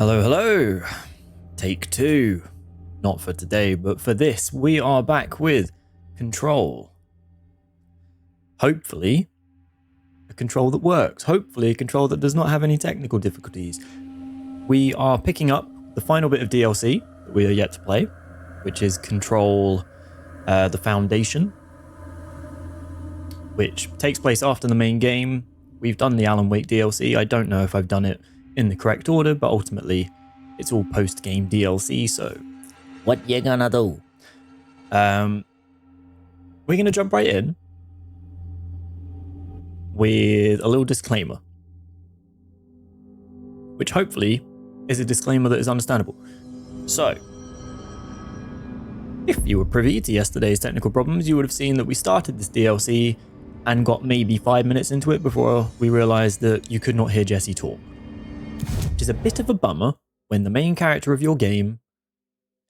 Hello, hello. Take two. Not for today, but for this, we are back with Control. Hopefully, a control that works. Hopefully, a control that does not have any technical difficulties. We are picking up the final bit of DLC that we are yet to play, which is Control the Foundation, which takes place after the main game. We've done the Alan Wake DLC. I don't know if I've done it in the correct order, but ultimately it's all post-game DLC, so what you gonna do? We're gonna jump right in with a little disclaimer, which hopefully is a disclaimer that is understandable. So, if you were privy to yesterday's technical problems, you would have seen that we started this DLC and got maybe 5 minutes into it before we realized that you could not hear Jesse talk. Which is a bit of a bummer when the main character of your game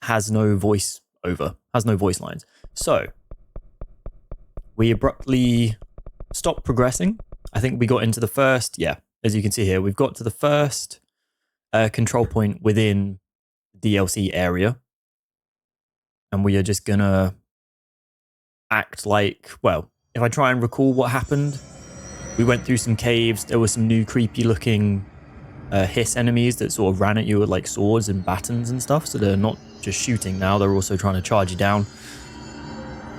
has no voice lines. So, we abruptly stopped progressing. I think we got into the first, as you can see here, we've got to the first control point within the DLC area. And we are just gonna act like, well, if I try and recall what happened, we went through some caves, there were some new creepy looking hiss enemies that sort of ran at you with like swords and batons and stuff, so they're not just shooting now, they're also trying to charge you down.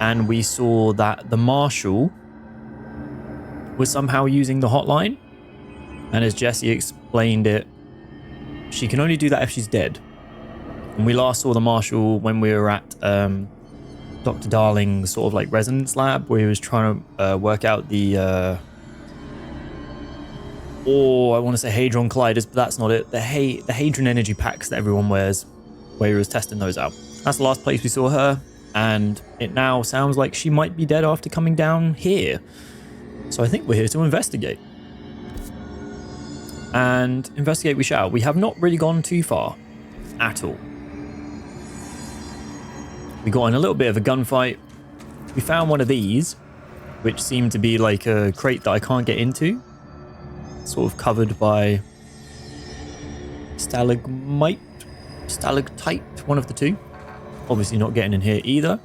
And we saw that the marshal was somehow using the hotline, and as Jesse explained it, she can only do that if she's dead. And we last saw the marshal when we were at Dr. Darling's sort of like resonance lab, where he was trying to work out the I want to say Hadron Colliders, but that's not it. The Hadron energy packs that everyone wears, where he was testing those out. That's the last place we saw her, and it now sounds like she might be dead after coming down here. So I think we're here to investigate. And investigate we shall. We have not really gone too far at all. We got in a little bit of a gunfight. We found one of these, which seemed to be like a crate that I can't get into. Sort of covered by stalagmite, one of the two. Obviously not getting in here either.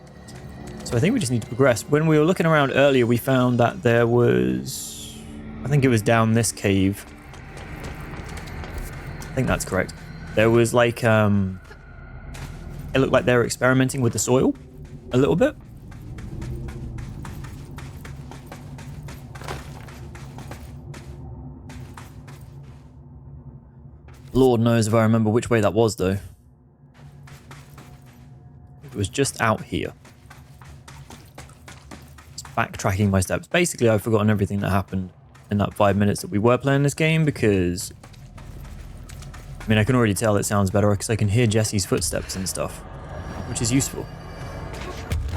So I think we just need to progress. When we were looking around earlier, we found that there was, I think it was down this cave. I think that's correct. There was like, it looked like they were experimenting with the soil a little bit. Lord knows if I remember which way that was, though. It was just out here. Just backtracking my steps. Basically, I've forgotten everything that happened in that 5 minutes that we were playing this game, because I mean, I can already tell it sounds better because I can hear Jesse's footsteps and stuff, which is useful.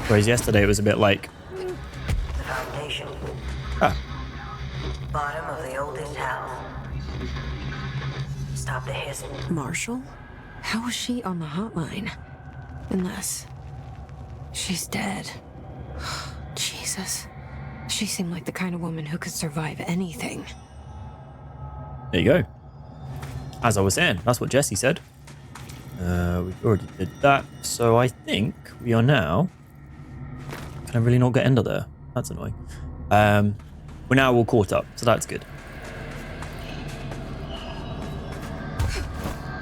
Whereas yesterday it was a bit like... The foundation. Bottom of the oldest house. Stop the hiss. Marshall? How was she on the hotline? Unless she's dead. Jesus. She seemed like the kind of woman who could survive anything. There you go. As I was saying, that's what Jesse said. We already did that, so I think we are now... Can I really not get under there? That's annoying. We're now all caught up, so that's good.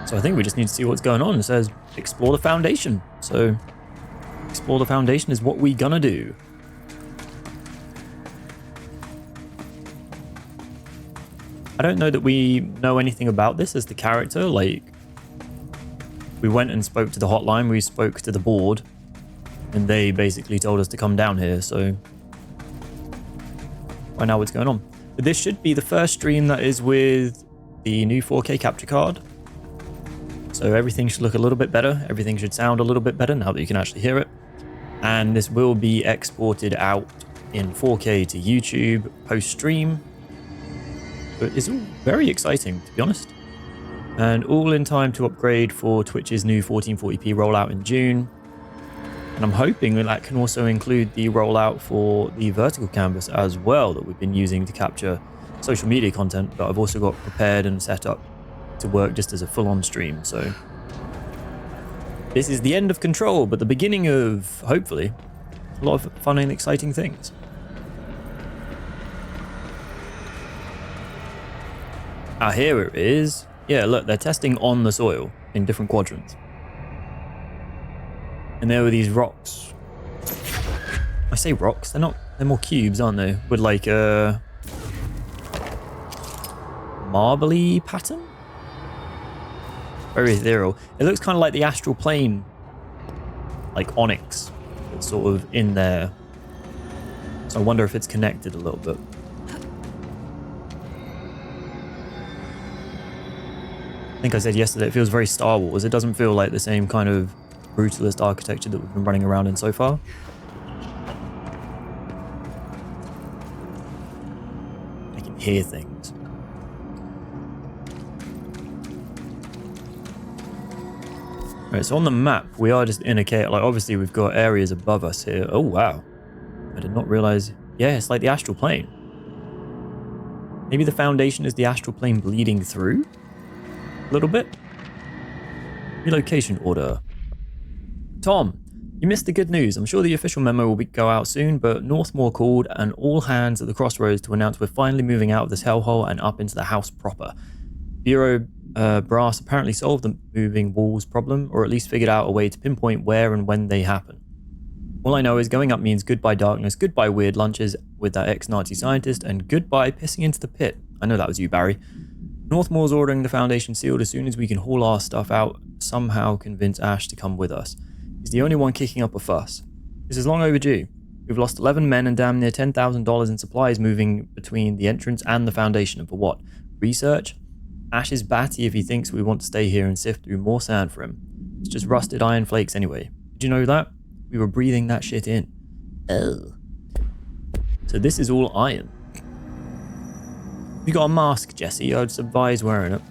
So I think we just need to see what's going on. It says, explore the foundation. So, explore the foundation is what we gonna do. I don't know that we know anything about this as the character. Like, we went and spoke to the hotline, we spoke to the board, and they basically told us to come down here, so find out what's going on. But this should be the first stream that is with the new 4K capture card. So everything should look a little bit better. Everything should sound a little bit better now that you can actually hear it. And this will be exported out in 4K to YouTube post-stream. But it's all very exciting, to be honest. And all in time to upgrade for Twitch's new 1440p rollout in June. And I'm hoping that can also include the rollout for the vertical canvas as well that we've been using to capture social media content that I've also got prepared and set up to work just as a full-on stream. So this is the end of Control, but the beginning of, hopefully, a lot of fun and exciting things. Ah, here it is. Yeah, look, they're testing on the soil in different quadrants. And there were these rocks. I say rocks, they're not, they're more cubes, aren't they? With like a marbly pattern? Very ethereal. It looks kind of like the astral plane, like onyx, that's sort of in there. So I wonder if it's connected a little bit. I think I said yesterday, it feels very Star Wars. It doesn't feel like the same kind of brutalist architecture that we've been running around in so far. I can hear things. Right, so on the map, we are just in a cave. Like, obviously, we've got areas above us here. Oh, wow. I did not realize. Yeah, it's like the astral plane. Maybe the Foundation is the astral plane bleeding through? A little bit? Relocation order. Tom, you missed the good news. I'm sure the official memo will go out soon, but Northmore called and all hands at the crossroads to announce we're finally moving out of this hellhole and up into the house proper. Bureau brass apparently solved the moving walls problem, or at least figured out a way to pinpoint where and when they happen. All I know is going up means goodbye darkness, goodbye weird lunches with that ex-Nazi scientist, and goodbye pissing into the pit. I know that was you, Barry. Northmore's ordering the Foundation sealed as soon as we can haul our stuff out, somehow convince Ash to come with us. He's the only one kicking up a fuss. This is long overdue. We've lost 11 men and damn near $10,000 in supplies moving between the entrance and the Foundation. And for what? Research? Ash is batty if he thinks we want to stay here and sift through more sand for him. It's just rusted iron flakes anyway. Did you know that? We were breathing that shit in. Oh. So this is all iron. You got a mask, Jesse? I'd advise wearing it.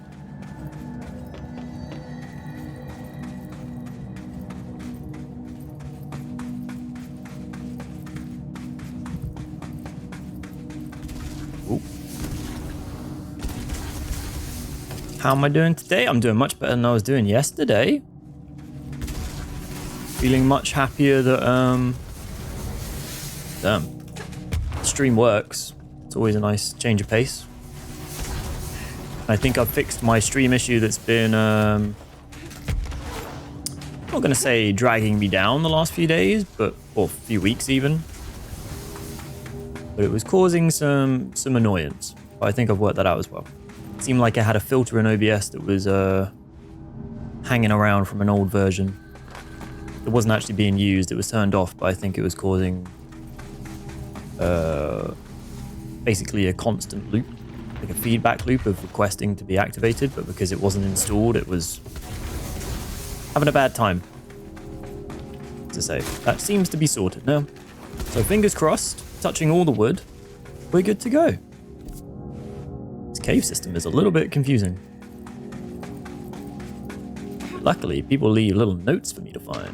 Ooh. How am I doing today? I'm doing much better than I was doing yesterday. Feeling much happier that damn, stream works. It's always a nice change of pace. I think I've fixed my stream issue that's been, I'm not going to say dragging me down the last few days, or a few weeks even. But it was causing some annoyance. But I think I've worked that out as well. It seemed like I had a filter in OBS that was hanging around from an old version. It wasn't actually being used, it was turned off, but I think it was causing basically a constant loop. Like a feedback loop of requesting to be activated, but because it wasn't installed, it was having a bad time. To say that seems to be sorted now. So fingers crossed, touching all the wood, we're good to go. This cave system is a little bit confusing. Luckily, people leave little notes for me to find.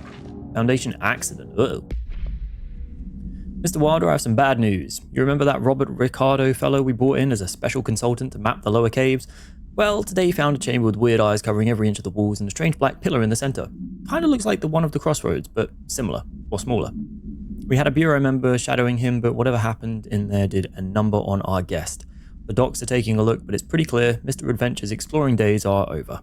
Foundation accident. Uh-oh. Mr. Wilder, I have some bad news. You remember that Robert Ricardo fellow we brought in as a special consultant to map the lower caves? Well, today he found a chamber with weird eyes covering every inch of the walls and a strange black pillar in the center. Kinda looks like the one of the crossroads, but similar, or smaller. We had a bureau member shadowing him, but whatever happened in there did a number on our guest. The docs are taking a look, but it's pretty clear Mr. Adventure's exploring days are over.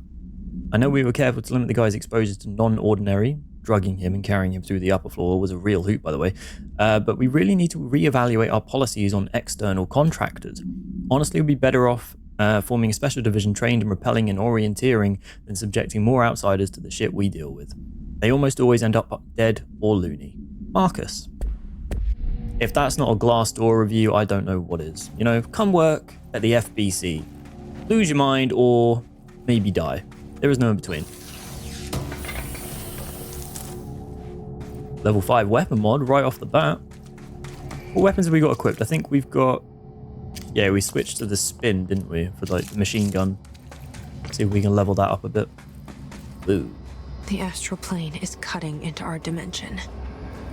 I know we were careful to limit the guy's exposure to non-ordinary. Drugging him and carrying him through the upper floor was a real hoot, by the way. But we really need to reevaluate our policies on external contractors. Honestly, we'd be better off forming a special division trained in repelling and orienteering than subjecting more outsiders to the shit we deal with. They almost always end up dead or loony. Marcus. If that's not a Glassdoor review, I don't know what is. You know, come work at the FBC. Lose your mind or maybe die. There is no in between. Level 5 weapon mod right off the bat. What weapons have we got equipped? I think we've got... Yeah, we switched to the spin, didn't we? For like the machine gun. See if we can level that up a bit. Ooh. The astral plane is cutting into our dimension.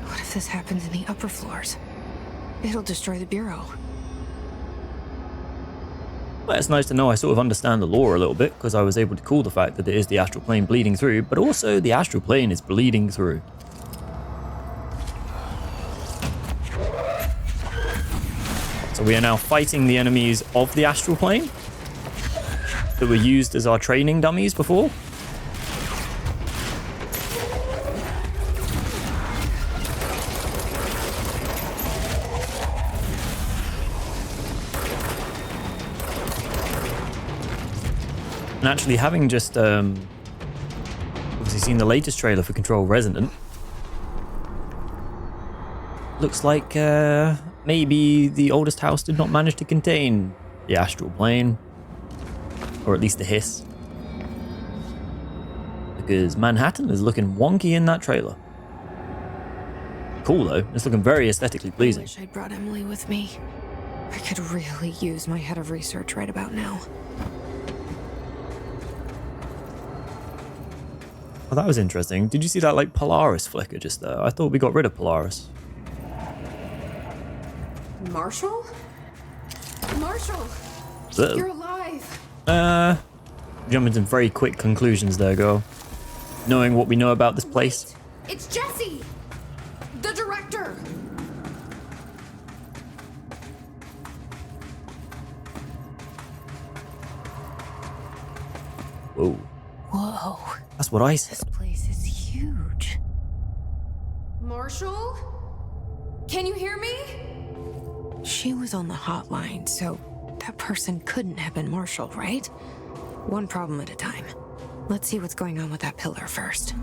What if this happens in the upper floors? It'll destroy the bureau. Well, it's nice to know I sort of understand the lore a little bit, because I was able to call the fact that it is the astral plane bleeding through, but also the astral plane is bleeding through. So we are now fighting the enemies of the astral plane that were used as our training dummies before. And actually, having just obviously seen the latest trailer for Control Resonant, looks like maybe the oldest house did not manage to contain the astral plane, or at least the hiss, because Manhattan is looking wonky in that trailer. Cool though, it's looking very aesthetically I pleasing. wish I'd brought Emily with me. I could really use my head of research right about now. Oh, that was interesting. Did you see that like Polaris flicker just there? I thought we got rid of Polaris. Marshall? Marshall! Uh-oh. You're alive! Jumping to very quick conclusions there, girl. Knowing what we know about this place. Wait, it's Jesse! The director! Whoa. Whoa. That's what I This said. place is huge. Marshall? Can you hear me? She was on the hotline, so that person couldn't have been Marshall, right? One problem at a time. Let's see what's going on with that pillar first.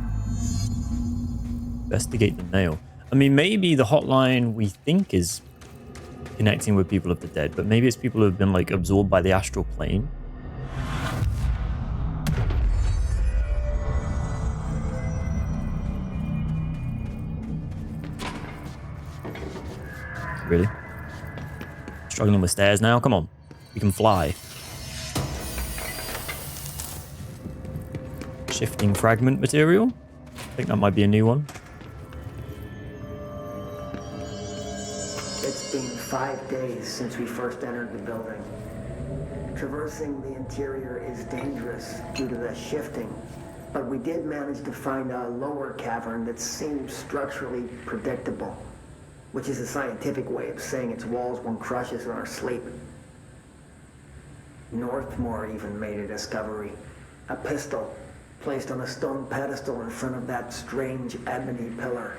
Investigate the nail. I mean, maybe the hotline we think is connecting with people of the dead, but maybe it's people who have been like absorbed by the astral plane. Really? Struggling with stairs now? Come on. You can fly. Shifting fragment material? I think that might be a new one. It's been 5 days since we first entered the building. Traversing the interior is dangerous due to the shifting, but we did manage to find a lower cavern that seems structurally predictable, which is a scientific way of saying its walls won't crush us in our sleep. Northmore even made a discovery. A pistol placed on a stone pedestal in front of that strange ebony pillar.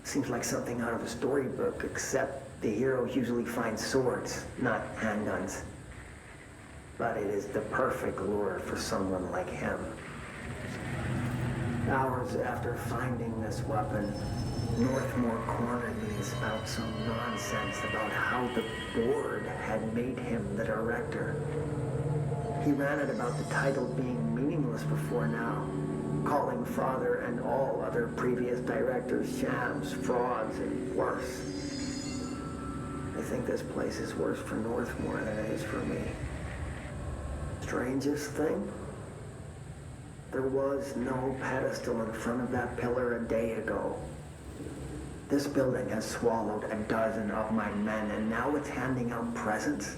Seems like something out of a storybook, except the heroes usually find swords, not handguns. But it is the perfect lure for someone like him. Hours after finding this weapon, Northmore cornered me to spout some nonsense about how the board had made him the director. He ran it about the title being meaningless before now, calling Father and all other previous directors shams, frauds, and worse. I think this place is worse for Northmore than it is for me. Strangest thing? There was no pedestal in front of that pillar a day ago. This building has swallowed a dozen of my men, and now it's handing out presents?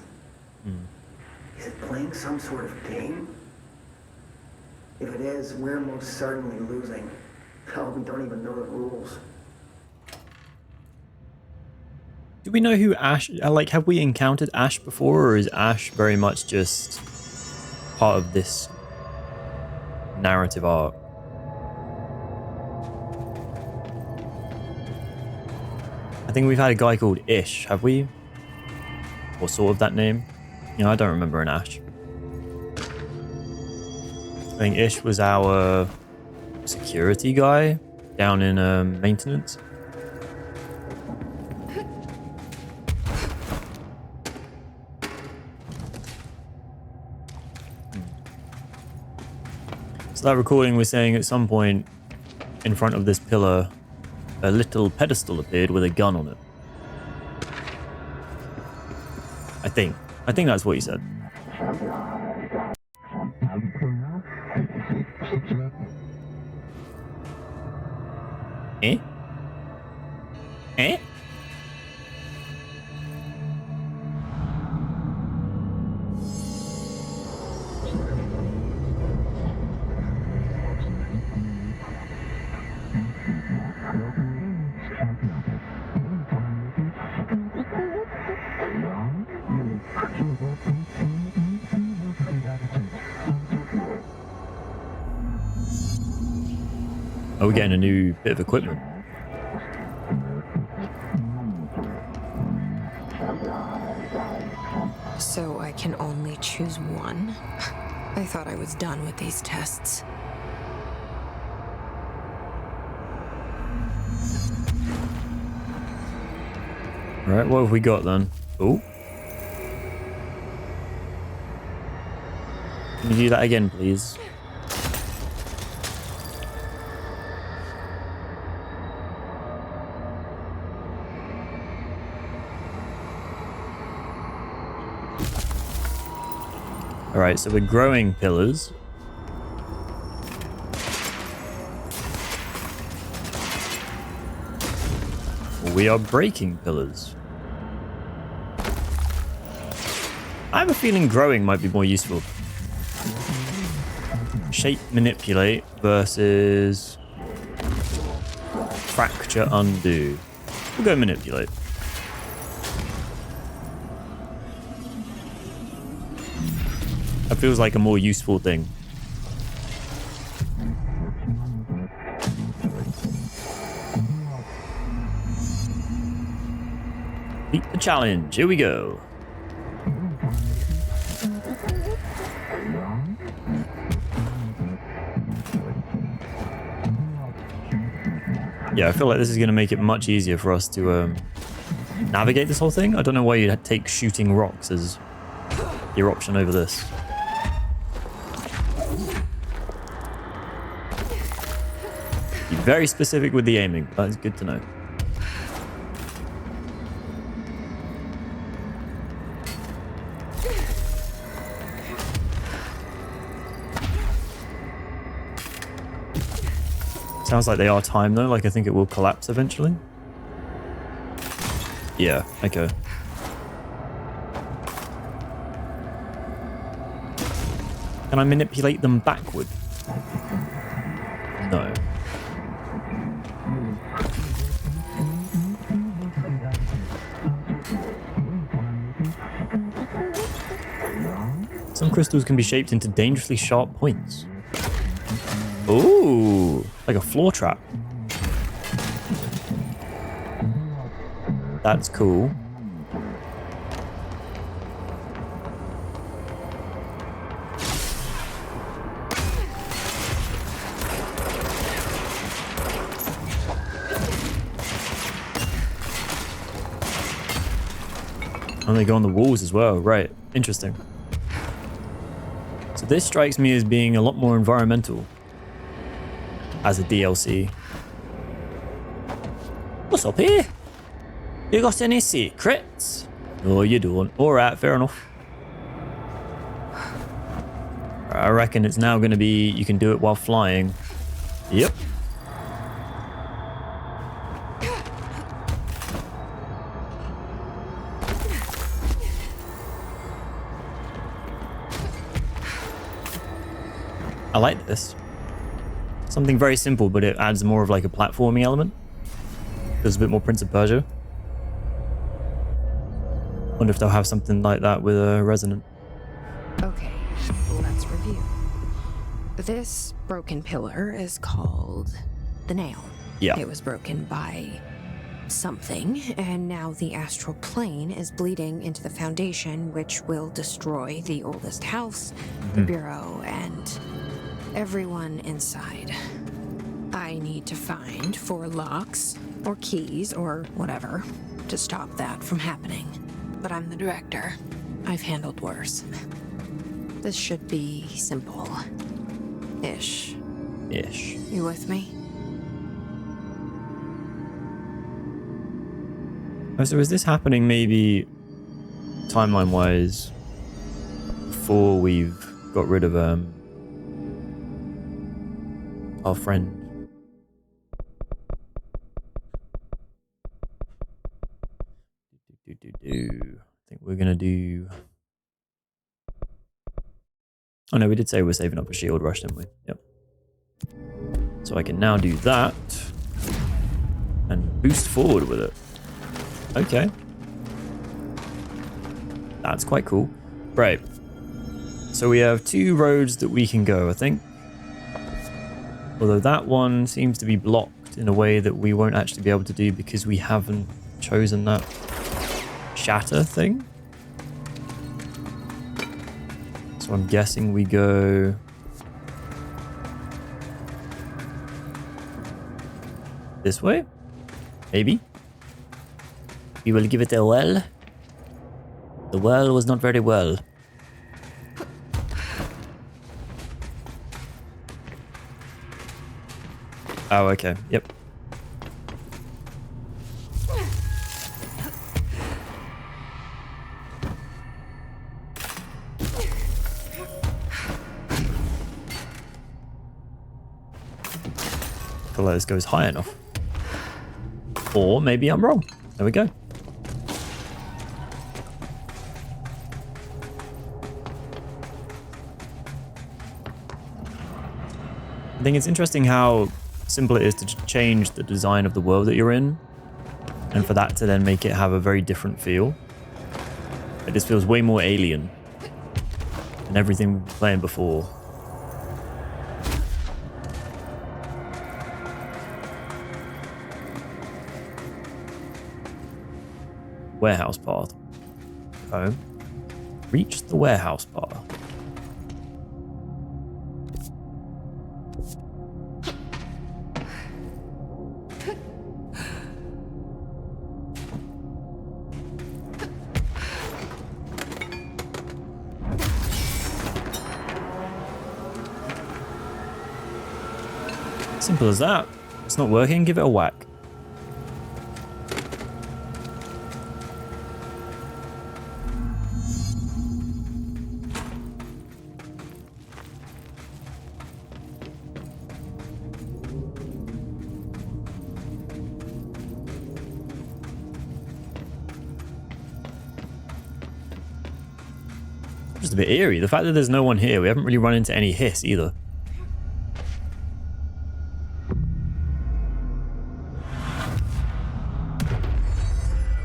Is it playing some sort of game? If it is, we're most certainly losing. Hell, we don't even know the rules. Do we know who Ash... Like, have we encountered Ash before, or is Ash very much just part of this narrative arc? I think we've had a guy called Ish, have we? Or sort of that name? You know, I don't remember an Ash. I think Ish was our security guy down in maintenance. So that recording was saying at some point in front of this pillar, a little pedestal appeared with a gun on it. I think that's what he said. Eh? Eh? Oh, we're getting a new bit of equipment. So I can only choose one? I thought I was done with these tests. Alright, what have we got then? Oh. Can you do that again, please? Alright, so we're growing pillars. We are breaking pillars. I have a feeling growing might be more useful. Shape manipulate versus fracture undo. We'll go manipulate. That feels like a more useful thing. Beat the challenge. Here we go. Yeah, I feel like this is going to make it much easier for us to navigate this whole thing. I don't know why you'd take shooting rocks as your option over this. Be very specific with the aiming. That is good to know. Sounds like they are timed though, like I think it will collapse eventually. Yeah, okay. Can I manipulate them backward? No. Some crystals can be shaped into dangerously sharp points. Ooh, like a floor trap. That's cool. And they go on the walls as well, right? Interesting. So this strikes me as being a lot more environmental as a DLC. What's up here? You got any secrets? No, you don't. Alright, fair enough. I reckon it's now going to be you can do it while flying. Yep. I like this. Something very simple, but it adds more of like a platforming element. There's a bit more Prince of Persia. Wonder if they'll have something like that with a Resonant. Okay, let's review. This broken pillar is called the nail. Yeah. It was broken by something, and now the astral plane is bleeding into the foundation, which will destroy the oldest house, the bureau, and everyone inside. I need to find 4 locks or keys or whatever to stop that from happening. But I'm the director. I've handled worse. This should be simple. Ish. Ish. You with me? Oh, so is this happening maybe timeline-wise before we've got rid of our friend? I think we're gonna do. Oh no, we did say we're saving up a shield rush, didn't we? Yep. So I can now do that and boost forward with it. Okay. That's quite cool. Right. So we have 2 roads that we can go, I think. Although that one seems to be blocked in a way that we won't actually be able to do because we haven't chosen that shatter thing. So I'm guessing we go... this way? Maybe. We will give it a whirl. The whirl was not very well. Oh, okay. Yep. I feel like this goes high enough. Or maybe I'm wrong. There we go. I think it's interesting how simple it is to change the design of the world that you're in, and for that to then make it have a very different feel. It just feels way more alien than everything we were playing before. Warehouse path. Okay. Reach the warehouse path. Simple as that. It's not working, give it a whack. Just a bit eerie. The fact that there's no one here, we haven't really run into any hiss either.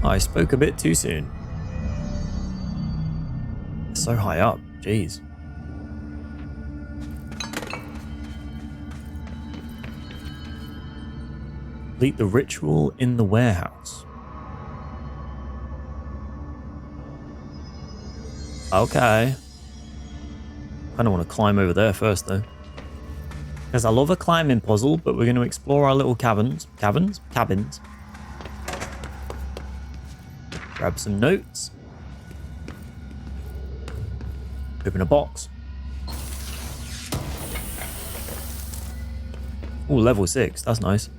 I spoke a bit too soon. It's so high up, jeez. Complete the ritual in the warehouse. Okay. I don't want to climb over there first though. Because I love a climbing puzzle, but we're going to explore our little cabins. Grab some notes. Open a box. Oh, level 6. That's nice.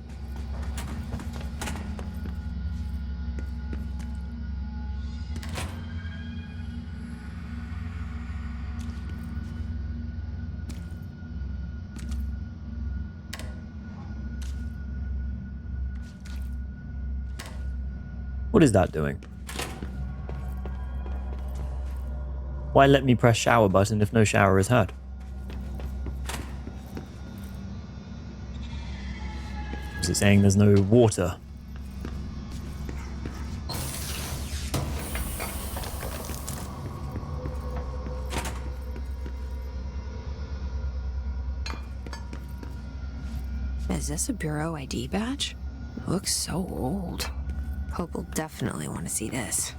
What is that doing? Why let me press shower button if no shower is had? Is it saying there's no water? Is this a Bureau ID badge? It looks so old. Hope will definitely want to see this.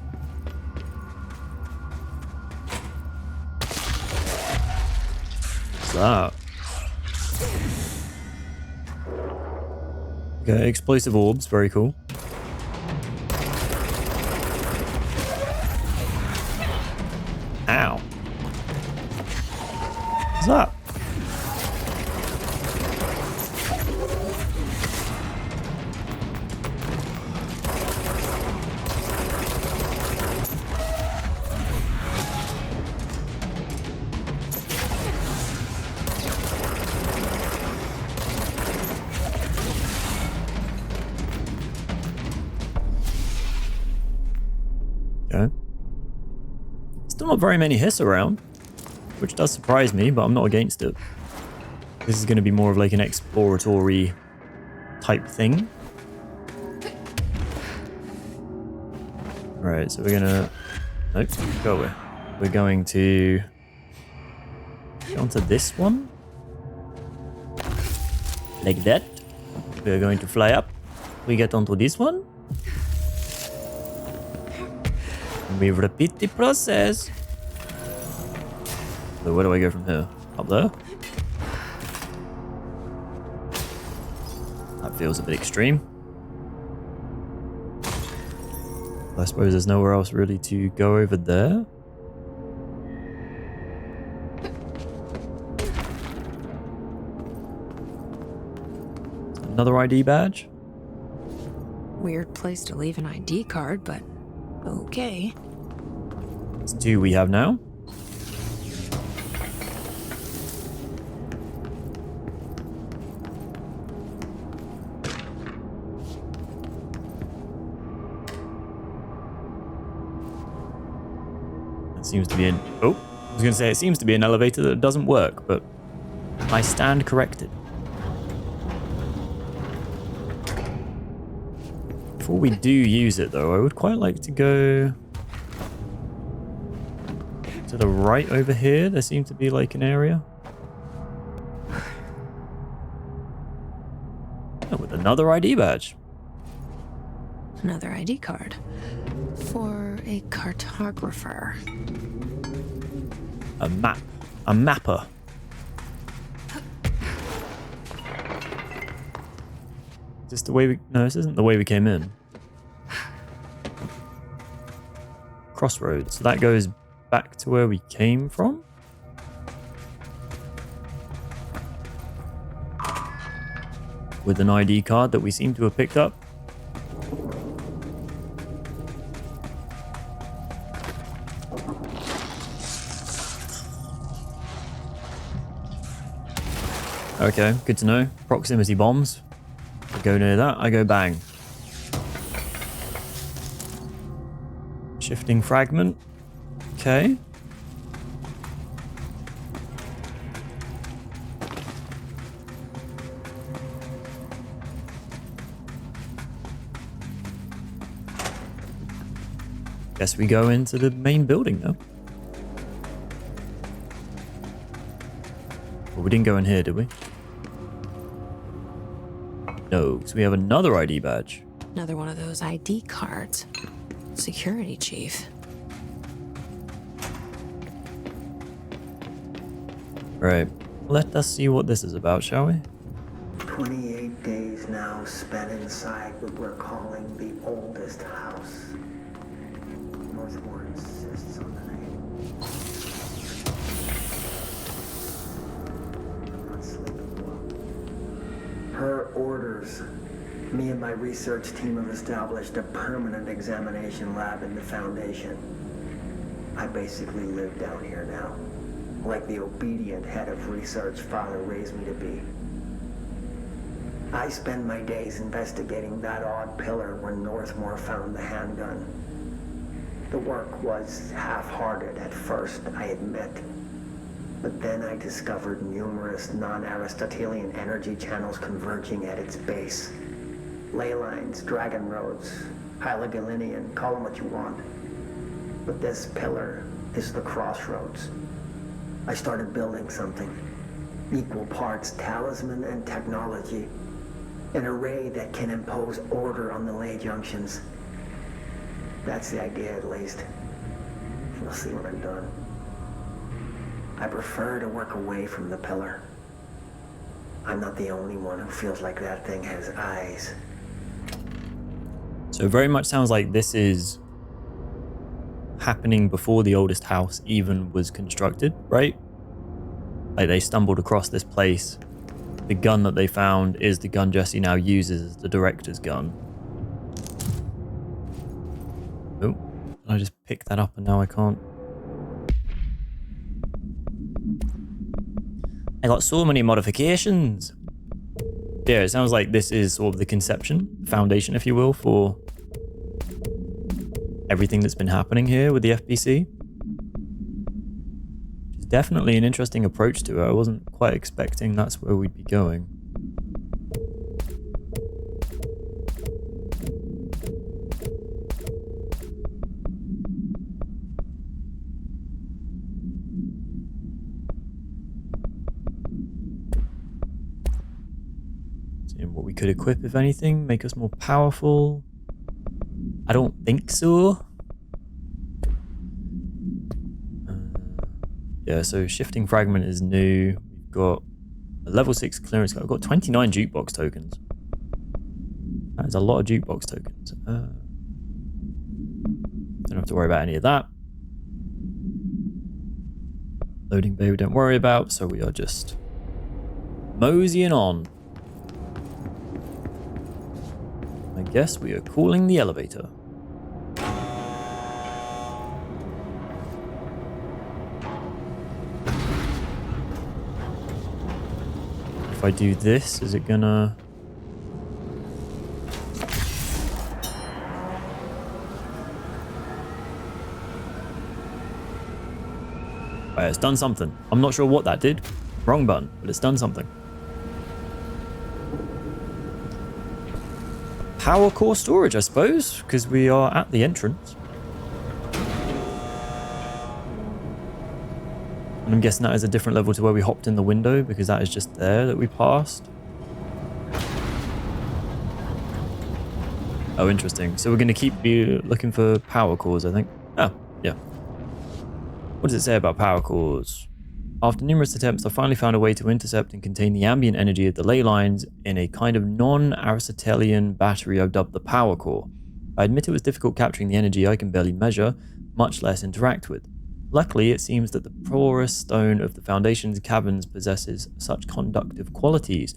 What's that? Okay, explosive orbs, very cool. Ow. What's that? Okay. Still not very many hiss around, which does surprise me, but I'm not against it. This is going to be more of like an exploratory type thing. Right, so we're gonna... Nope, go away. We're going to... go onto this one. Like that. We're going to fly up. We get onto this one. And we repeat the process. So where do I go from here? Up there? That feels a bit extreme. I suppose there's nowhere else really to go over there. Another ID badge. Weird place to leave an ID card, but okay. It's 2 we have now. That seems to be an... Oh, I was going to say it seems to be an elevator that doesn't work, but I stand corrected. Before we do use it, though, I would quite like to go to the right over here. There seems to be like an area. Oh, with another ID badge. Another ID card. For a cartographer. A map. A mapper. Is this the way we... No, this isn't the way we came in. Crossroads. So that goes back to where we came from? With an ID card that we seem to have picked up. Okay, good to know. Proximity bombs. I go near that, I go bang. Shifting fragment. Okay. Guess we go into the main building now. Well, we didn't go in here, did we? No, so we have another ID badge. Another one of those ID cards. Security chief. Right. Let us see what this is about, shall we? 28 days now spent inside what we're calling the oldest house. Northmore insists on the name. I'm not sleeping well. Her orders. Me and my research team have established a permanent examination lab in the Foundation. I basically live down here now, like the obedient head of research Father raised me to be. I spend my days investigating that odd pillar where Northmore found the handgun. The work was half-hearted at first, I admit. But then I discovered numerous non-Aristotelian energy channels converging at its base. Ley lines, dragon roads, Hyligalinian, call them what you want. But this pillar is the crossroads. I started building something. Equal parts talisman and technology. An array that can impose order on the ley junctions. That's the idea, at least. We'll see when I'm done. I prefer to work away from the pillar. I'm not the only one who feels like that thing has eyes. So it very much sounds like this is happening before the oldest house even was constructed, right? Like they stumbled across this place. The gun that they found is the gun Jesse now uses as the director's gun. Oh, I just picked that up and now I can't. I got so many modifications. Yeah, it sounds like this is sort of the conception, foundation, if you will, for everything that's been happening here with the FBC. It's definitely an interesting approach to it. I wasn't quite expecting that's where we'd be going. in what we could equip, if anything, make us more powerful. I don't think so. Yeah, so shifting fragment is new. We've got a level 6 clearance. I've got 29 jukebox tokens. That is a lot of jukebox tokens. Don't have to worry about any of that. Loading bay we don't worry about, so we are just moseying on. I guess we are calling the elevator. If I do this, is it gonna... Right, it's done something. I'm not sure what that did. Wrong button, but it's done something. Power core storage, I suppose, because we are at the entrance. And I'm guessing that is a different level to where we hopped in the window, because that is just there that we passed. Oh, interesting. So we're going to keep looking for power cores, I think. Oh, yeah. What does it say about power cores? After numerous attempts, I finally found a way to intercept and contain the ambient energy of the ley lines in a kind of non-Aristotelian battery I've dubbed the power core. I admit it was difficult capturing the energy I can barely measure, much less interact with. Luckily, it seems that the porous stone of the Foundation's caverns possesses such conductive qualities.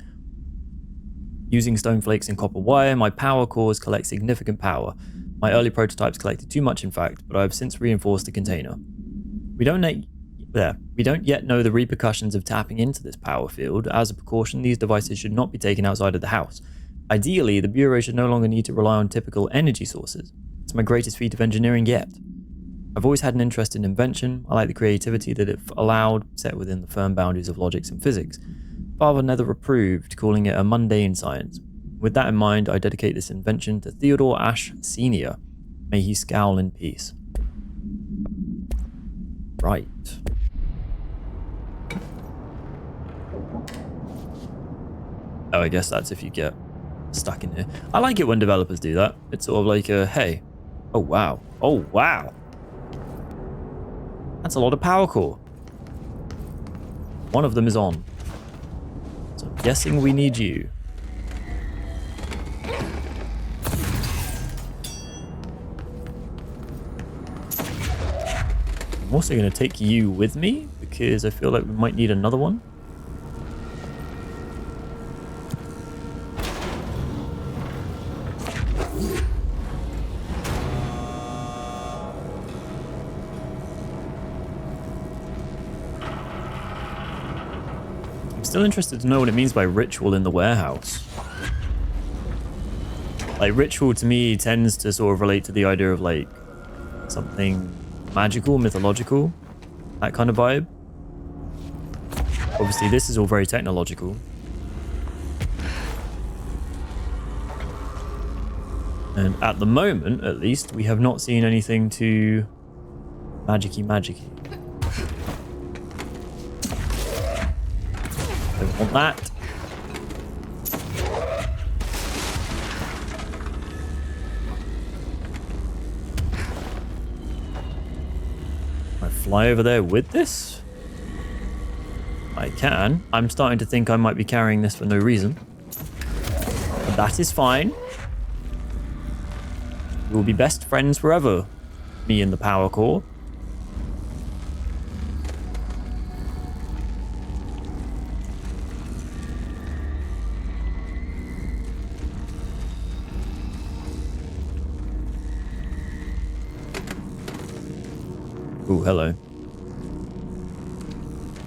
Using stone flakes and copper wire, my power cores collect significant power. My early prototypes collected too much, in fact, but I have since reinforced the container. We don't yet know the repercussions of tapping into this power field. As a precaution, these devices should not be taken outside of the house. Ideally, the Bureau should no longer need to rely on typical energy sources. It's my greatest feat of engineering yet. I've always had an interest in invention. I like the creativity that it allowed, set within the firm boundaries of logics and physics. Father never approved, calling it a mundane science. With that in mind, I dedicate this invention to Theodore Ashe Sr. May he scowl in peace. Right. Oh, I guess that's if you get stuck in here. I like it when developers do that. It's sort of like a, hey, oh wow, oh wow. That's a lot of power core. One of them is on. So I'm guessing we need you. I'm also going to take you with me because I feel like we might need another one. I'm still interested to know what it means by ritual in the warehouse. Like, ritual to me tends to sort of relate to the idea of like something magical, mythological, that kind of vibe. Obviously, this is all very technological. And at the moment, at least, we have not seen anything too magicy. Don't want that. Fly over there with this? I can. I'm starting to think I might be carrying this for no reason. But that is fine. We'll be best friends forever. Me and the power core. Ooh, hello.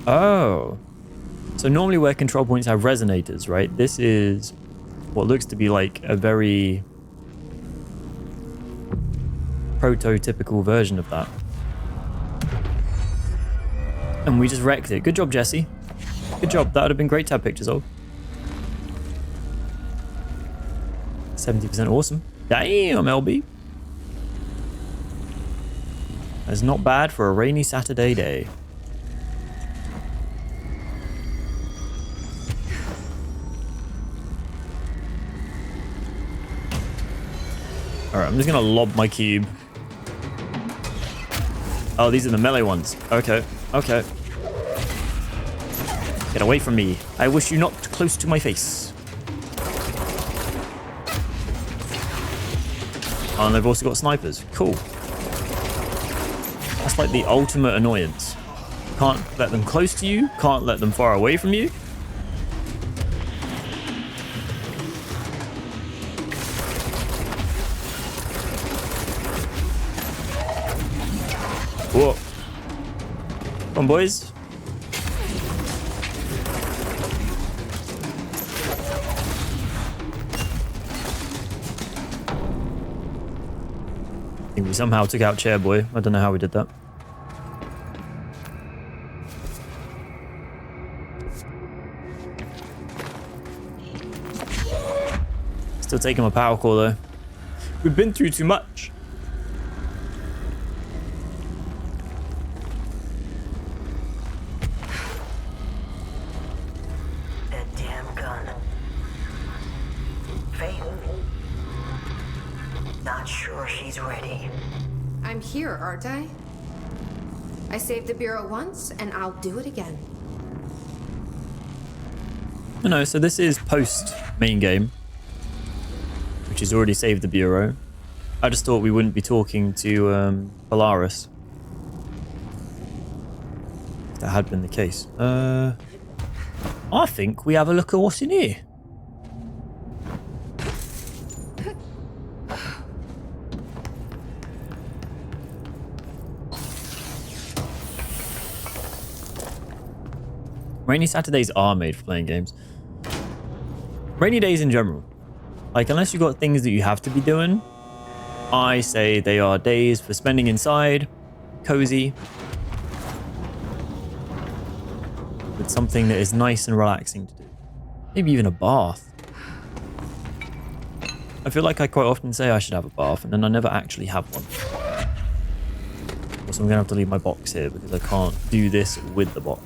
Oh. So normally where control points have resonators, right? This is what looks to be like a very prototypical version of that. And we just wrecked it. Good job, Jesse. Good job. That would have been great to have pictures of. 70% awesome. Damn, LB. That's not bad for a rainy Saturday day. All right, I'm just gonna lob my cube. Oh, these are the melee ones. Okay, okay. Get away from me. I wish you not close to my face. Oh, and they've also got snipers. Cool. That's like the ultimate annoyance. Can't let them close to you. Can't let them far away from you. Whoa. Come on, boys. I think we somehow took out Chairboy. I don't know how we did that. Still taking my power core though. We've been through too much. That damn gun. Faith. Not sure she's ready. I'm here, aren't I? I saved the Bureau once, and I'll do it again. No, so this is post main game, which has already saved the Bureau. I just thought we wouldn't be talking to Polaris. If that had been the case. I think we have a look at what's in here. Rainy Saturdays are made for playing games. Rainy days in general. Like, unless you've got things that you have to be doing, I say they are days for spending inside, cozy, with something that is nice and relaxing to do. Maybe even a bath. I feel like I quite often say I should have a bath, and then I never actually have one. So I'm going to have to leave my box here, because I can't do this with the box.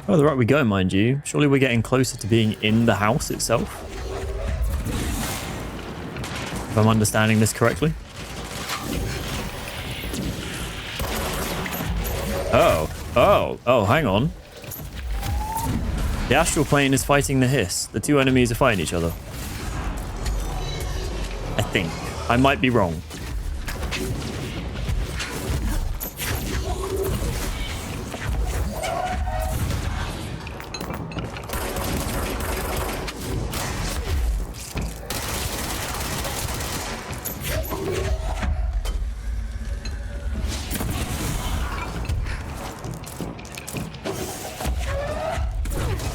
Oh, the right we go, mind you. Surely we're getting closer to being in the house itself. If I'm understanding this correctly. Oh, hang on. The astral plane is fighting the hiss. The two enemies are fighting each other. I think. I might be wrong.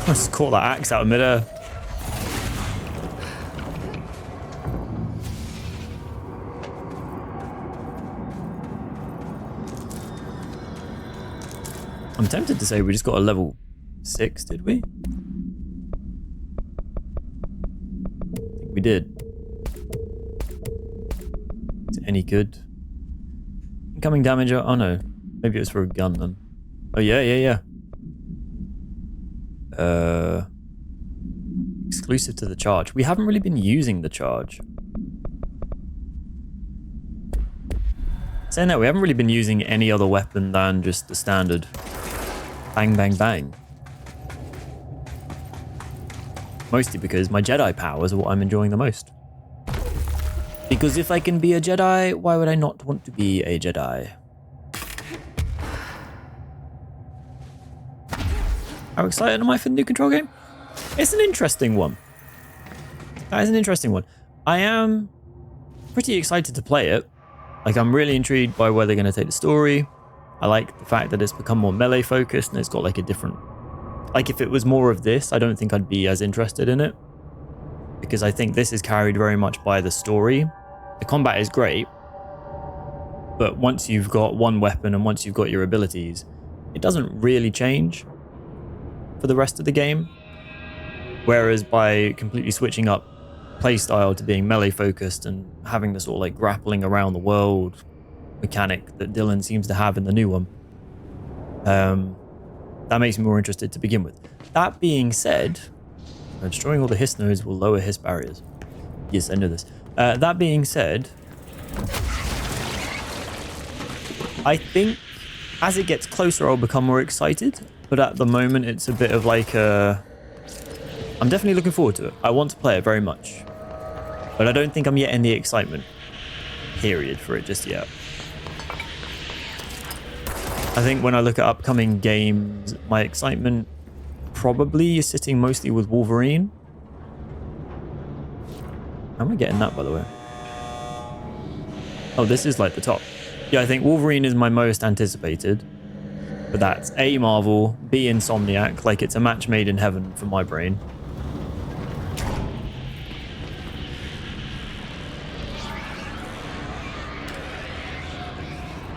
I just caught that axe out of midair. I'm tempted to say we just got a level 6, did we? I think we did. Is it any good? Incoming damage? Oh no. Maybe it was for a gun then. Oh yeah. Exclusive to the charge. We haven't really been using the charge. Saying that, we haven't really been using any other weapon than just the standard bang, bang, bang. Mostly because my Jedi powers are what I'm enjoying the most. Because if I can be a Jedi, why would I not want to be a Jedi? How excited am I for the new control game? It's an interesting one. That is an interesting one. I am pretty excited to play it. Like, I'm really intrigued by where they're going to take the story. I like the fact that it's become more melee focused and it's got like a different... Like, if it was more of this, I don't think I'd be as interested in it. Because I think this is carried very much by the story. The combat is great. but once you've got one weapon and once you've got your abilities, it doesn't really change for the rest of the game. Whereas by completely switching up playstyle to being melee focused and having the sort of like grappling around the world mechanic that Dylan seems to have in the new one, that makes me more interested to begin with. That being said, destroying all the hiss nodes will lower hiss barriers. Yes, I know this. That being said, I think as it gets closer, I'll become more excited. But at the moment, it's a bit of like a... I'm definitely looking forward to it. I want to play it very much. But I don't think I'm yet in the excitement period for it just yet. I think when I look at upcoming games, my excitement probably is sitting mostly with Wolverine. How am I getting that, by the way? Oh, this is like the top. Yeah, I think Wolverine is my most anticipated. But that's A, Marvel, B, Insomniac. Like, it's a match made in heaven for my brain.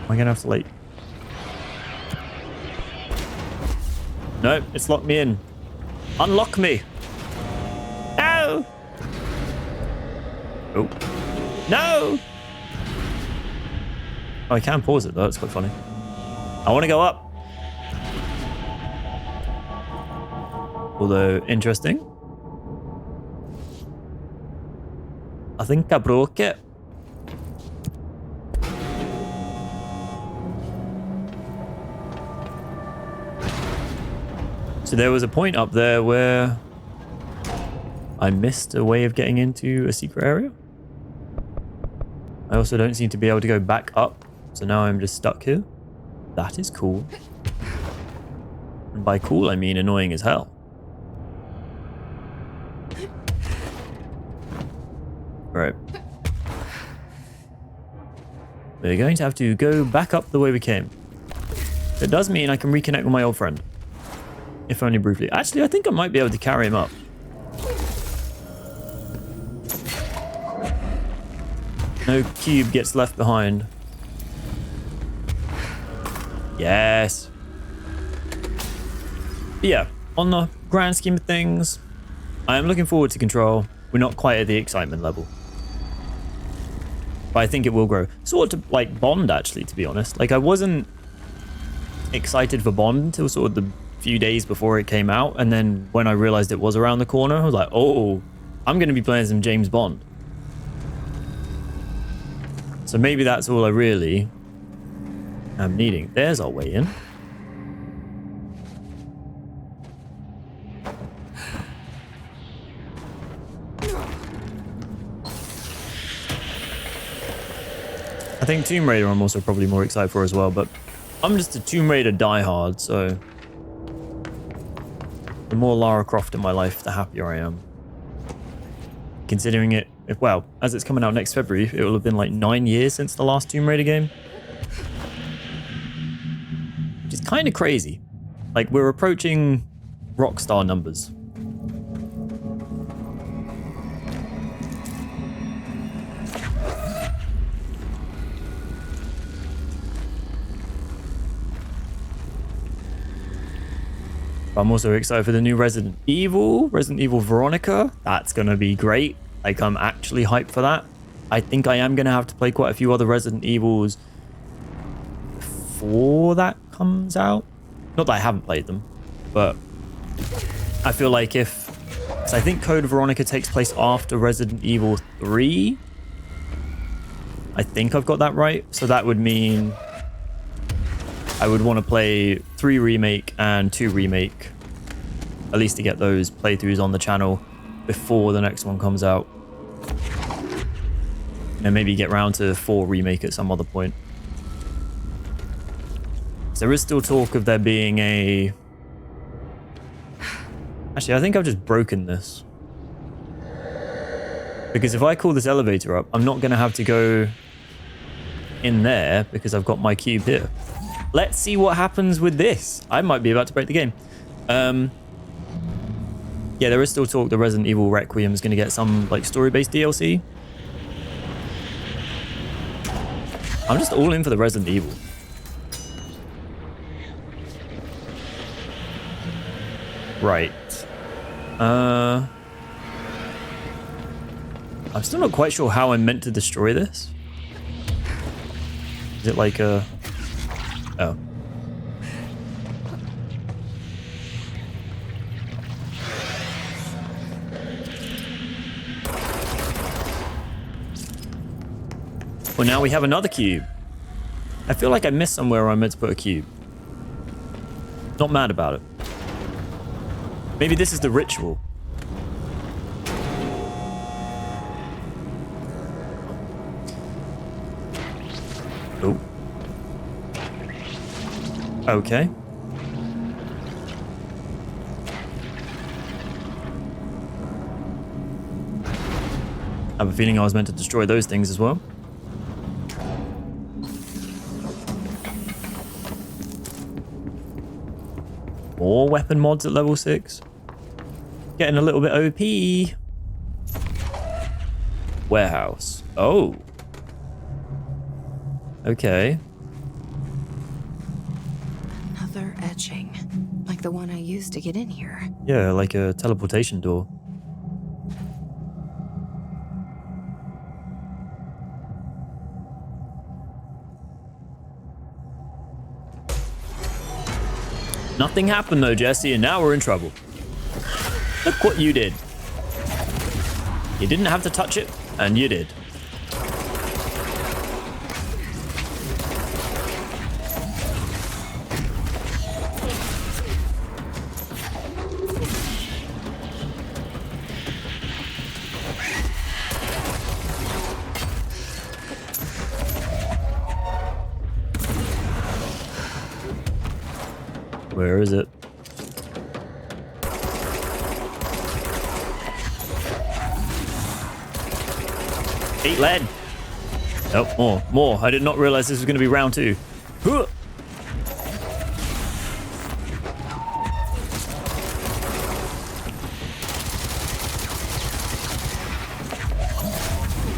Am I gonna have to, like... No, it's locked me in. Unlock me! No! Oh. No! Oh, I can pause it though, that's quite funny. I want to go up. Although, interesting. I think I broke it. So there was a point up there where I missed a way of getting into a secret area. I also don't seem to be able to go back up. So now I'm just stuck here. That is cool. And by cool, I mean annoying as hell. Right. We're going to have to go back up the way we came. It does mean I can reconnect with my old friend. If only briefly. Actually, I think I might be able to carry him up. No cube gets left behind. Yes. But yeah, on the grand scheme of things, I am looking forward to Control. We're not quite at the excitement level. But I think it will grow. Sort of like Bond, actually, to be honest. Like, I wasn't excited for Bond until sort of the few days before it came out. And then when I realized it was around the corner, I was like, oh, I'm going to be playing some James Bond. So maybe that's all I really am needing. There's our way in. I think Tomb Raider I'm also probably more excited for as well, but I'm just a Tomb Raider diehard, so the more Lara Croft in my life, the happier I am. Considering it, well, as it's coming out next February, it will have been like 9 years since the last Tomb Raider game. Which is kind of crazy. Like, we're approaching Rockstar numbers. I'm also excited for the new Resident Evil Veronica. That's going to be great. Like, I'm actually hyped for that. I think I am going to have to play quite a few other Resident Evils before that comes out. Not that I haven't played them, but I feel like if... So I think Code Veronica takes place after Resident Evil 3. I think I've got that right. So that would mean I would want to play 3 Remake and 2 Remake, at least to get those playthroughs on the channel before the next one comes out. And maybe get round to 4 Remake at some other point. So there is still talk of there being a... Actually, I think I've just broken this. Because if I call this elevator up, I'm not going to have to go in there because I've got my cube here. Let's see what happens with this. I might be about to break the game. Yeah, there is still talk that Resident Evil Requiem is going to get some like story-based DLC. I'm just all in for the Resident Evil. Right. I'm still not quite sure how I'm meant to destroy this. Is it like a... Oh. Well, now we have another cube. I feel like I missed somewhere where I meant to put a cube. Not mad about it. Maybe this is the ritual. Oh. Okay. I have a feeling I was meant to destroy those things as well. More weapon mods at level 6. Getting a little bit OP. Warehouse. Oh. Okay. Another etching. Like the one I used to get in here. Yeah, like a teleportation door. Nothing happened though, Jesse, and now we're in trouble. Look what you did. You didn't have to touch it, and you did. Where is it? Eat lead. Oh, more. I did not realize this was going to be round 2. Huh.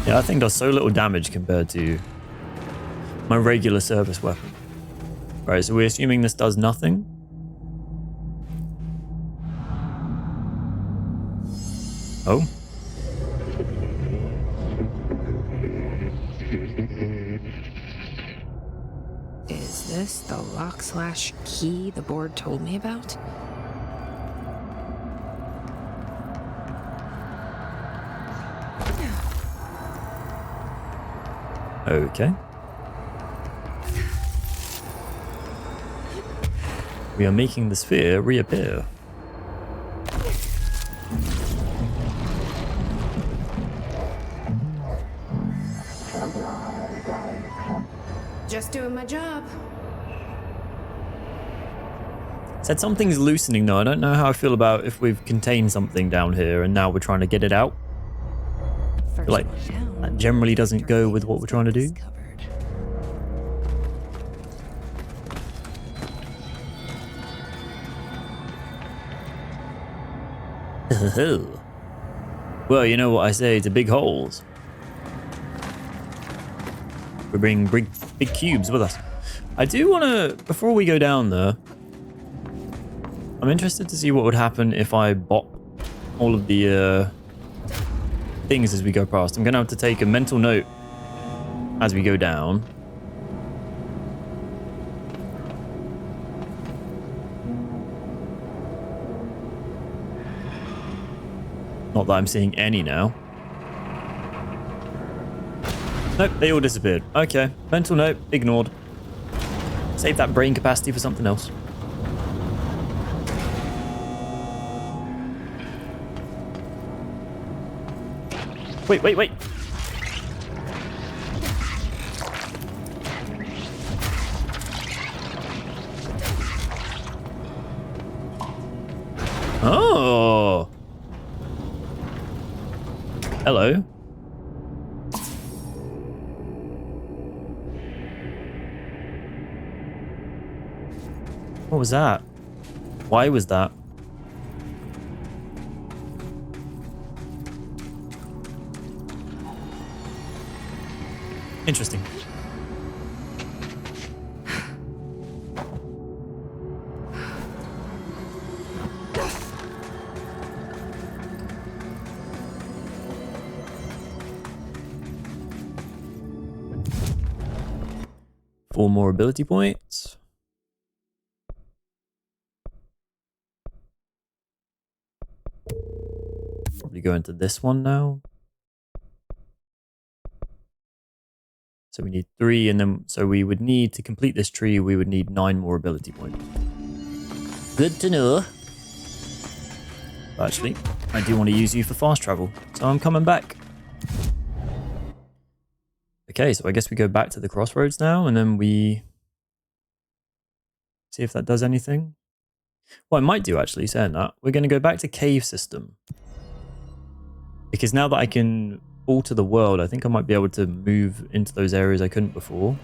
Yeah, that thing does so little damage compared to my regular service weapon. Right, so we're assuming this does nothing. Oh. Is this the lock/key the board told me about? Okay. We are making the sphere reappear. Just doing my job. Said something's loosening though. I don't know how I feel about if we've contained something down here and now we're trying to get it out. I feel like that generally doesn't go with what we're trying to do. Well, you know what I say to big holes. We bring big cubes with us. I do want to, before we go down there, I'm interested to see what would happen if I bop all of the things as we go past. I'm going to have to take a mental note as we go down. Not that I'm seeing any now. Nope, they all disappeared. Okay, mental note, ignored. Save that brain capacity for something else. Wait. Oh. Hello. What was that? Why was that? Interesting. 4 more ability points. Probably go into this one now. So we need 3, and then so we would need to complete this tree, we would need 9 more ability points. Good to know. But actually, I do want to use you for fast travel, so I'm coming back. Okay, so I guess we go back to the crossroads now, and then we see if that does anything. Well, I might do actually, saying that. We're going to go back to cave system. Because now that I can alter the world, I think I might be able to move into those areas I couldn't before.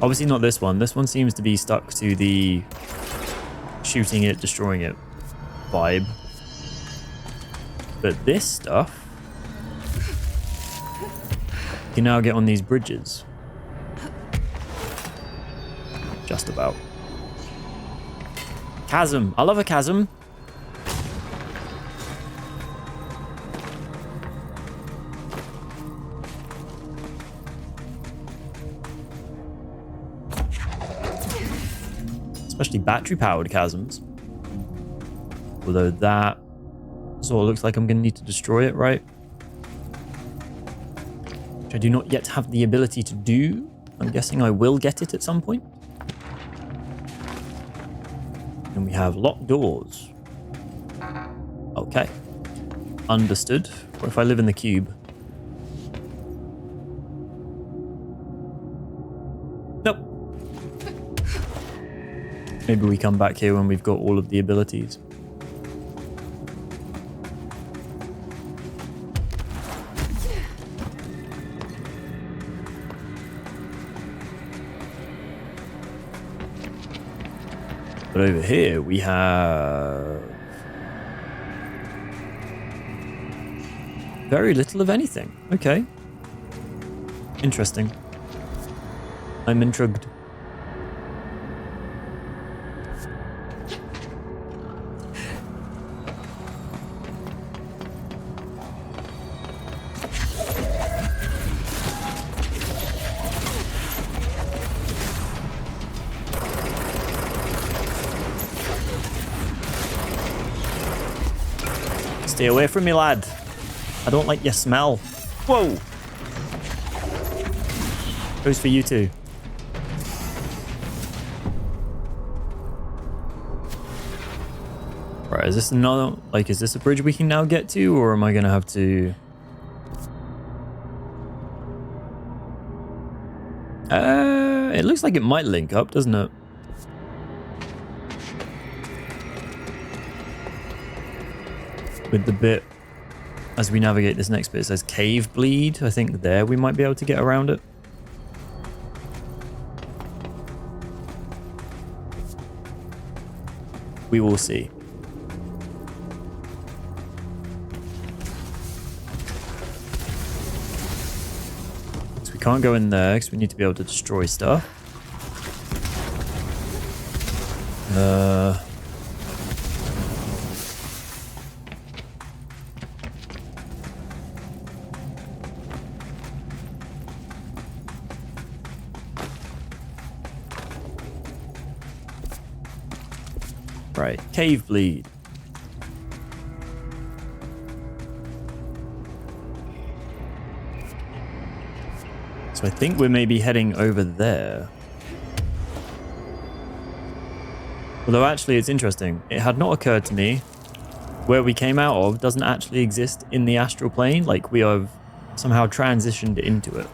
Obviously not this one. This one seems to be stuck to the shooting it, destroying it vibe. But this stuff, you can now get on these bridges. Just about. Chasm. I love a chasm. Especially battery-powered chasms. Although that sort of looks like I'm going to need to destroy it, right? Which I do not yet have the ability to do. I'm guessing I will get it at some point. And we have locked doors. Okay. Understood. What if I live in the cube? Nope. Maybe we come back here when we've got all of the abilities. But over here we have very little of anything. Okay. Interesting. I'm intrigued. Stay away from me, lad. I don't like your smell. Whoa! Goes for you too. Right, is this another... Like, is this a bridge we can now get to? Or am I going to have to... It looks like it might link up, doesn't it? With the bit as we navigate this next bit, it says cave bleed. I think there we might be able to get around it. We will see. So we can't go in there because we need to be able to destroy stuff. Right, cave bleed. So I think we're maybe heading over there. Although actually it's interesting. It had not occurred to me where we came out of doesn't actually exist in the astral plane. Like we have somehow transitioned into it.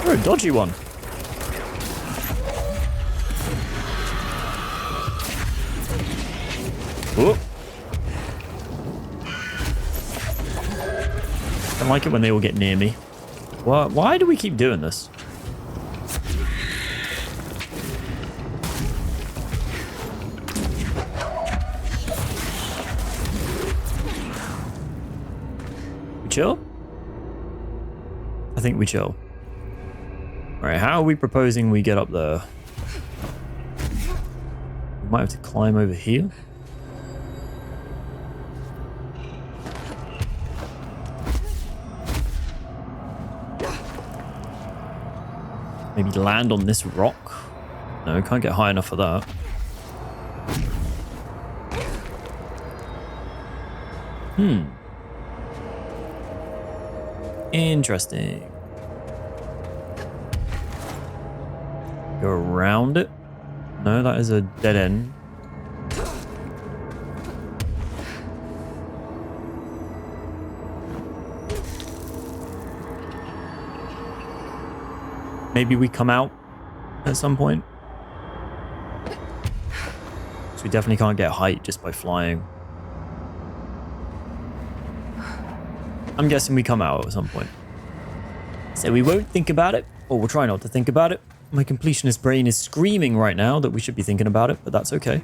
You're a dodgy one. Oh. I don't like it when they all get near me. Why do we keep doing this? We chill? I think we chill. Alright, how are we proposing we get up there? We might have to climb over here. Maybe land on this rock. No, can't get high enough for that. Interesting. Go around it. No, that is a dead end. Maybe we come out at some point. So we definitely can't get height just by flying. I'm guessing we come out at some point. So we won't think about it, or we'll try not to think about it. My completionist brain is screaming right now that we should be thinking about it, but that's okay.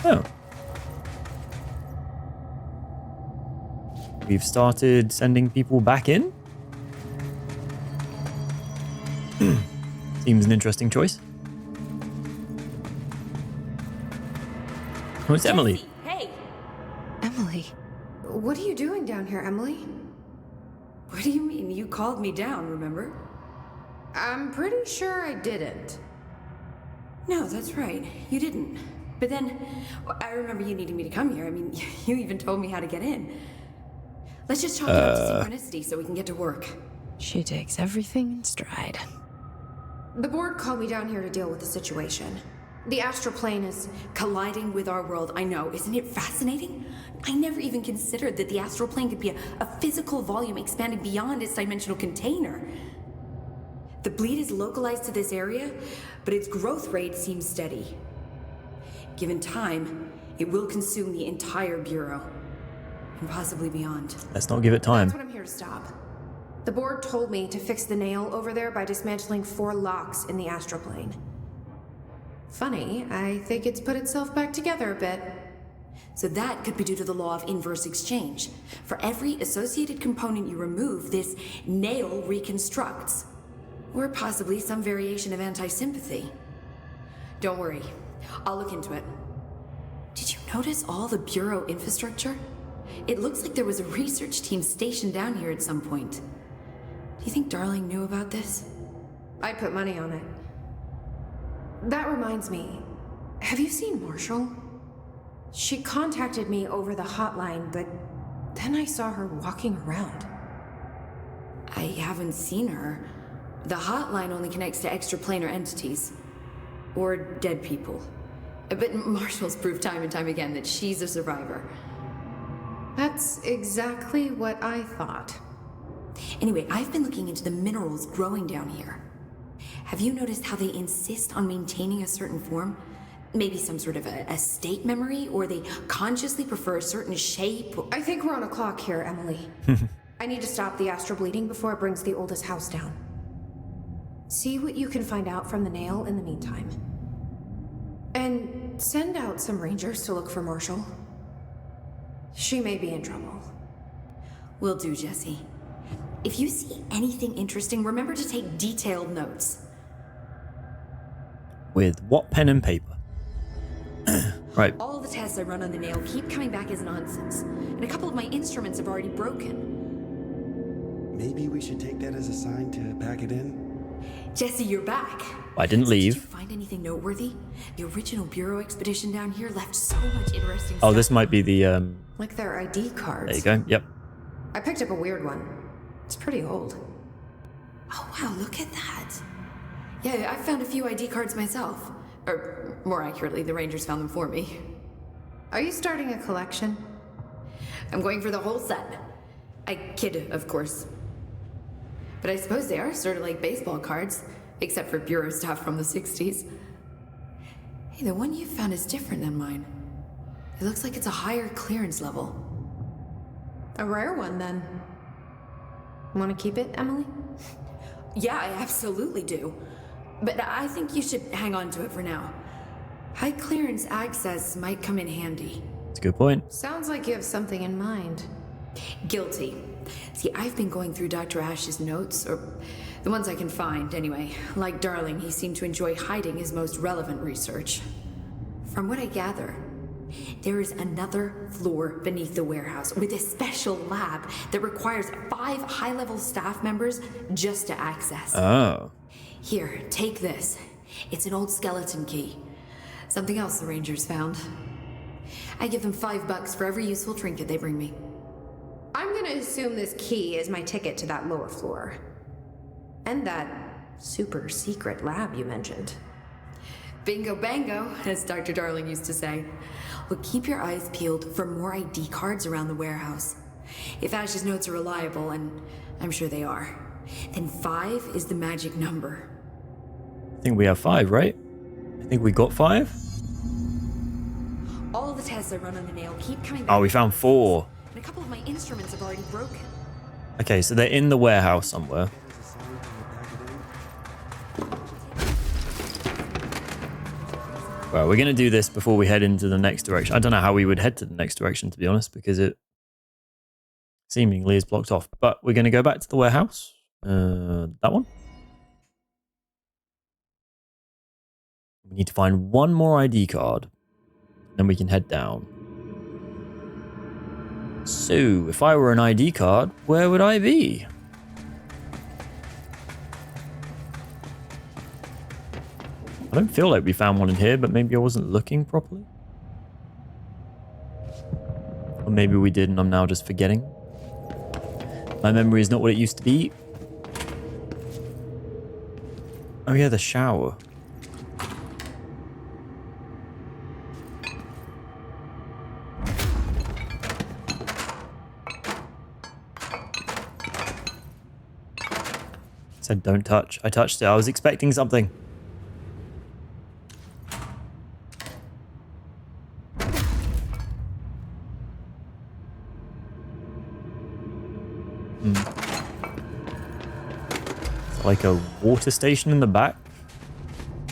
Oh. We've started sending people back in. Seems an interesting choice. Oh, it's Emily. Hey! Emily. What are you doing down here, Emily? What do you mean? You called me down, remember? I'm pretty sure I didn't. No, that's right. You didn't. But then, I remember you needing me to come here. I mean, you even told me how to get in. Let's just chalk it up to synchronicity so we can get to work. She takes everything in stride. The board called me down here to deal with the situation. The astral plane is... Colliding with our world, I know. Isn't it fascinating? I never even considered that the astral plane could be a physical volume expanding beyond its dimensional container. The bleed is localized to this area, but its growth rate seems steady. Given time, it will consume the entire Bureau, and possibly beyond. Let's not give it time. That's what I'm here to stop. The board told me to fix the nail over there by dismantling 4 locks in the astral plane. Funny, I think it's put itself back together a bit. So that could be due to the law of inverse exchange. For every associated component you remove, this nail reconstructs. Or possibly some variation of anti-sympathy. Don't worry, I'll look into it. Did you notice all the Bureau infrastructure? It looks like there was a research team stationed down here at some point. Do you think Darling knew about this? I put money on it. That reminds me, have you seen Marshall? She contacted me over the hotline, but then I saw her walking around. I haven't seen her. The hotline only connects to extraplanar entities. Or dead people. But Marshall's proved time and time again that she's a survivor. That's exactly what I thought. Anyway, I've been looking into the minerals growing down here. Have you noticed how they insist on maintaining a certain form? Maybe some sort of a state memory, or they consciously prefer a certain shape? I think we're on a clock here, Emily. I need to stop the astral bleeding before it brings the oldest house down. See what you can find out from the nail in the meantime. And send out some rangers to look for Marshall. She may be in trouble. Will do, Jesse. If you see anything interesting, remember to take detailed notes. With what pen and paper? Right. All the tests I run on the nail keep coming back as nonsense, and a couple of my instruments have already broken. Maybe we should take that as a sign to pack it in? Jesse, you're back. I didn't leave. Did you find anything noteworthy? The original Bureau expedition down here left so much interesting Oh, stuff. this might be the Like their ID cards. there you go. Yep. I picked up a weird one. It's pretty old. Oh, wow, look at that. Yeah, I found a few ID cards myself. Or, more accurately, the Rangers found them for me. Are you starting a collection? I'm going for the whole set. I kid, of course. But I suppose they are sort of like baseball cards, except for Bureau stuff from the 60s. Hey, the one you found is different than mine. It looks like it's a higher clearance level. A rare one, then. Want to keep it, Emily? Yeah, I absolutely do. but I think you should hang on to it for now. High clearance access might come in handy. That's a good point. Sounds like you have something in mind. Guilty. See, I've been going through Dr. Ash's notes, or the ones I can find, anyway. Like Darling, he seemed to enjoy hiding his most relevant research. From what I gather, there is another floor beneath the warehouse with a special lab that requires 5 high-level staff members just to access. Oh. Here, take this. It's an old skeleton key. Something else the Rangers found. I give them $5 for every useful trinket they bring me. I'm gonna assume this key is my ticket to that lower floor. And that super secret lab you mentioned. Bingo bango, as Dr. Darling used to say. Well, keep your eyes peeled for more ID cards around the warehouse. If Ash's notes are reliable, and I'm sure they are, then 5 is the magic number. I think we have 5, right? I think we got 5. All the tests I run on the nail keep coming back. Oh, we found 4. And a couple of my instruments have already broken. Okay, so they're in the warehouse somewhere. Well, we're going to do this before we head into the next direction. I don't know how we would head to the next direction, to be honest, because it seemingly is blocked off. But we're going to go back to the warehouse. That one. We need to find one more ID card. Then we can head down. So, if I were an ID card, where would I be? I don't feel like we found one in here, but maybe I wasn't looking properly. Or maybe we did and I'm now just forgetting. My memory is not what it used to be. Oh yeah, the shower. Said don't touch. I touched it. I was expecting something. Like a water station in the back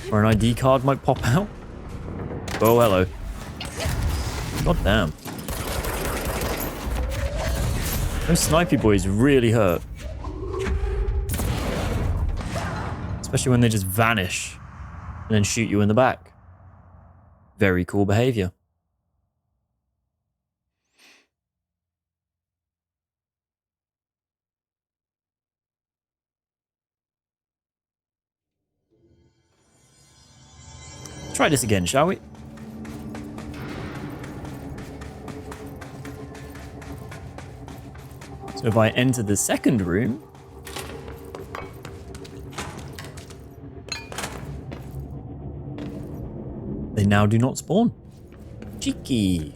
where an ID card might pop out. Oh, hello. God damn. Those snipey boys really hurt. Especially when they just vanish and then shoot you in the back. Very cool behavior. Try this again, shall we? So if I enter the second room, they now do not spawn. Cheeky.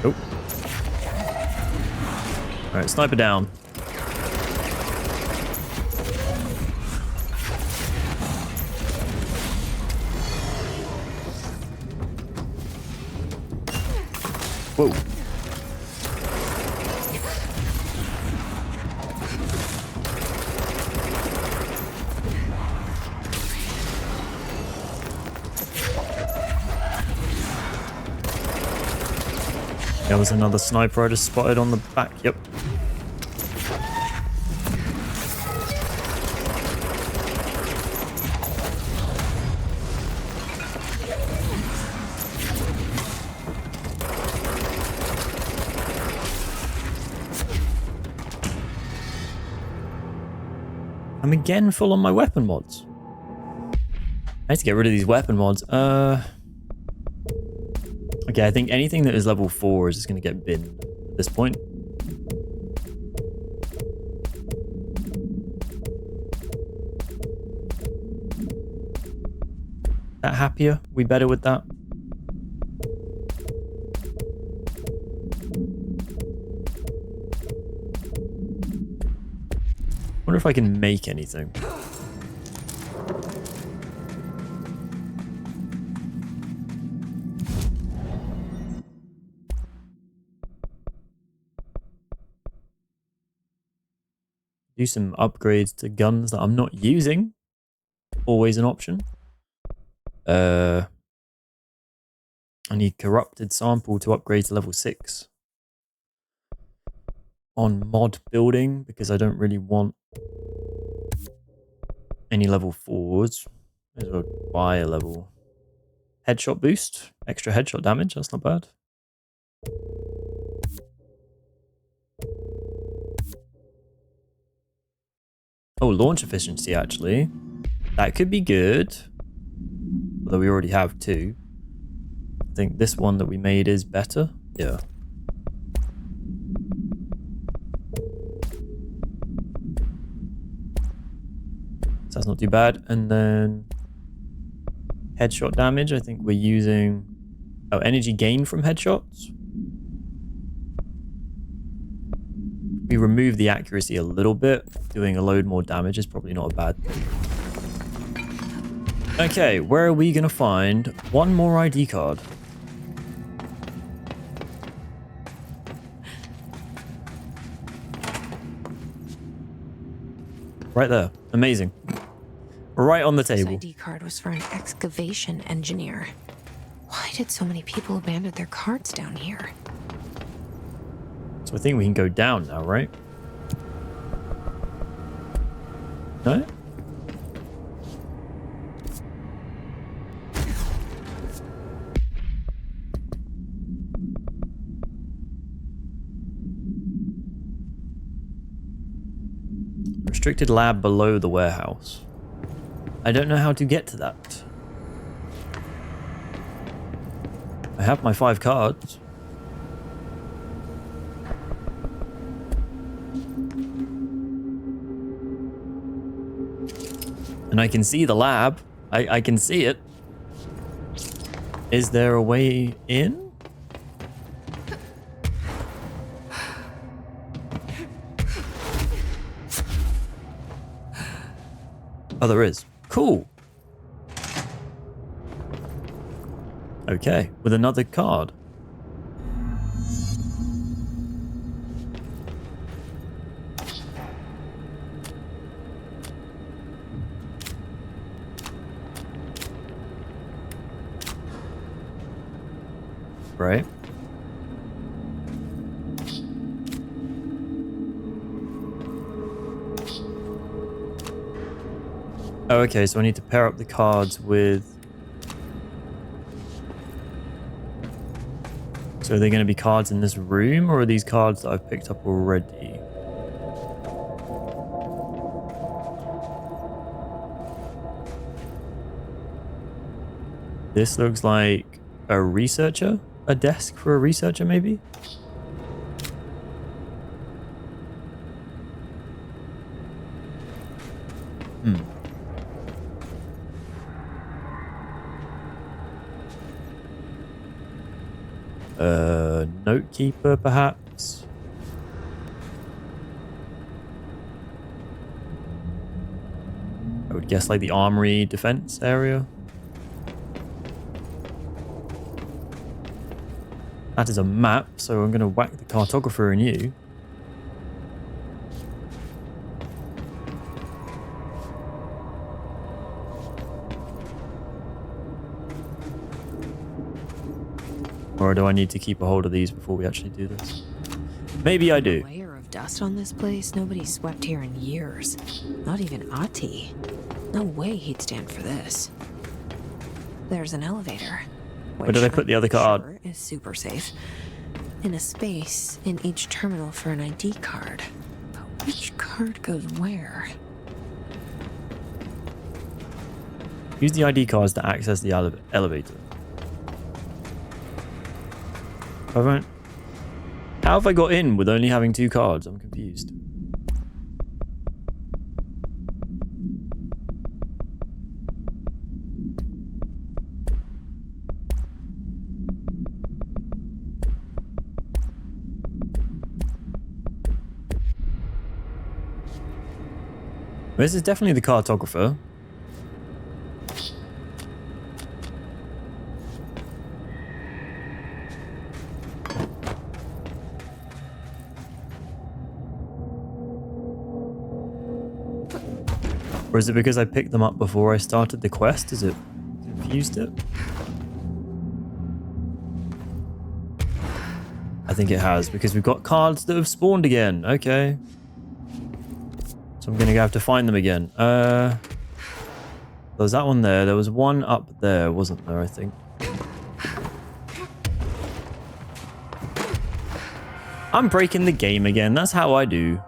Oh. Alright, sniper down. Whoa. There was another sniper I just spotted on the back. Yep. I'm again full on my weapon mods. I need to get rid of these weapon mods. Okay, I think anything that is level 4 is just going to get binned at this point. That happier? We better with that? Wonder if I can make anything. Do some upgrades to guns that I'm not using. Always an option. I need corrupted sample to upgrade to level 6. On mod building, because I don't really want any level 4s. May as well buy a level. Headshot boost. Extra headshot damage. That's not bad. Oh, launch efficiency, actually. That could be good. Although we already have 2. I think this one that we made is better. Yeah. So that's not too bad. And then headshot damage, I think we're using... Oh, energy gain from headshots. We remove the accuracy a little bit. Doing a load more damage is probably not a bad thing. Okay, where are we going to find one more ID card? Right there. Amazing. Right on the table. This ID card was for an excavation engineer. Why did so many people abandon their cards down here? So I think we can go down now, right? No? Restricted lab below the warehouse. I don't know how to get to that. I have my 5 cards. And I can see the lab. I can see it. Is there a way in? Oh, there is. Cool. Okay, with another card. Right. Oh, okay, so I need to pair up the cards with... So are they going to be cards in this room, or are these cards that I've picked up already? This looks like a researcher? A desk for a researcher, maybe? Note keeper, perhaps? I would guess like the armory defense area. That is a map, so I'm going to whack the cartographer in you. Or do I need to keep a hold of these before we actually do this? Maybe I do. A layer of dust on this place. Nobody's swept here in years. Not even Ati. No way he'd stand for this. There's an elevator. Where did I put the other card? Sure is super safe. In a space in each terminal for an ID card. But which card goes where? Use the ID cards to access the elevator. How have I got in with only having 2 cards? I'm confused. This is definitely the cartographer. Or is it because I picked them up before I started the quest? Is it confused it? I think it has, because we've got cards that have spawned again. Okay. So I'm going to have to find them again. There was that one there. There was one up there, wasn't there, I think? I'm breaking the game again. That's how I do.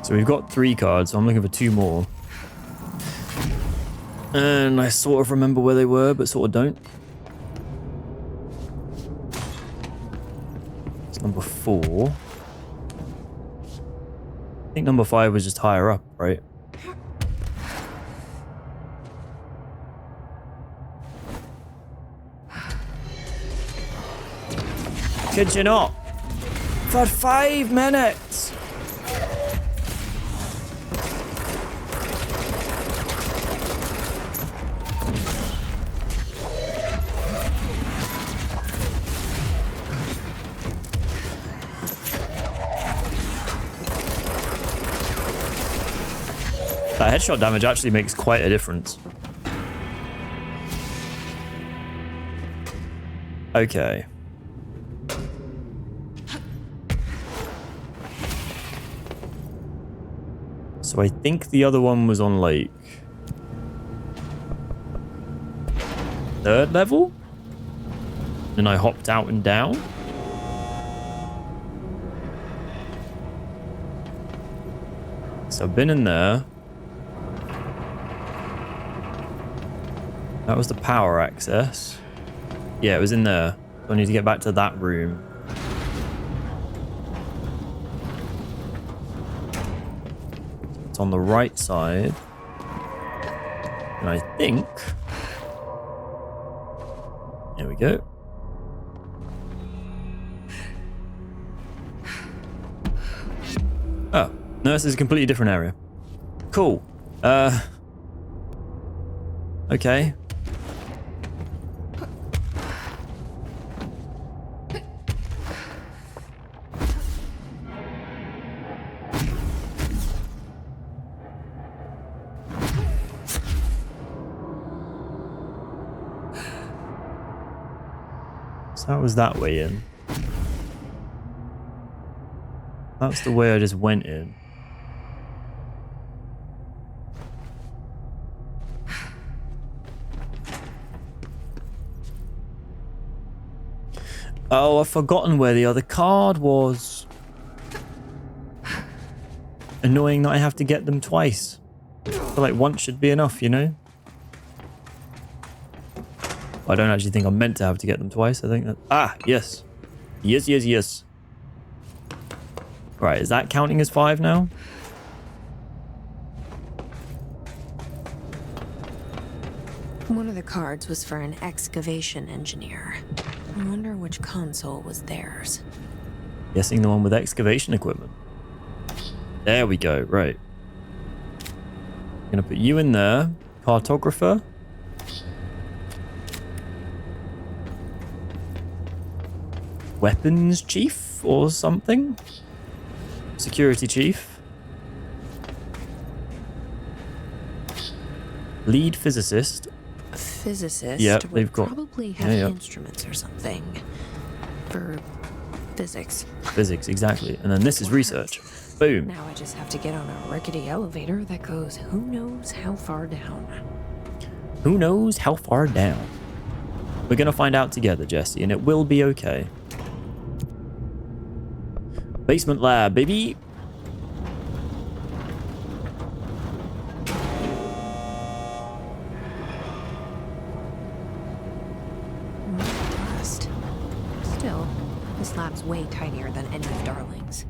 So we've got 3 cards, so I'm looking for 2 more. And I sort of remember where they were, but sort of don't. It's number 4. I think number 5 was just higher up, right? Kid you not? For 5 minutes! That headshot damage actually makes quite a difference. Okay. So I think the other one was on like 3rd level? And I hopped out and down? So I've been in there. That was the power access. Yeah, it was in there. So I need to get back to that room. It's on the right side. And I think... There we go. Oh, no, this is a completely different area. Cool. Okay. So that was that way in. That's the way I just went in. Oh, I've forgotten where the other card was. Annoying that I have to get them twice. I feel like once should be enough, you know? I don't actually think I'm meant to have to get them twice. I think that... Ah, yes. Yes, yes, yes. Right, is that counting as 5 now? One of the cards was for an excavation engineer. I wonder which console was theirs. Guessing the one with excavation equipment. There we go, right. Gonna put you in there. Cartographer. Weapons chief or something? Security chief. Lead physicist. A physicist Yep, would they've got probably have instruments or something. For physics. Physics, exactly. And then this is research. Boom. Now I just have to get on a rickety elevator that goes who knows how far down. Who knows how far down? We're gonna find out together, Jesse, and it will be okay. Basement lab, baby. Dust. Still, this lab's way tinier than any of Darling's.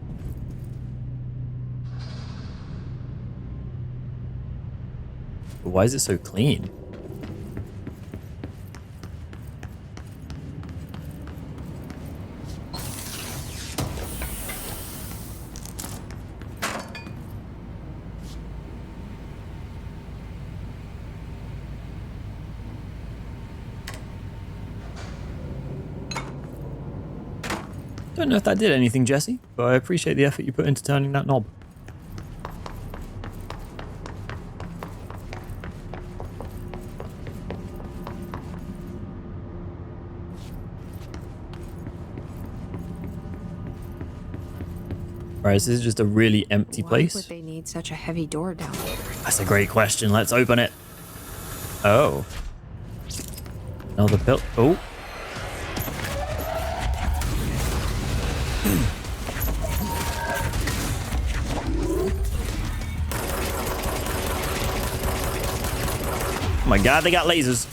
But why is it so clean? don't know if that did anything, Jesse, but I appreciate the effort you put into turning that knob. Right, this is just a really empty place. Why would they need such a heavy door down there? That's a great question. Let's open it. Oh. Another pill. Oh. Oh my god, they got lasers.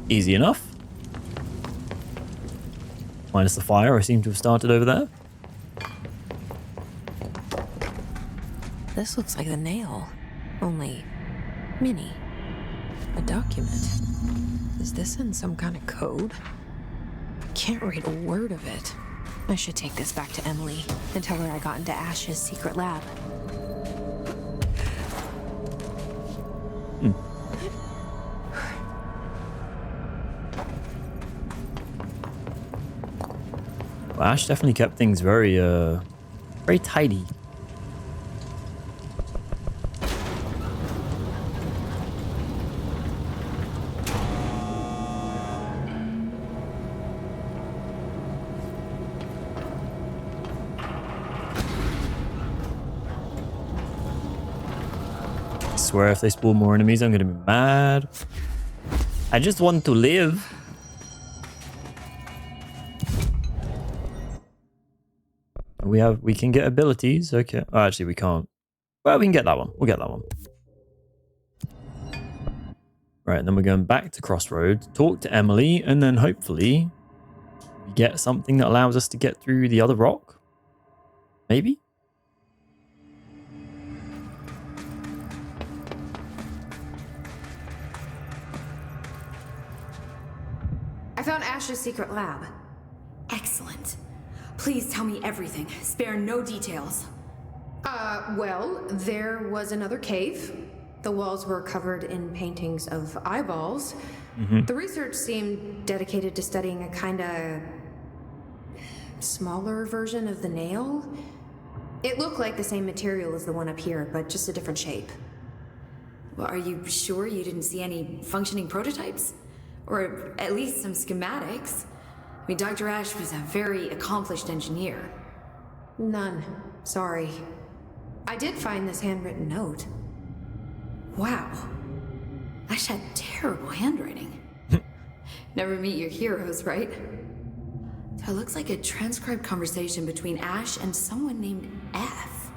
Easy enough. Minus the fire I seem to have started over there. This looks like the nail, only mini. A document. Is this in some kind of code? Can't read a word of it. I should take this back to Emily and tell her I got into Ash's secret lab. Well, Ash definitely kept things very, very tidy. I swear if they spawn more enemies, I'm gonna be mad. I just want to live. We can get abilities. Okay. Oh, actually, we can't. Well, we can get that one. We'll get that one. Right, then we're going back to Crossroads, talk to Emily, and then hopefully we get something that allows us to get through the other rock. Maybe? I found Ash's secret lab. Excellent. Please tell me everything. Spare no details. Well, there was another cave. The walls were covered in paintings of eyeballs. The research seemed dedicated to studying a kinda smaller version of the nail. It looked like the same material as the one up here, but just a different shape. Well, are you sure you didn't see any functioning prototypes? Or at least some schematics? I mean, Dr. Ash was a very accomplished engineer. None. Sorry. I did find this handwritten note. Wow. Ash had terrible handwriting. Never meet your heroes, right? So it looks like a transcribed conversation between Ash and someone named F.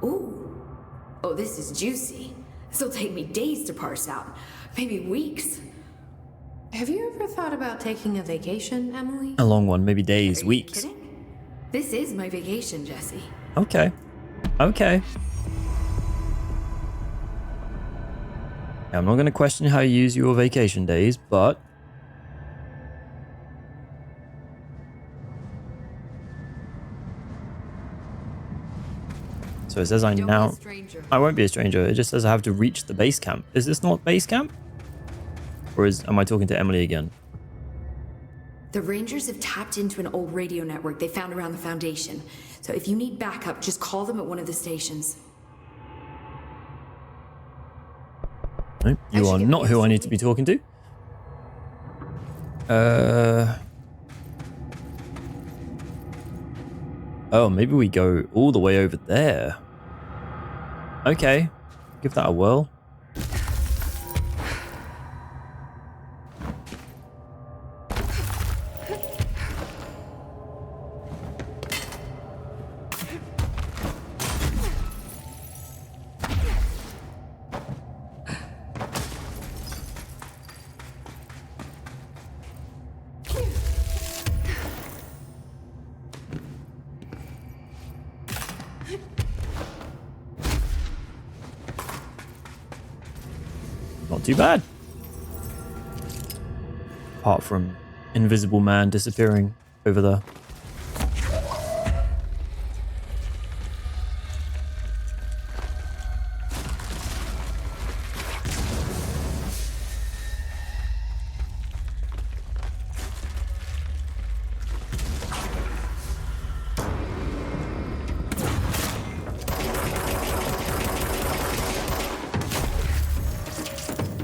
Ooh. Oh, this is juicy. This'll take me days to parse out. Maybe weeks. Have you ever thought about taking a vacation, Emily? A long one, maybe days, Are weeks. you kidding? This is my vacation, Jesse. Okay. Okay. I'm not going to question how you use your vacation days, but... So it says I Don't now... be a stranger. I won't be a stranger. It just says I have to reach the base camp. Is this not base camp? Or am I talking to Emily again? The Rangers have tapped into an old radio network they found around the Foundation. So if you need backup, just call them at one of the stations. No, you are not who I need to be talking to. Oh, maybe we go all the way over there. Okay. Give that a whirl. Not too bad. apart from Invisible Man disappearing over there.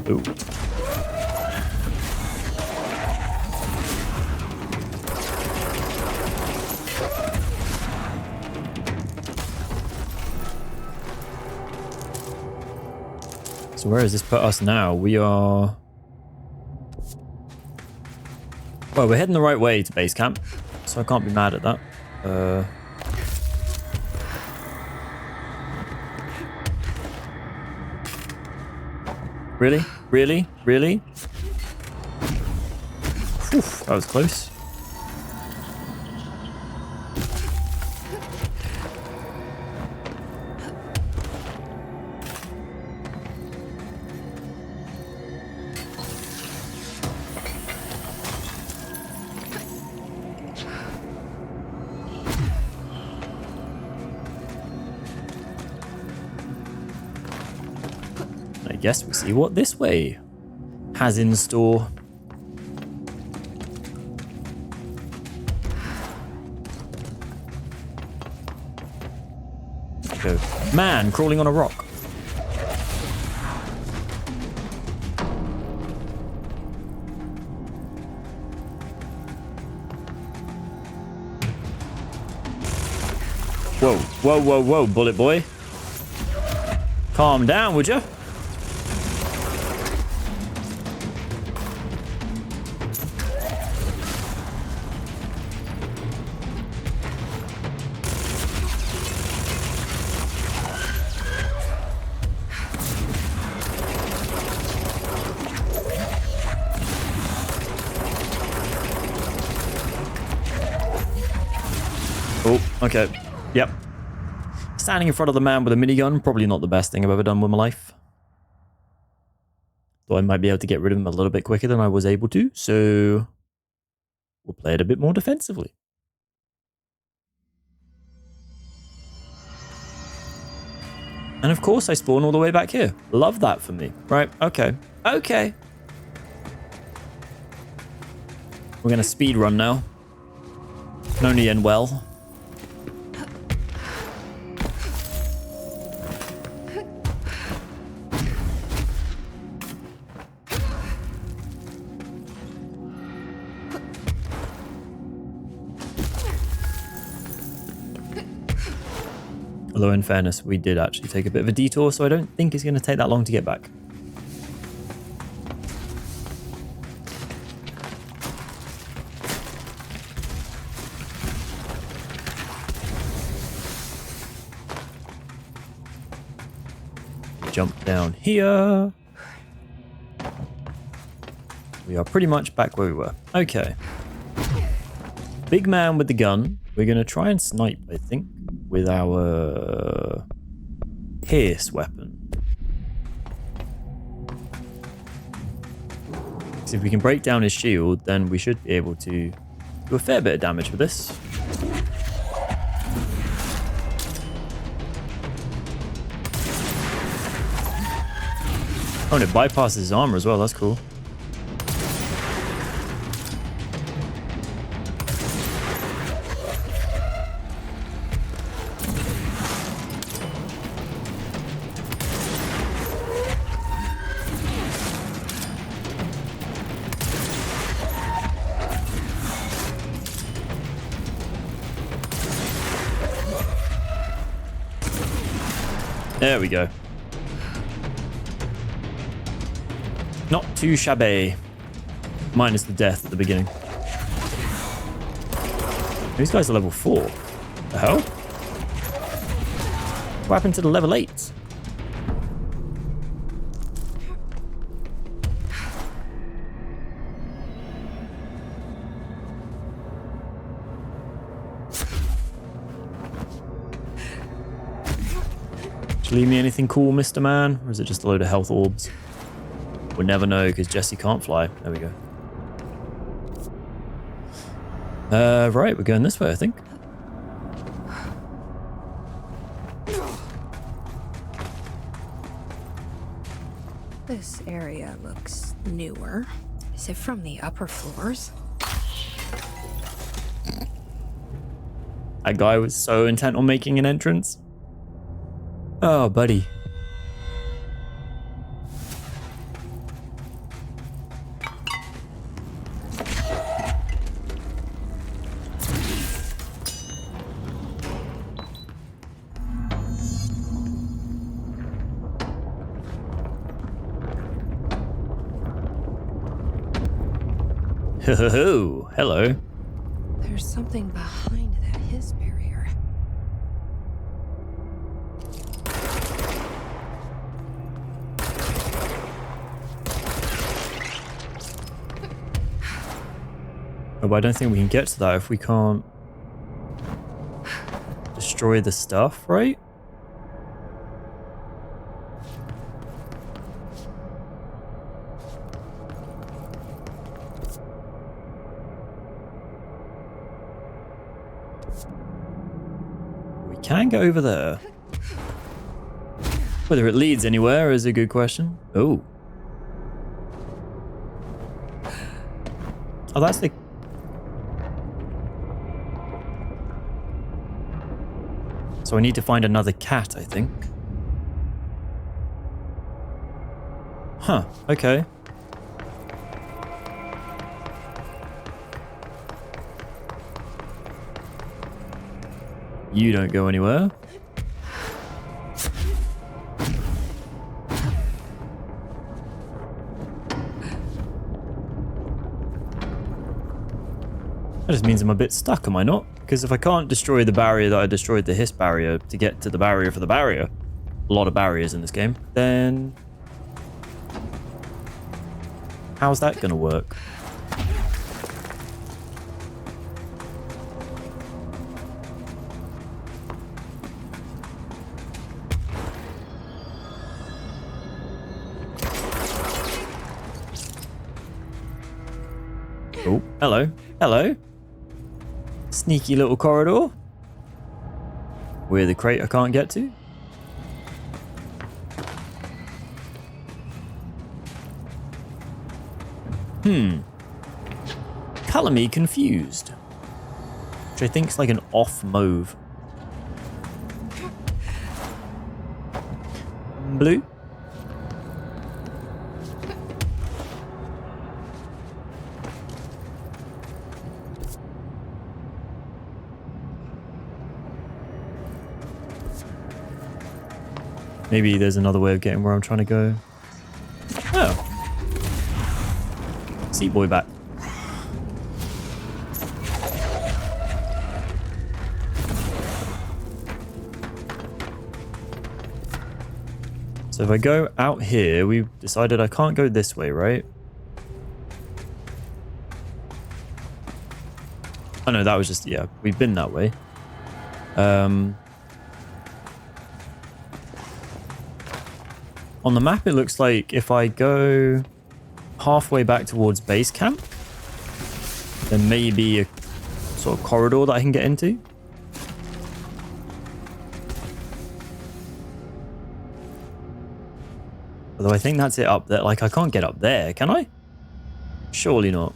Ooh. So where does this put us now? We are... Well, we're heading the right way to base camp, so I can't be mad at that. Really? Really? Really? Whew, that was close. I guess we'll see what this way has in store. Go. Man crawling on a rock. Whoa, whoa, whoa, whoa, bullet boy. Calm down, would you? Oh, okay. Yep. Standing in front of the man with a minigun, probably not the best thing I've ever done with my life. Though I might be able to get rid of him a little bit quicker than I was able to, so we'll play it a bit more defensively. And of course I spawn all the way back here. Love that for me. Right, okay. Okay. We're gonna speed run now. Can only end well. Although in fairness, we did actually take a bit of a detour, so I don't think it's going to take that long to get back. Jump down here. We are pretty much back where we were. Okay. Big man with the gun. We're going to try and snipe, I think, with our Pierce weapon. So if we can break down his shield, then we should be able to do a fair bit of damage with this. Oh, and it bypasses his armor as well. That's cool. There we go. Not too shabby. Minus the death at the beginning. These guys are level 4. The hell? What happened to the level 8s? Leave me anything cool, Mr. Man? Or is it just a load of health orbs? We'll never know because Jesse can't fly. There we go. Right, we're going this way, I think. This area looks newer. Is it from the upper floors? That guy was so intent on making an entrance. Oh, buddy. Ho, hello. There's something behind that his barrier. Oh, but I don't think we can get to that if we can't destroy the stuff, right? We can go over there. Whether it leads anywhere is a good question. Oh. Oh, that's the... So I need to find another cat, I think. Huh, okay. You don't go anywhere. That just means I'm a bit stuck, am I not? Because if I can't destroy the barrier that I destroyed the hiss barrier to get to the barrier for the barrier, a lot of barriers in this game, then how's that gonna work? Oh, hello. Hello. Sneaky little corridor. Where the crate I can't get to. Color me confused. Which I think is like an off mauve. Blue. Maybe there's another way of getting where I'm trying to go. Oh. Seat boy back. So if I go out here, we've decided I can't go this way, right? Oh no, that was just, yeah, we've been that way. On the map, it looks like if I go halfway back towards base camp, there may be a sort of corridor that I can get into. Although I think that's it up there. Like, I can't get up there, can I? Surely not.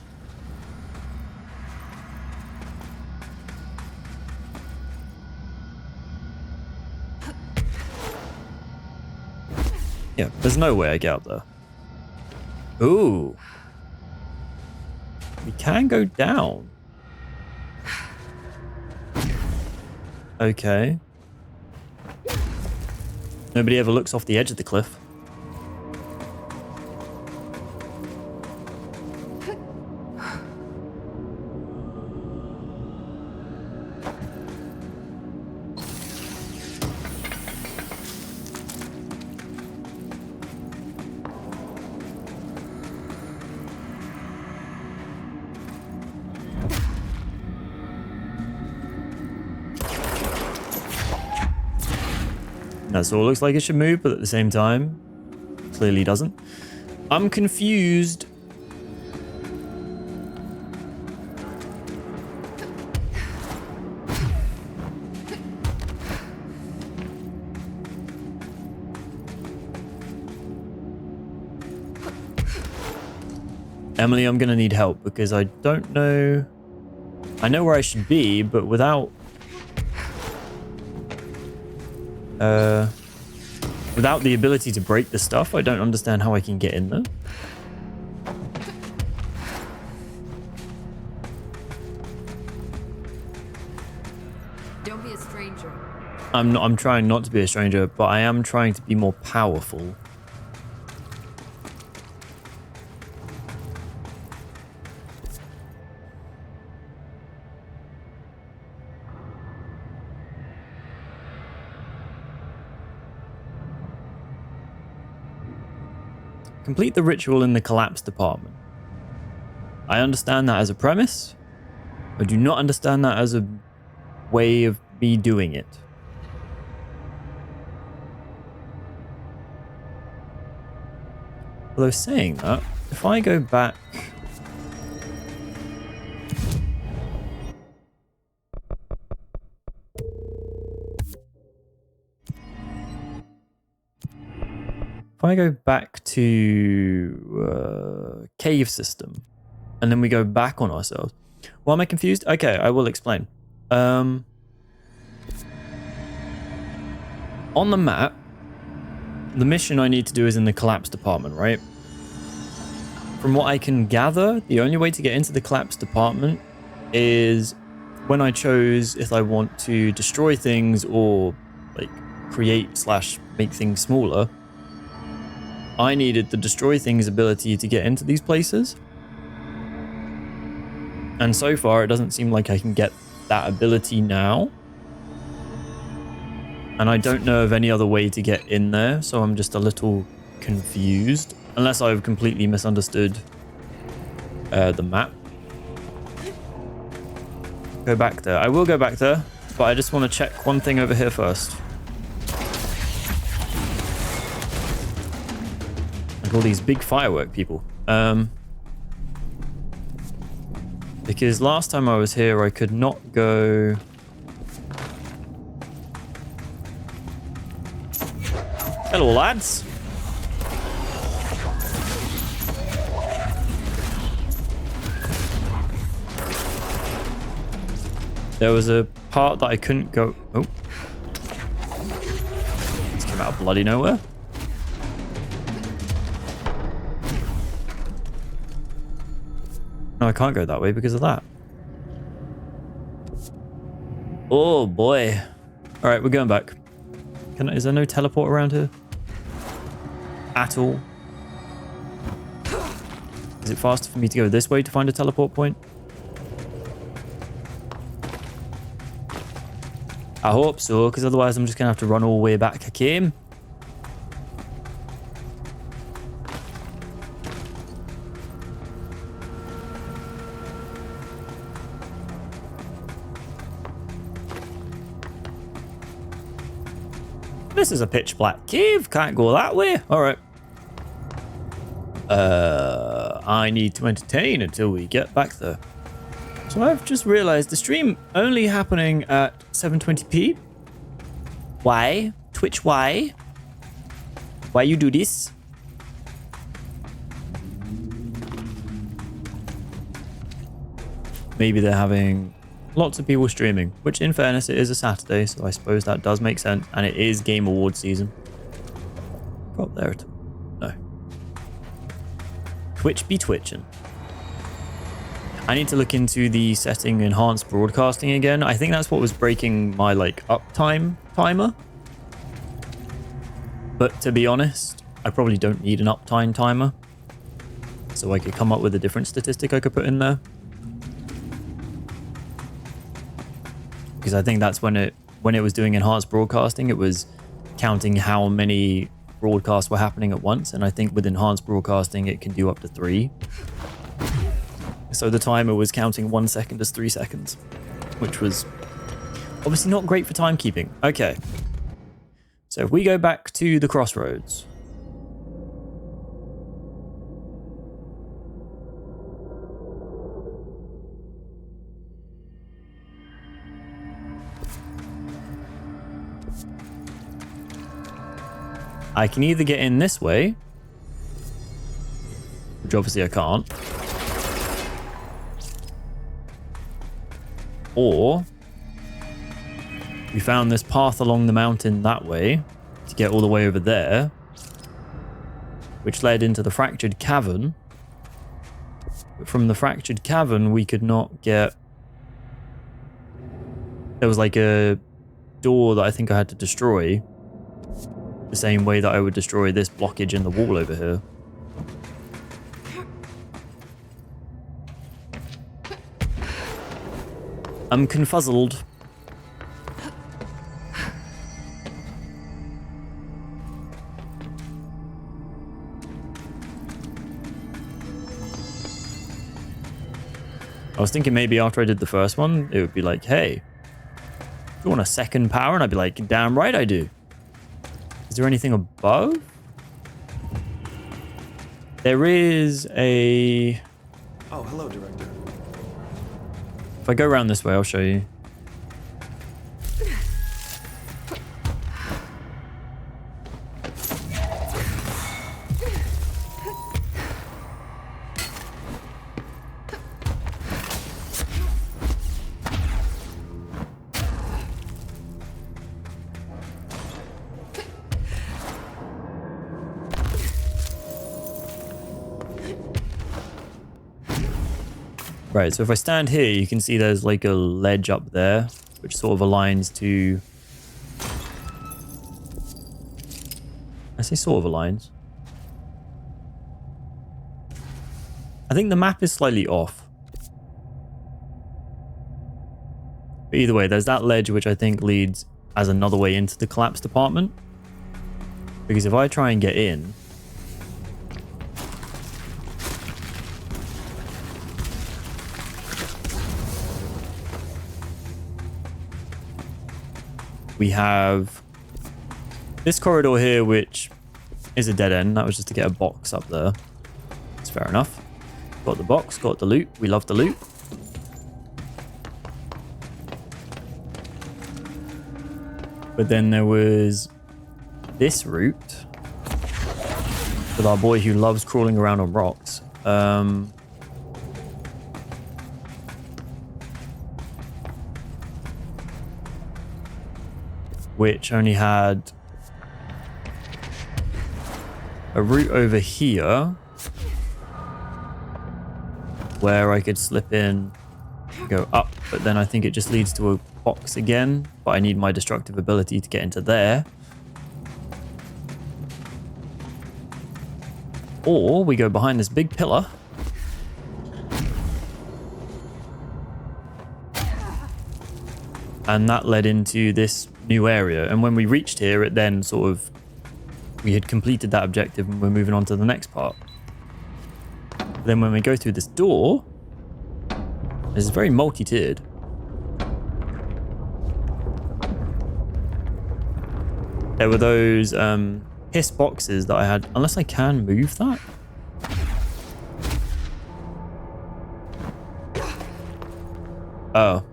Yeah, there's no way I get up there. Ooh. We can go down. Okay. Nobody ever looks off the edge of the cliff. That's all it looks like it should move, but at the same time, clearly doesn't. I'm confused. Emily, I'm going to need help because I don't know... I know where I should be, but without... without the ability to break the stuff, I don't understand how I can get in there. Don't be a stranger. I'm trying not to be a stranger, but I am trying to be more powerful. Complete the ritual in the collapse department. I understand that as a premise. I do not understand that as a way of me doing it. Although saying that, if I go back... If I go back to cave system, and then we go back on ourselves. Why am I confused? Okay, I will explain. On the map, the mission I need to do is in the collapse department, right? From what I can gather, the only way to get into the collapse department is when I chose if I want to destroy things or like create / make things smaller. I needed the destroy things ability to get into these places. And so far, it doesn't seem like I can get that ability now. And I don't know of any other way to get in there, so I'm just a little confused. Unless I've completely misunderstood the map. Go back there. I will go back there, but I just want to check one thing over here first. Like all these big firework people. Because last time I was here, I could not go... Hello, lads. There was a part that I couldn't go... Oh. This came out of bloody nowhere. No, I can't go that way because of that. Oh, boy. All right, we're going back. Is there no teleport around here? At all? Is it faster for me to go this way to find a teleport point? I hope so, because otherwise I'm just going to have to run all the way back again. This is a pitch black cave. Can't go that way. All right. I need to entertain until we get back there. So I've just realized the stream only happening at 720p. Why? Twitch, why? Why you do this? Maybe they're having lots of people streaming, which in fairness, it is a Saturday, so I suppose that does make sense. And it is Game Awards season. Go up there. No. Twitch be twitching. I need to look into the setting enhanced broadcasting again. I think that's what was breaking my like uptime timer. But to be honest, I probably don't need an uptime timer. So I could come up with a different statistic I could put in there. Because I think that's when it was doing enhanced broadcasting, it was counting how many broadcasts were happening at once. And I think with enhanced broadcasting, it can do up to 3. So the timer was counting 1 second as 3 seconds, which was obviously not great for timekeeping. Okay. So if we go back to the crossroads. I can either get in this way, which obviously I can't. Or we found this path along the mountain that way to get all the way over there, which led into the fractured cavern. But from the fractured cavern, we could not get... There was like a door that I think I had to destroy. The same way that I would destroy this blockage in the wall over here. I'm confuzzled. I was thinking maybe after I did the first one, it would be like, hey, do you want a second power? And I'd be like, damn right I do. Is there anything above? There is a... Oh, hello, Director. If I go around this way, I'll show you. Right, so if I stand here, you can see there's like a ledge up there, which sort of aligns to... I say sort of aligns. I think the map is slightly off. But either way, there's that ledge which I think leads as another way into the collapsed apartment. Because if I try and get in... We have this corridor here, which is a dead end. That was just to get a box up there. That's fair enough. Got the box, got the loot. We love the loot. But then there was this route with our boy who loves crawling around on rocks. Which only had a route over here where I could slip in, go up, but then I think it just leads to a box again, but I need my destructive ability to get into there. Or we go behind this big pillar. And that led into this new area. And when we reached here, it then sort of... We had completed that objective and we're moving on to the next part. Then when we go through this door... It's very multi-tiered. There were those hiss boxes that I had... Unless I can move that? Oh.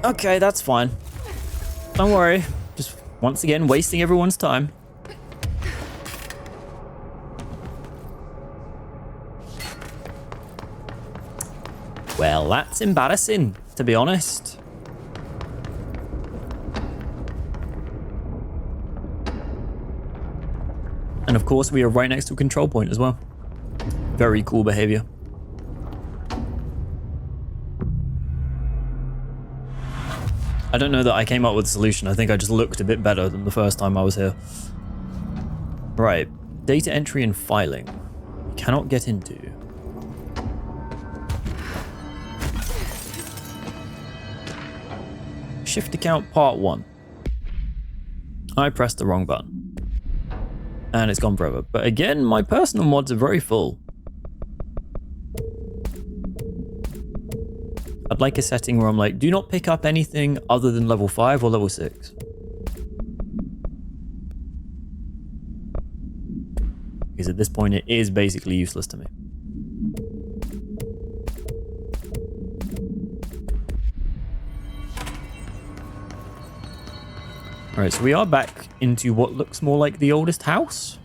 Okay, that's fine. Don't worry. Just once again, wasting everyone's time. Well, that's embarrassing, to be honest. And of course, we are right next to a control point as well. Very cool behavior. I don't know that I came up with a solution. I think I just looked a bit better than the first time I was here. Right. Data entry and filing. Cannot get into. Shift account part 1. I pressed the wrong button. And it's gone forever. But again, my personal mods are very full. I'd like a setting where I'm like, do not pick up anything other than level 5 or level 6. Because at this point, it is basically useless to me. Alright, so we are back into what looks more like the oldest house.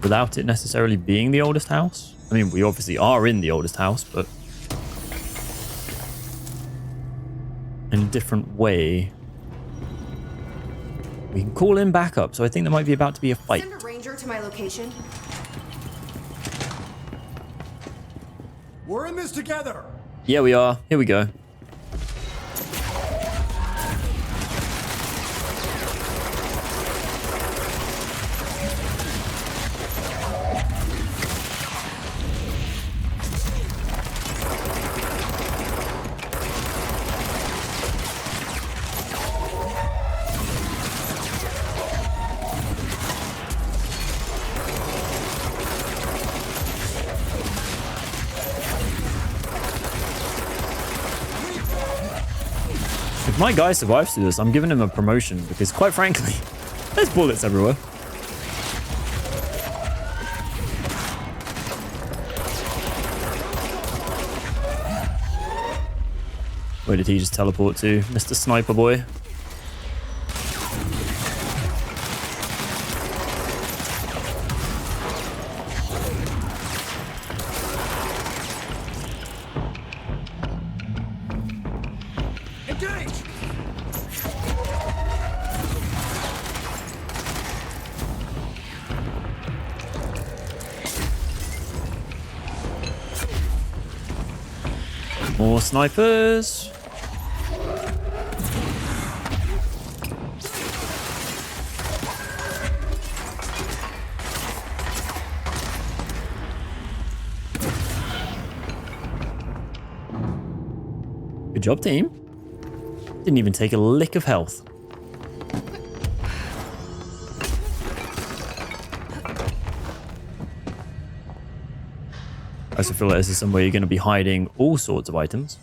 Without it necessarily being the oldest house. I mean, we obviously are in the oldest house, but in a different way. We can call in backup, so I think there might be about to be a fight. Send a ranger to my location. We're in this together. Yeah, we are. Here we go. If my guy survives through this, I'm giving him a promotion because, quite frankly, there's bullets everywhere. Where did he just teleport to, Mr. Sniper Boy? Engage! More snipers. Good job, team. Didn't even take a lick of health. I also feel like this is somewhere you're going to be hiding all sorts of items.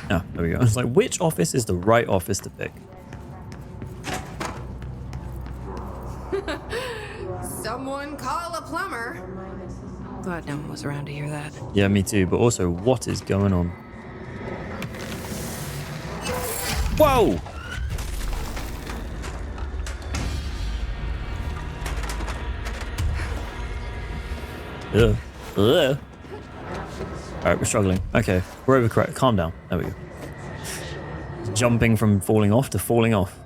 Oh, there we go. It's like, which office is the right office to pick? Someone call a plumber. Glad no one was around to hear that. Yeah, me too. But also, what is going on? Whoa! Ugh. Ugh. Alright, we're struggling. Okay, we're overcorrect. Calm down. There we go. Jumping from falling off to falling off.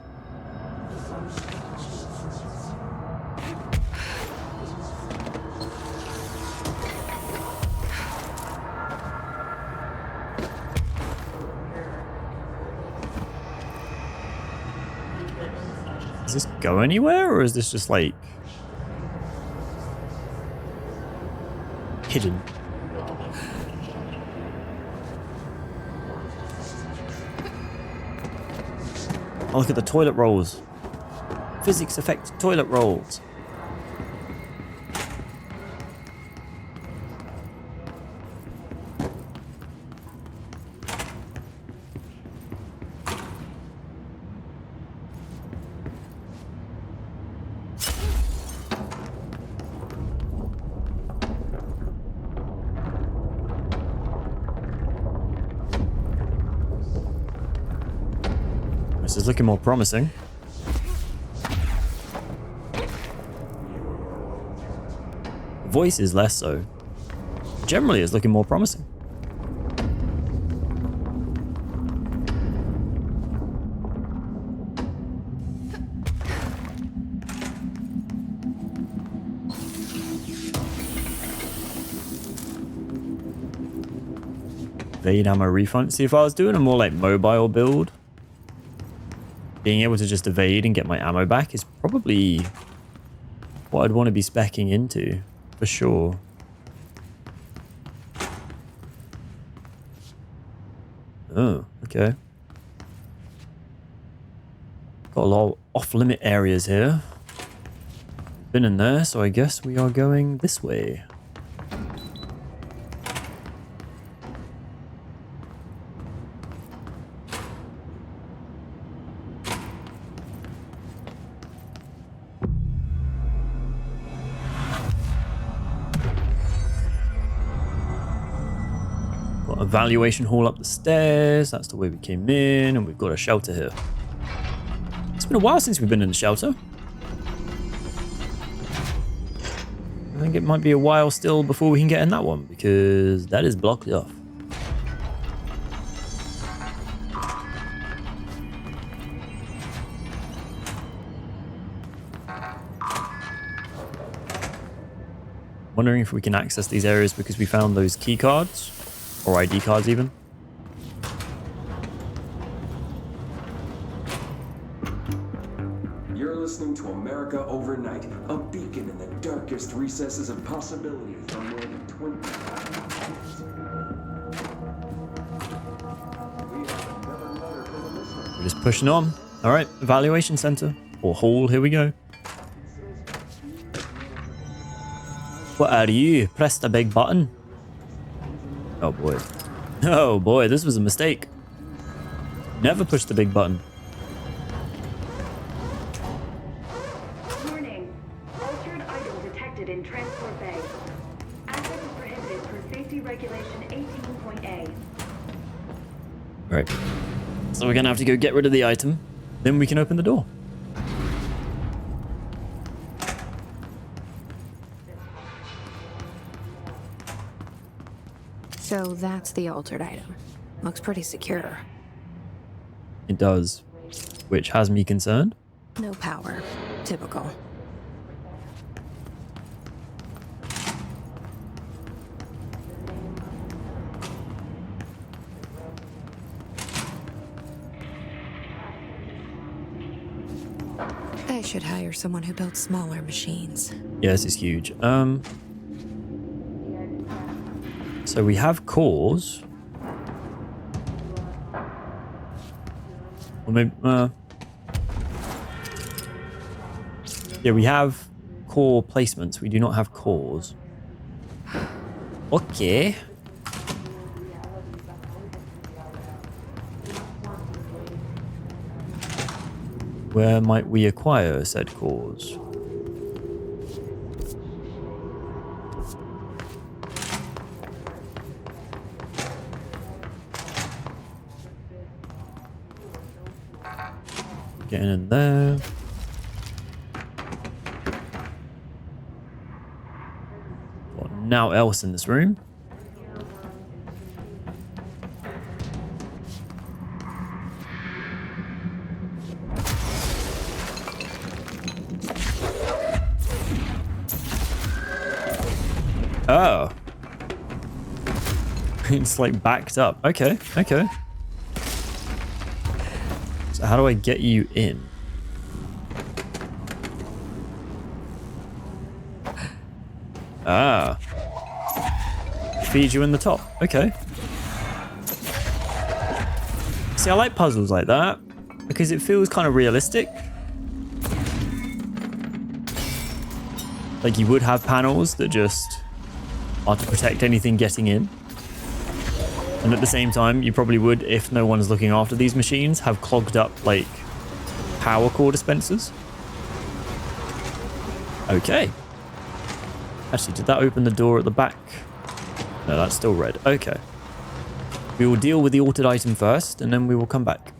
Does this go anywhere, or is this just like hidden? Oh, look at the toilet rolls. Physics affect toilet rolls. This is looking more promising. Voice is less so. Generally, it's looking more promising. Evade ammo refund. See, if I was doing a more like mobile build, being able to just evade and get my ammo back is probably what I'd want to be speccing into, for sure. Oh, okay. Got a lot of off-limit areas here. Been in there, so I guess we are going this way. evaluation hall up the stairs. That's the way we came in, and we've got a shelter here. It's been a while since we've been in the shelter. I think it might be a while still before we can get in that one, because that is blocked off. Wondering if we can access these areas because we found those key cards, or ID cards even. You're listening to America Overnight, a beacon in the darkest recesses of possibility for more than 20 years. We're just pushing on. All right, evaluation center or hall. Here we go. What are you? Press the big button. Oh boy. Oh boy, this was a mistake. Never push the big button. Warning. Altered item detected in transport bay. Access is prohibited per safety regulation 18.A. Right. So we're gonna have to go get rid of the item. Then we can open the door. So that's the altered item. Looks pretty secure. It does. Which has me concerned. No power. Typical. I should hire someone who builds smaller machines. Yeah, this is huge. So we have cores. Or maybe, yeah, we have core placements. We do not have cores. Okay. Where might we acquire said cores? Getting in there. What now else in this room? Oh. It's like backed up. Okay, okay. So how do I get you in? Ah. Feed you in the top. Okay. See, I like puzzles like that because it feels kind of realistic. Like you would have panels that just are to protect anything getting in. And at the same time, you probably would, if no one's looking after these machines, have clogged up, like, power core dispensers. Okay. Actually, did that open the door at the back? No, that's still red. Okay. We will deal with the altered item first, and then we will come back.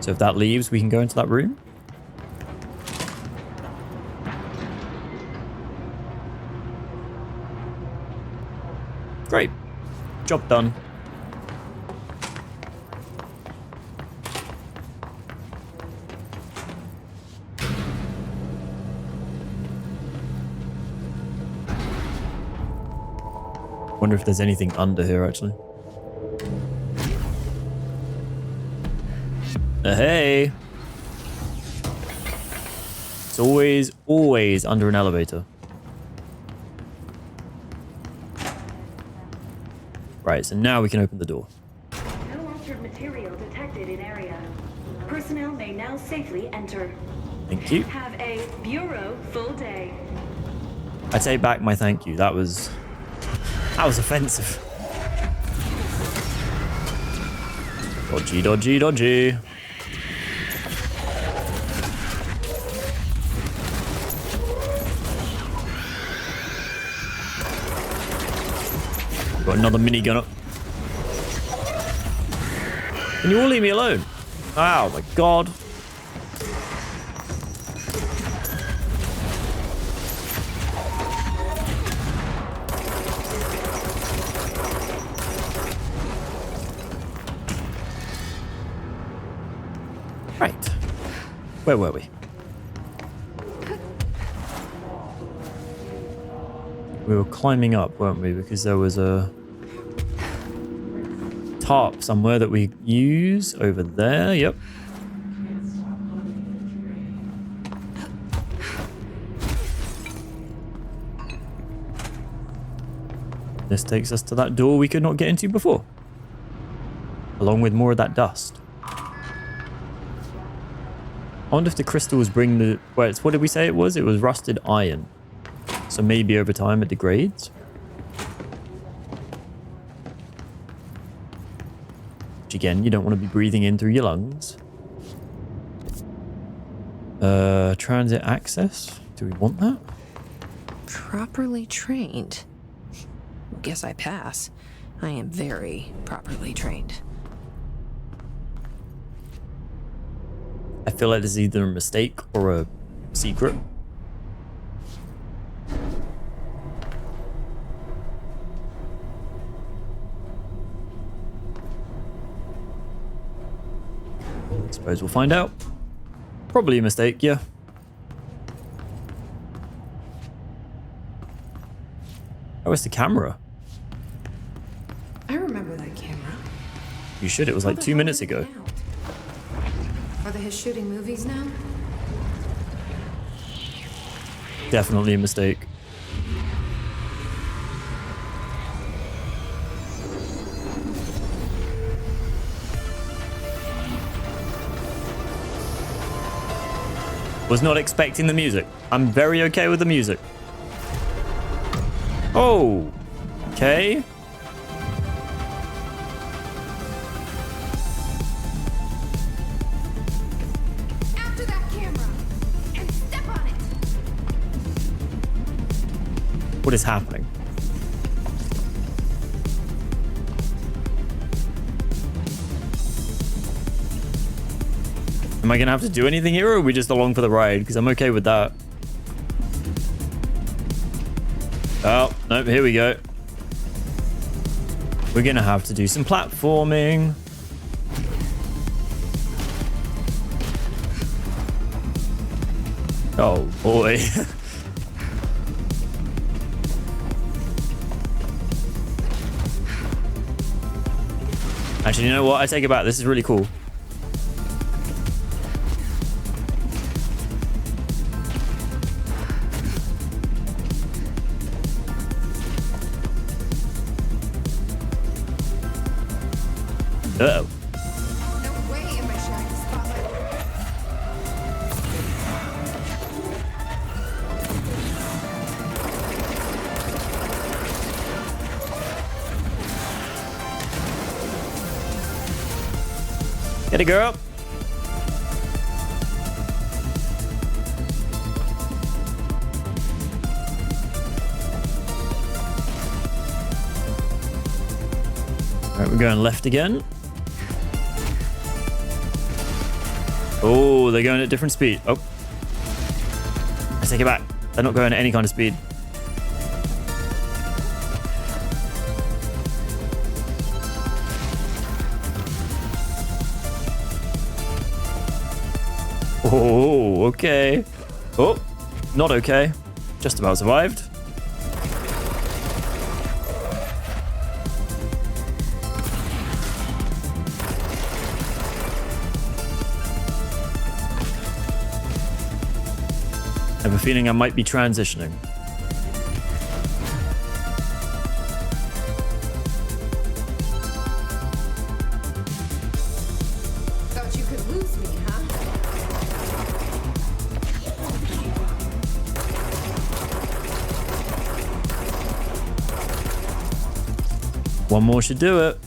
So if that leaves, we can go into that room. Great. Job done. Wonder if there's anything under here, actually. Hey. It's always under an elevator. Right, so now we can open the door. No altered material detected in area. Personnel may now safely enter. Thank you. Have a bureau full day. I take back my thank you. That was Dodgy, dodgy, dodgy. Got another minigun up. Can you all leave me alone? Oh my god. Right. Where were we? We were climbing up, weren't we? Because there was a tarp somewhere that we use over there. Yep. This takes us to that door we could not get into before, along with more of that dust. I wonder if the crystals bring the... Well, what did we say it was? It was rusted iron. So maybe over time it degrades. Which again, you don't want to be breathing in through your lungs. Transit access. Do we want that? Properly trained. Guess I pass. I am very properly trained. I feel like this is either a mistake or a secret. Suppose we'll find out. Probably a mistake, yeah. Oh, it's the camera. I remember that camera. You should, it was like 2 minutes ago. Are they shooting movies now? Definitely a mistake. Was not expecting the music. I'm very okay with the music. Oh, okay. After that camera and step on it. What is happening? Am I gonna have to do anything here, or are we just along for the ride? Because I'm okay with that. Oh, no, here we go. We're gonna have to do some platforming. Oh boy. Actually, you know what? I take it back. This is really cool. Uh-oh. No way am I sharing the spotlight. Get it, girl. All right, we're going left again. Oh, they're going at different speed. Oh. I take it back. They're not going at any kind of speed. Oh, okay. Oh, not okay. Just about survived. I have a feeling I might be transitioning. Thought you could lose me, huh? One more should do it.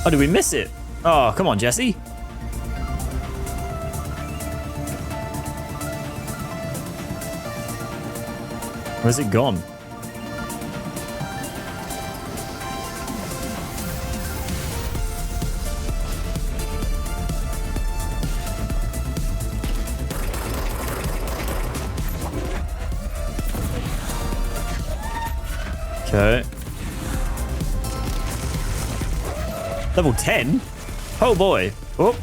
Oh, did we miss it? Oh, come on, Jesse. Where's it gone? Okay. Level 10? Oh boy. Oh.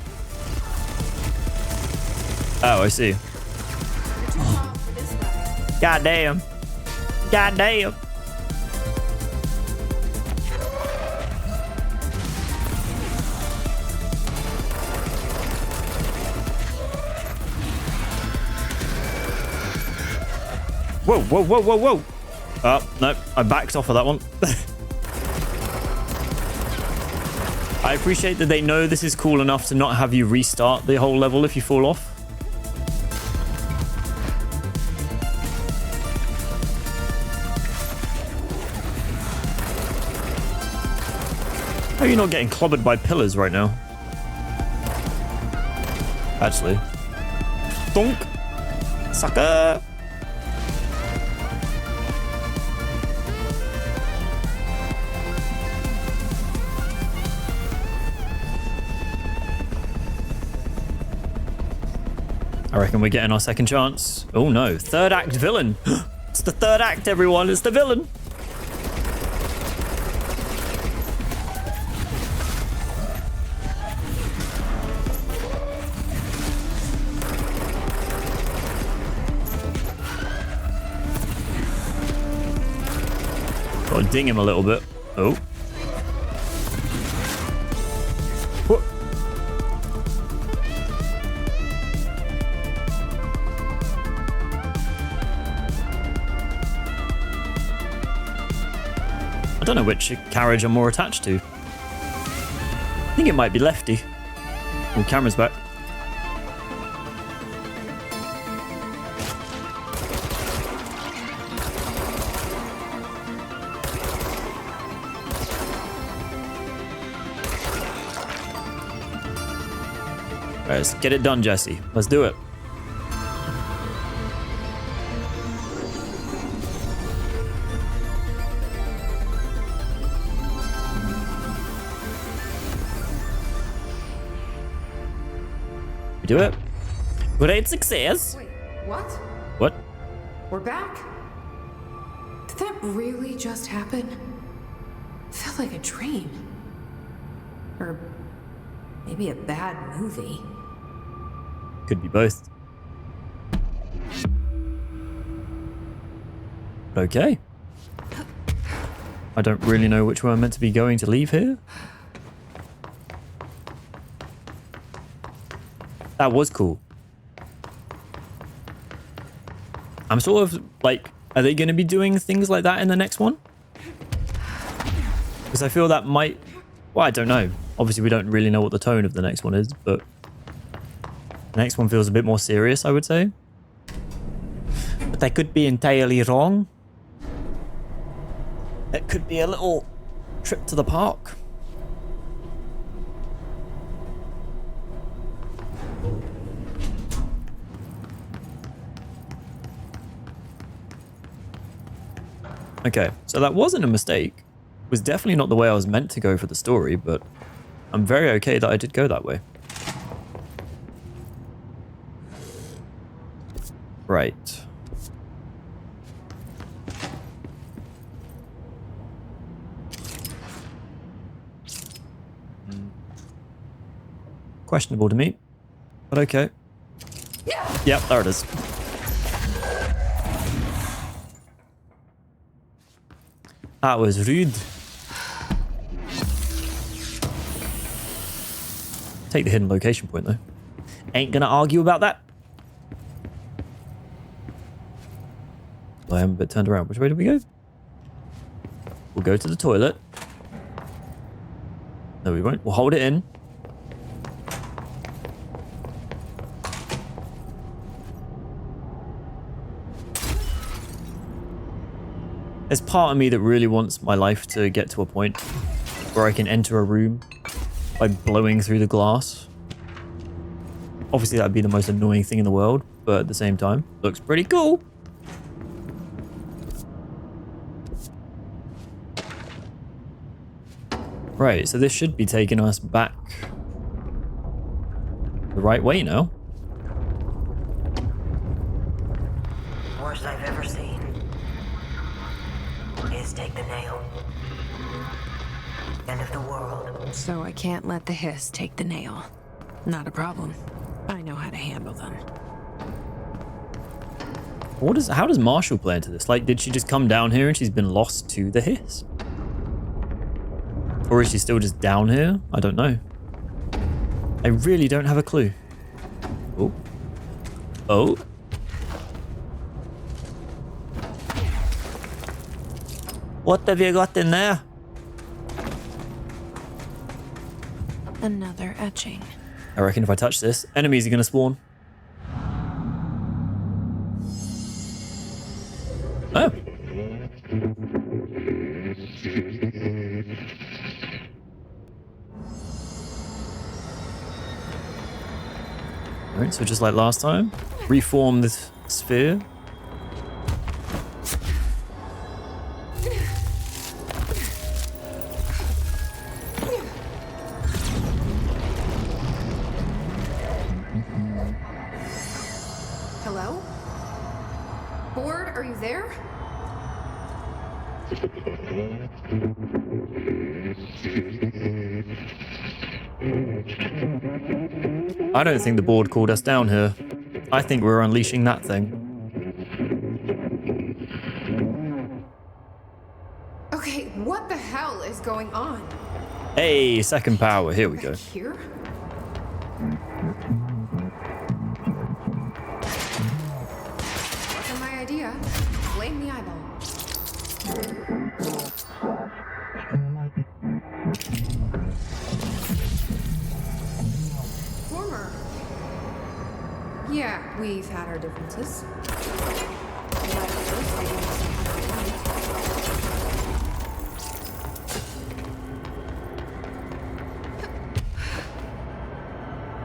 Oh, I see. God damn. God damn. Whoa, whoa, whoa, whoa, whoa. Oh, no, I backed off of that one. I appreciate that they know this is cool enough to not have you restart the whole level if you fall off. How are you not getting clobbered by pillars right now? Actually. Donk! Sucker! I reckon we're getting our second chance. Oh no, third act villain. It's the third act, everyone. It's the villain. Gotta ding him a little bit. Oh. What? I don't know which carriage I'm more attached to. I think it might be lefty. Oh, camera's back. All right, let's get it done, Jesse. Let's do it. We do it. Great success. Wait, what? What? We're back? Did that really just happen? Felt like a dream. Or maybe a bad movie. Could be both. Okay. I don't really know which way I'm meant to be going to leave here. That was cool. I'm sort of like, are they going to be doing things like that in the next one? Because I feel that might, well, I don't know. Obviously, we don't really know what the tone of the next one is, but the next one feels a bit more serious, I would say. But they could be entirely wrong. It could be a little trip to the park. Okay, so that wasn't a mistake. It was definitely not the way I was meant to go for the story, but I'm very okay that I did go that way. Right. Questionable to me, but okay. Yep, there it is. That was rude. Take the hidden location point though. Ain't gonna argue about that. I am a bit turned around. Which way did we go? We'll go to the toilet. No, we won't. We'll hold it in. There's part of me that really wants my life to get to a point where I can enter a room by blowing through the glass. Obviously, that'd be the most annoying thing in the world, but at the same time, looks pretty cool. Right, so this should be taking us back the right way now. Worst I've ever seen is take the nail. End of the world. So I can't let the hiss take the nail. Not a problem. I know how to handle them. How does Marshall play into this? Like, did she just come down here and she's been lost to the hiss? Or is she still just down here? I don't know. I really don't have a clue. Oh. Oh. What have you got in there? Another etching. I reckon if I touch this, enemies are going to spawn. Oh. Alright, so just like last time, reform this sphere. Hello? Board, are you there? I don't think the board called us down here. I think we're unleashing that thing. Okay, what the hell is going on? Hey, second power. Here we go. Here? Wasn't my idea. Blame the eyeball. Former. Yeah, we've had our differences.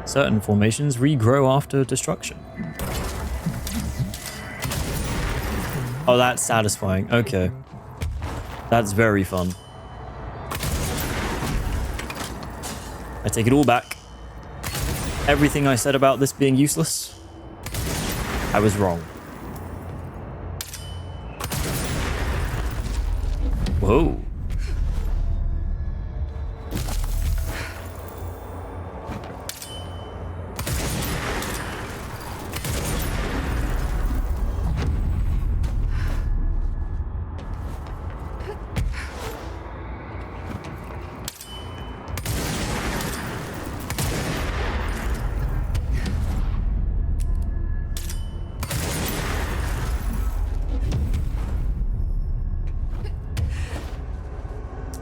Certain formations regrow after destruction. Oh, that's satisfying. Okay. That's very fun. I take it all back. Everything I said about this being useless, I was wrong. Whoa.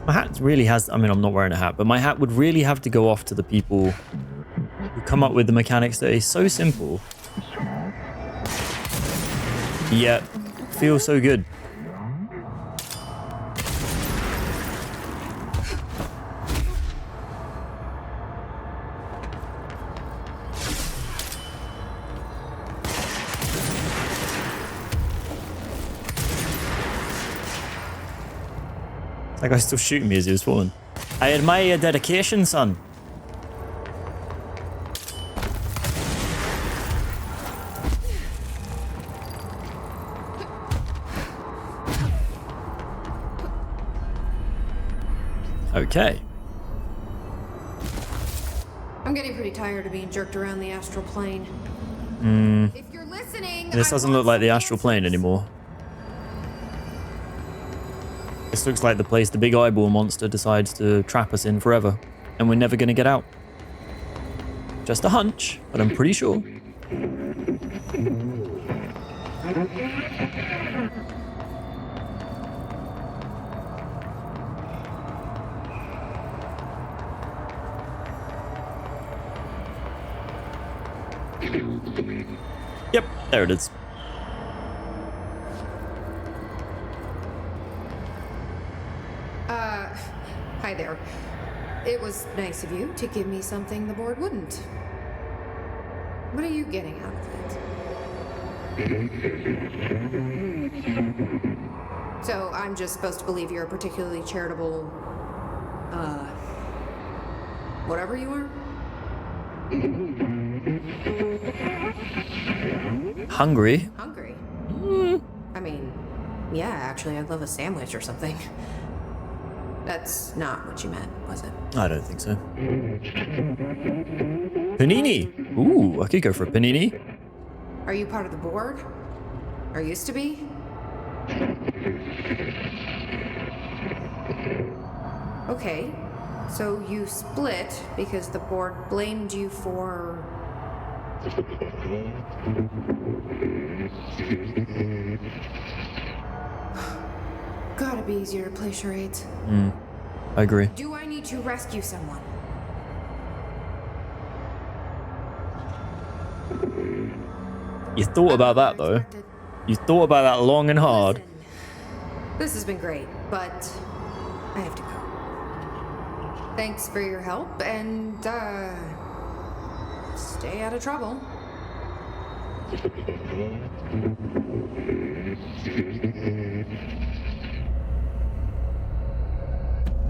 My hat really has, I mean, I'm not wearing a hat, but my hat would really have to go off to the people who come up with the mechanics that is so simple, yet feel so good. That guy's still shooting me as he was falling. I admire your dedication, son. Okay. I'm getting pretty tired of being jerked around the astral plane. If you're listening, This doesn't look like the astral plane anymore. This looks like the place the big eyeball monster decides to trap us in forever, and we're never going to get out. Just a hunch, but I'm pretty sure. Yep, there it is. Hi there. It was nice of you to give me something the board wouldn't. What are you getting out of it? So I'm just supposed to believe you're a particularly charitable, whatever you are? Hungry? Hungry? I mean, yeah, actually, I'd love a sandwich or something. That's not what you meant, was it? I don't think so. Panini! Ooh, I could go for a panini. Are you part of the board? Or used to be? Okay, so you split because the board blamed you for... Gotta be easier to play charades. I agree. Do I need to rescue someone? You thought about that, though. You thought about that long and hard. Listen, this has been great, but I have to go. Thanks for your help, and, stay out of trouble.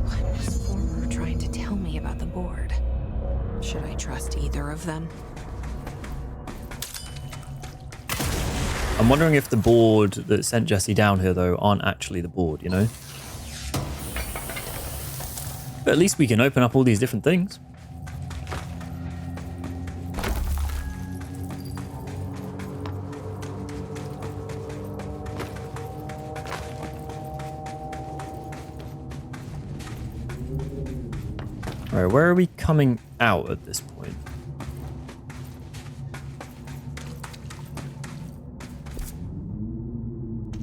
What was Former trying to tell me about the board? Should I trust either of them? I'm wondering if the board that sent Jesse down here, though, aren't actually the board, you know? But at least we can open up all these different things. Alright, where are we coming out at this point?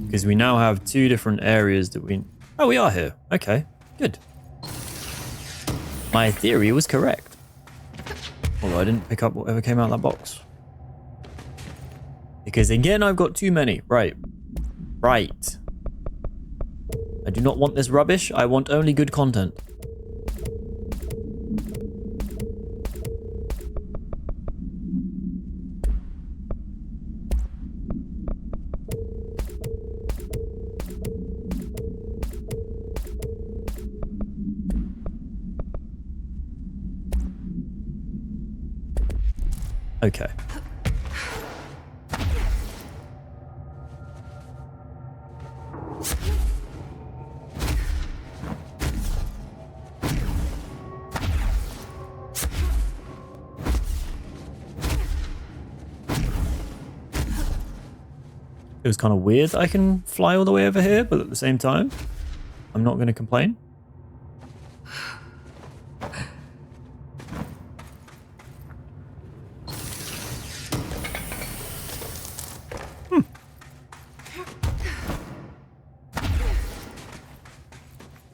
Because we now have two different areas that we... Oh, we are here. Okay, good. My theory was correct. Although I didn't pick up whatever came out of that box. Because again, I've got too many. Right. Right. I do not want this rubbish. I want only good content. Okay. It was kind of weird that I can fly all the way over here, but at the same time, I'm not going to complain.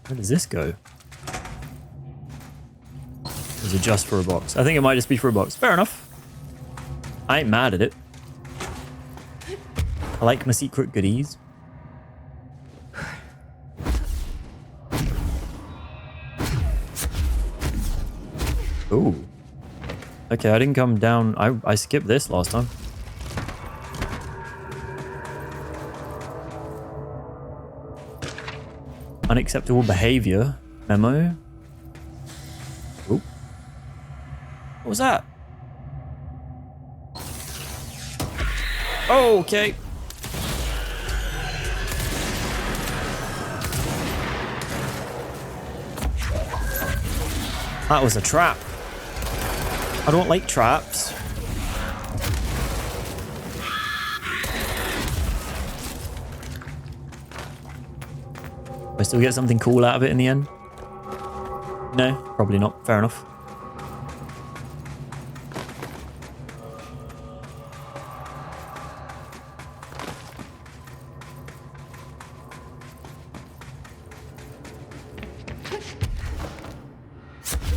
Where does this go? Is it just for a box? I think it might just be for a box. Fair enough. I ain't mad at it. I like my secret goodies. Ooh. Okay, I didn't come down. I skipped this last time. Unacceptable behavior memo. Ooh. What was that? Oh, okay. That was a trap. I don't like traps. I still get something cool out of it in the end? No, probably not. Fair enough.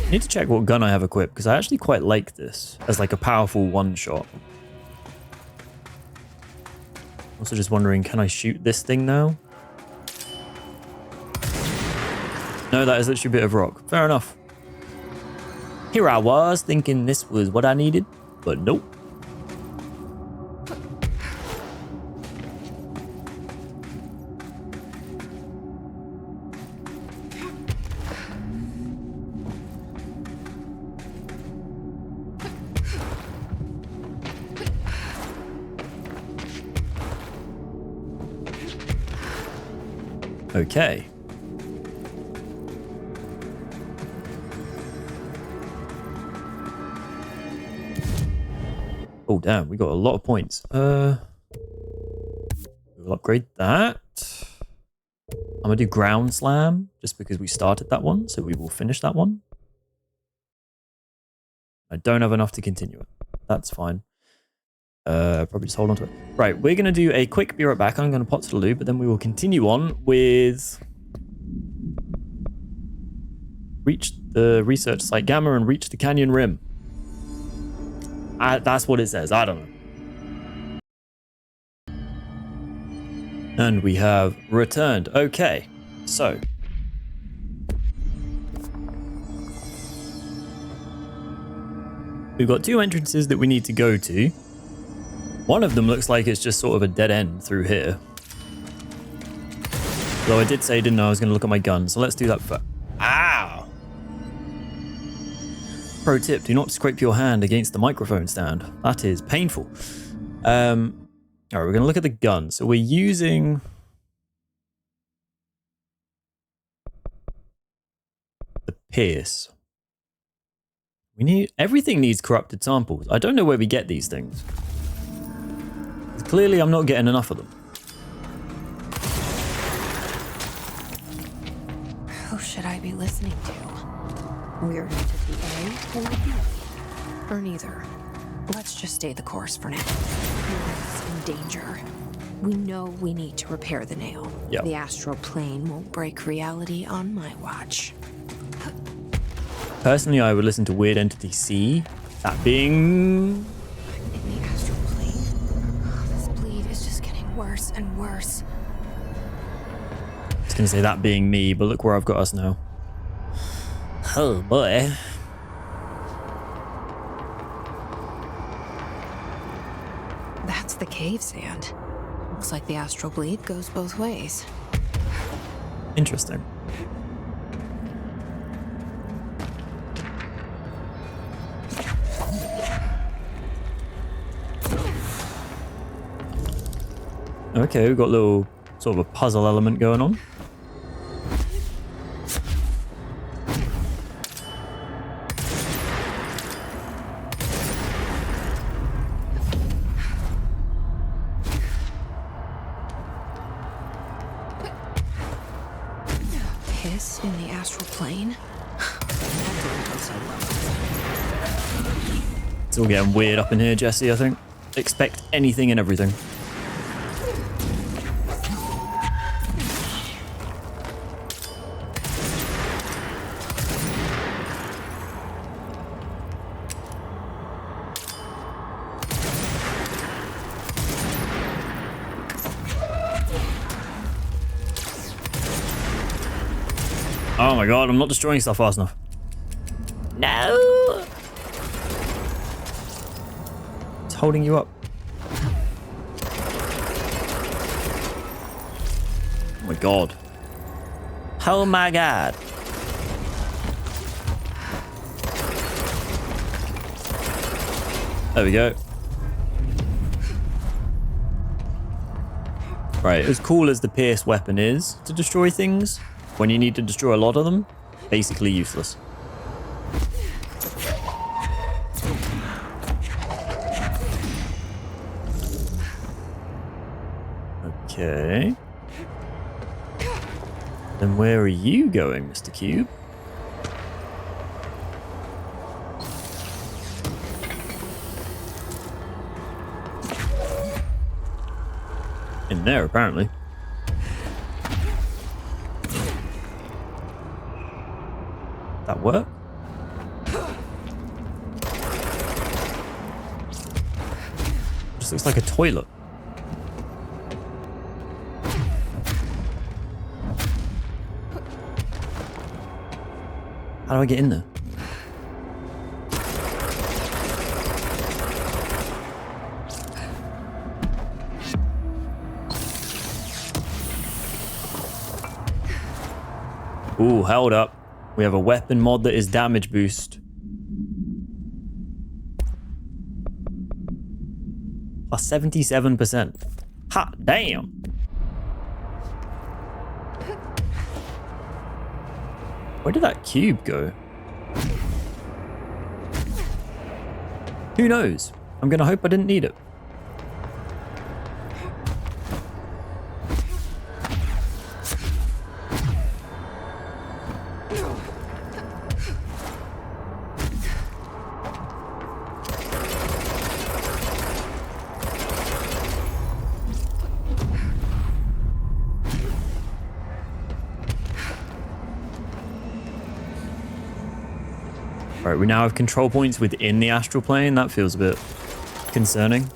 I need to check what gun I have equipped, because I actually quite like this as like a powerful one-shot. Also just wondering, can I shoot this thing now? No, that is literally a bit of rock. Fair enough. Here I was thinking this was what I needed, but nope. Okay. Oh, damn, we got a lot of points. We'll upgrade that. I'm gonna do ground slam just because we started that one, so we will finish that one. I don't have enough to continue it. That's fine. Probably just hold on to it. Right, we're gonna do a quick be right back. I'm gonna pop to the loo, but then we will continue on with reach the research site Gamma and reach the canyon rim. That's what it says. I don't know. And we have returned. Okay, so we've got two entrances that we need to go to. One of them looks like it's just sort of a dead end through here. Though I did say, didn't I was going to look at my gun, so let's do that first. Ow! Pro tip, do not scrape your hand against the microphone stand. That is painful. Alright, we're going to look at the gun. So we're using the Pierce. Everything needs corrupted samples. I don't know where we get these things. Clearly I'm not getting enough of them. Who should I be listening to? We're into the A or the B? Or neither. Let's just stay the course for now. Everyone's in danger. We know we need to repair the nail. Yep. The astral plane won't break reality on my watch. Personally, I would listen to Weird Entity C. That being... In the astral plane. This bleed is just getting worse and worse. I was going to say that being me, but look where I've got us now. Oh boy. That's the cave sand. Looks like the astral bleed goes both ways. Interesting. Okay, we've got a little sort of a puzzle element going on. Piss in the astral plane? It's all getting weird up in here, Jesse, I think. Expect anything and everything. Oh my god, I'm not destroying stuff fast enough. No! It's holding you up. Oh my god. Oh my god. There we go. Right, as cool as the Pierce weapon is to destroy things, when you need to destroy a lot of them, basically useless. Okay. Then where are you going, Mr. Cube? In there, apparently. That work? Just looks like a toilet. How do I get in there? Ooh, hold up. We have a weapon mod that is damage boost. Plus 77%. Hot damn. Where did that cube go? Who knows? I'm gonna hope I didn't need it. Alright, we now have control points within the astral plane. That feels a bit concerning.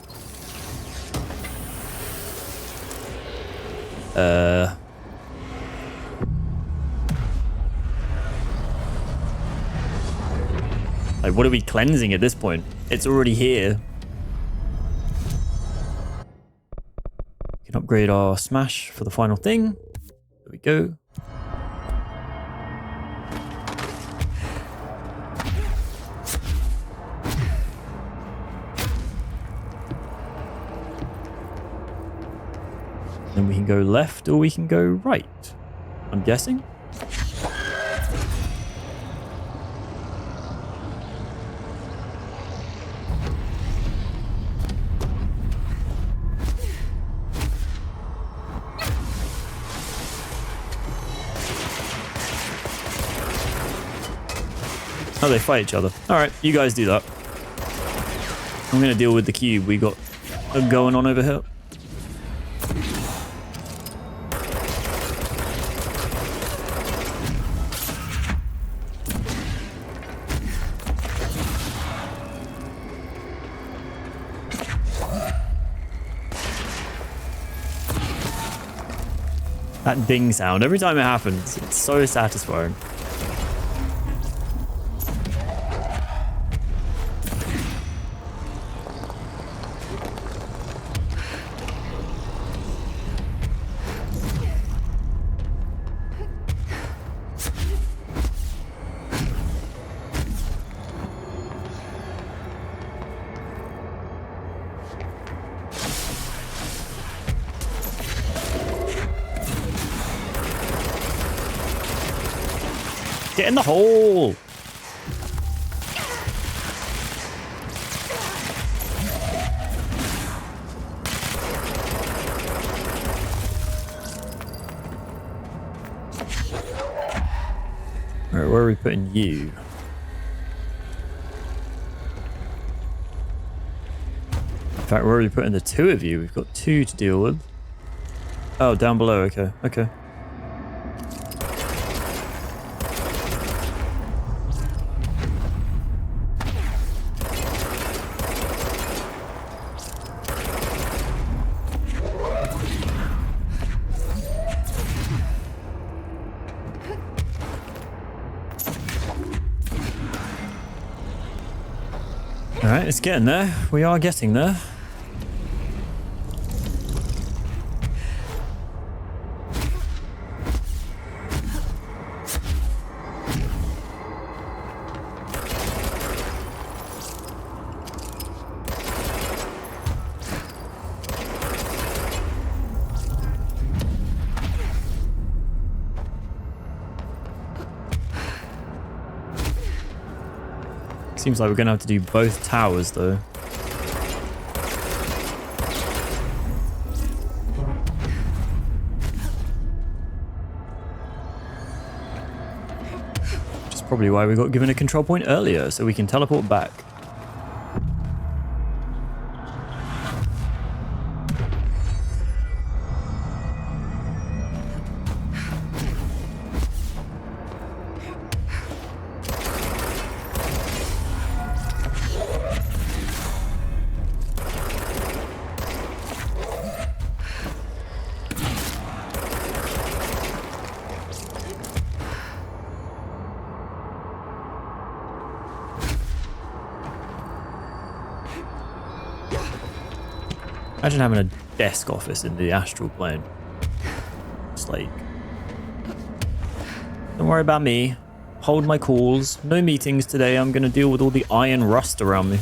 Like, what are we cleansing at this point? It's already here. We can upgrade our smash for the final thing. There we go. Then we can go left or we can go right, I'm guessing. Oh, they fight each other. All right, you guys do that. I'm going to deal with the cube we got going on over here. That ding sound, every time it happens, it's so satisfying. Get in the hole! Alright, where are we putting you? In fact, where are we putting the two of you? We've got two to deal with. Oh, down below, okay, okay. Alright, it's getting there. We are getting there. Seems like we're gonna have to do both towers though. Which is probably why we got given a control point earlier, so we can teleport back. Imagine having a desk office in the astral plane. It's like Don't worry about me. Hold my calls. No meetings today. I'm going to deal with all the iron rust around me.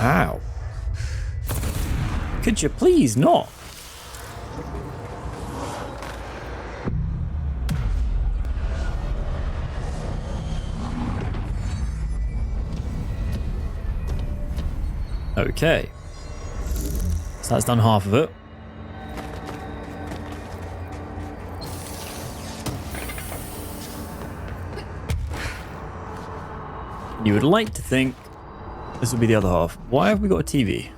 How? Could you please not? Okay. So that's done half of it. You would like to think this would be the other half. Why have we got a TV?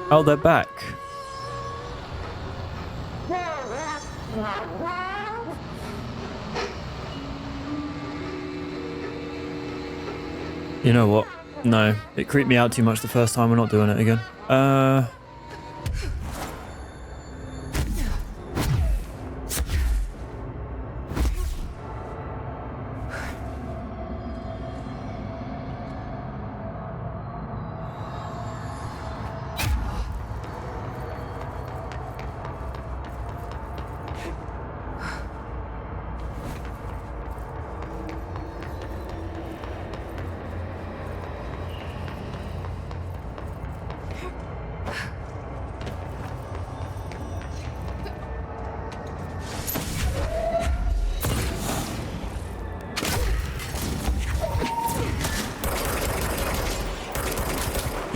Oh, they're back. You know what? No, it creeped me out too much the first time. We're not doing it again.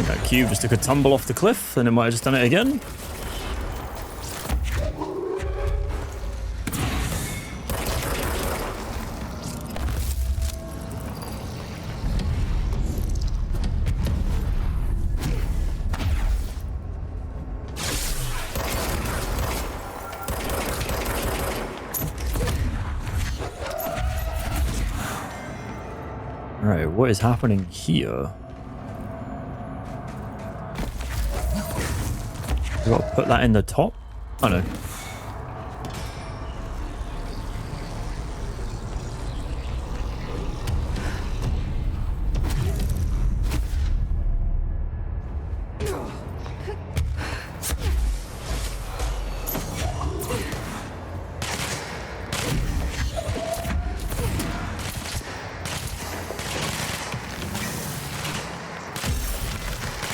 That cube just took a tumble off the cliff, and it might have just done it again. Alright, what is happening here? We got to put that in the top? Oh no.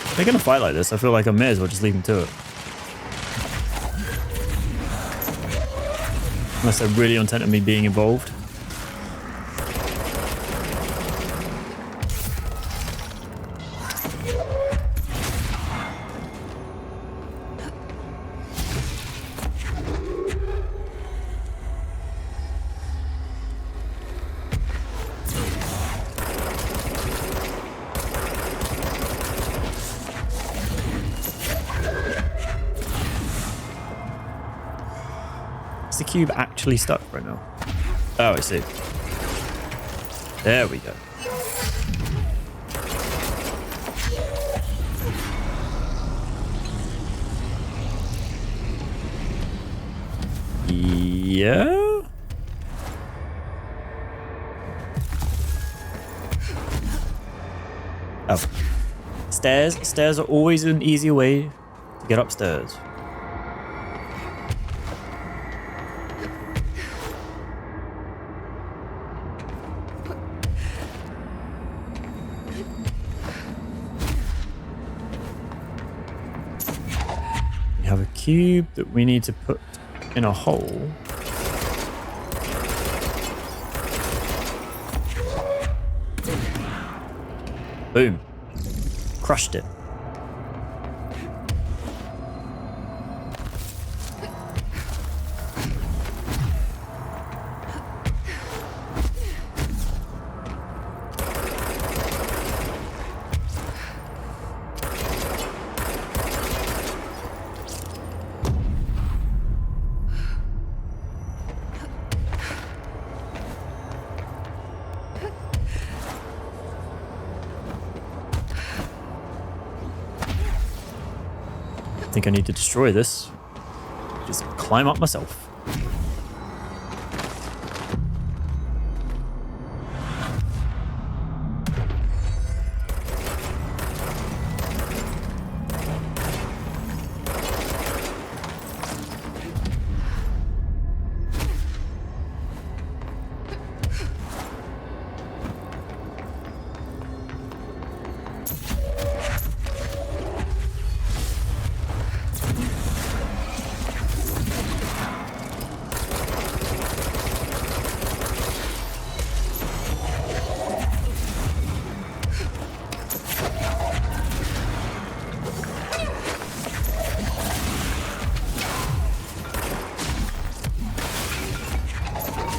If they're gonna fight like this, I feel like I may as well just leave them to it. Unless they're really intent on me being involved. Is the cube actually stuck right now? Oh, I see. There we go. Yeah? Oh. Stairs. Stairs are always an easier way to get upstairs. We have a cube that we need to put in a hole. Boom. Crushed it. I think I need to destroy this. Just climb up myself.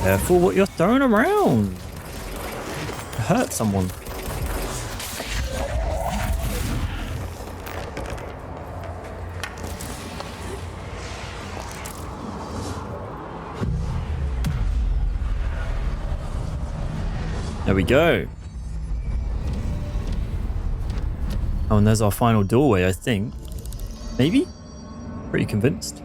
Careful what you're throwing around. Hurt someone. There we go. Oh, and there's our final doorway, I think. Maybe? Pretty convinced.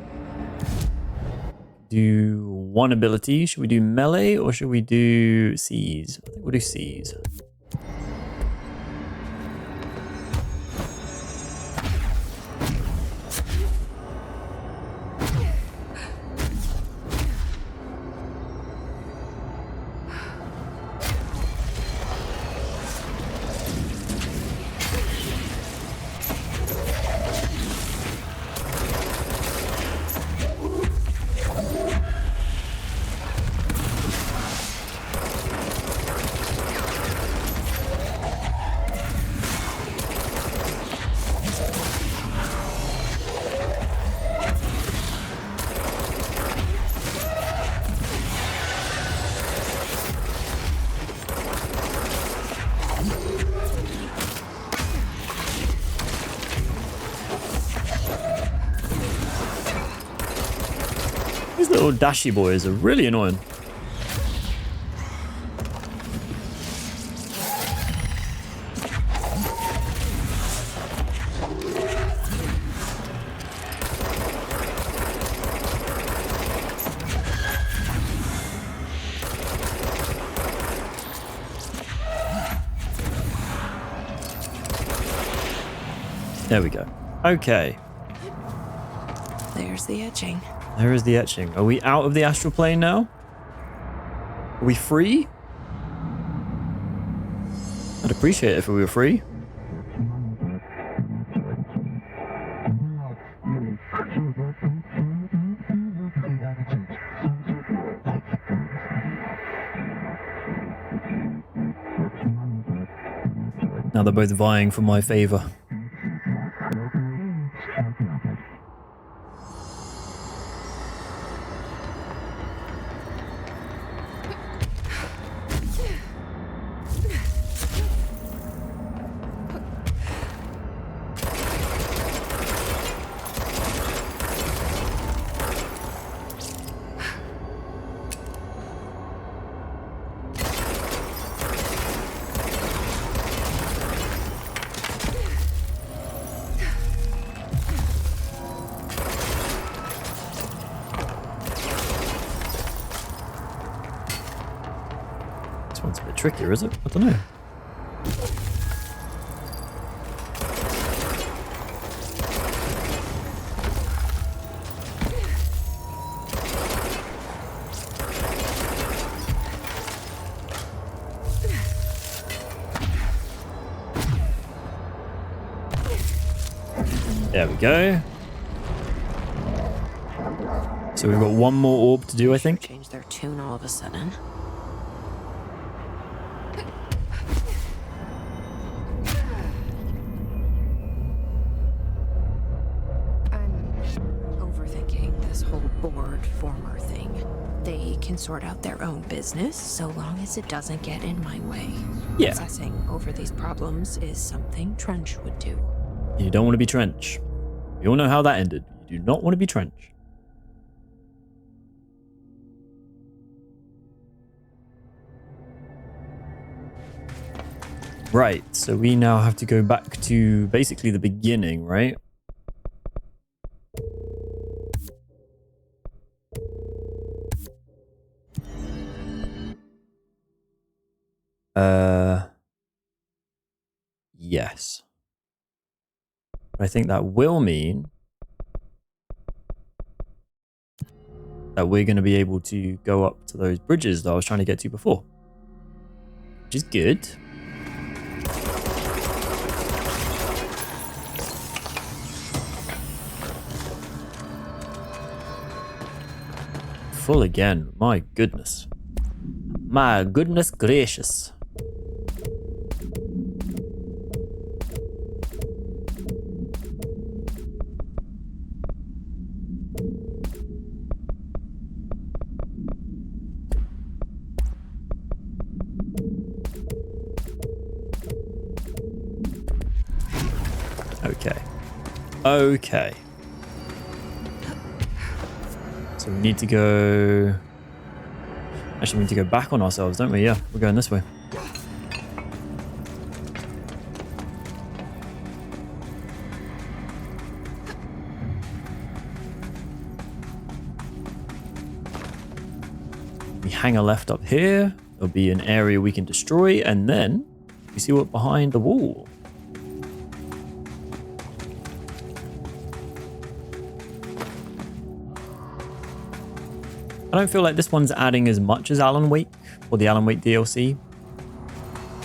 Do one ability. Should we do melee or should we do seize? I think we'll do seize. These little dashy boys are really annoying. There we go. Okay. There's the etching. There is the etching. Are we out of the astral plane now? Are we free? I'd appreciate it if we were free. Now they're both vying for my favor. This one's a bit trickier, is it? I don't know. There we go. So we've got one more orb to do, I think. Change their tune all of a sudden. I'm overthinking this whole board former thing. They can sort out their own business so long as it doesn't get in my way. Yeah. Obsessing over these problems is something Trench would do. You don't want to be Trench. We all know how that ended. You do not want to be Trench. Right, so we now have to go back to basically the beginning, right? Yes. But I think that will mean that we're going to be able to go up to those bridges that I was trying to get to before. Which is good. Full again. My goodness. My goodness gracious. Okay. So we need to go... Actually, we need to go back on ourselves, don't we? Yeah, we're going this way. We hang a left up here. There'll be an area we can destroy, and then we see what's behind the wall. I don't feel like this one's adding as much as Alan Wake or the Alan Wake DLC.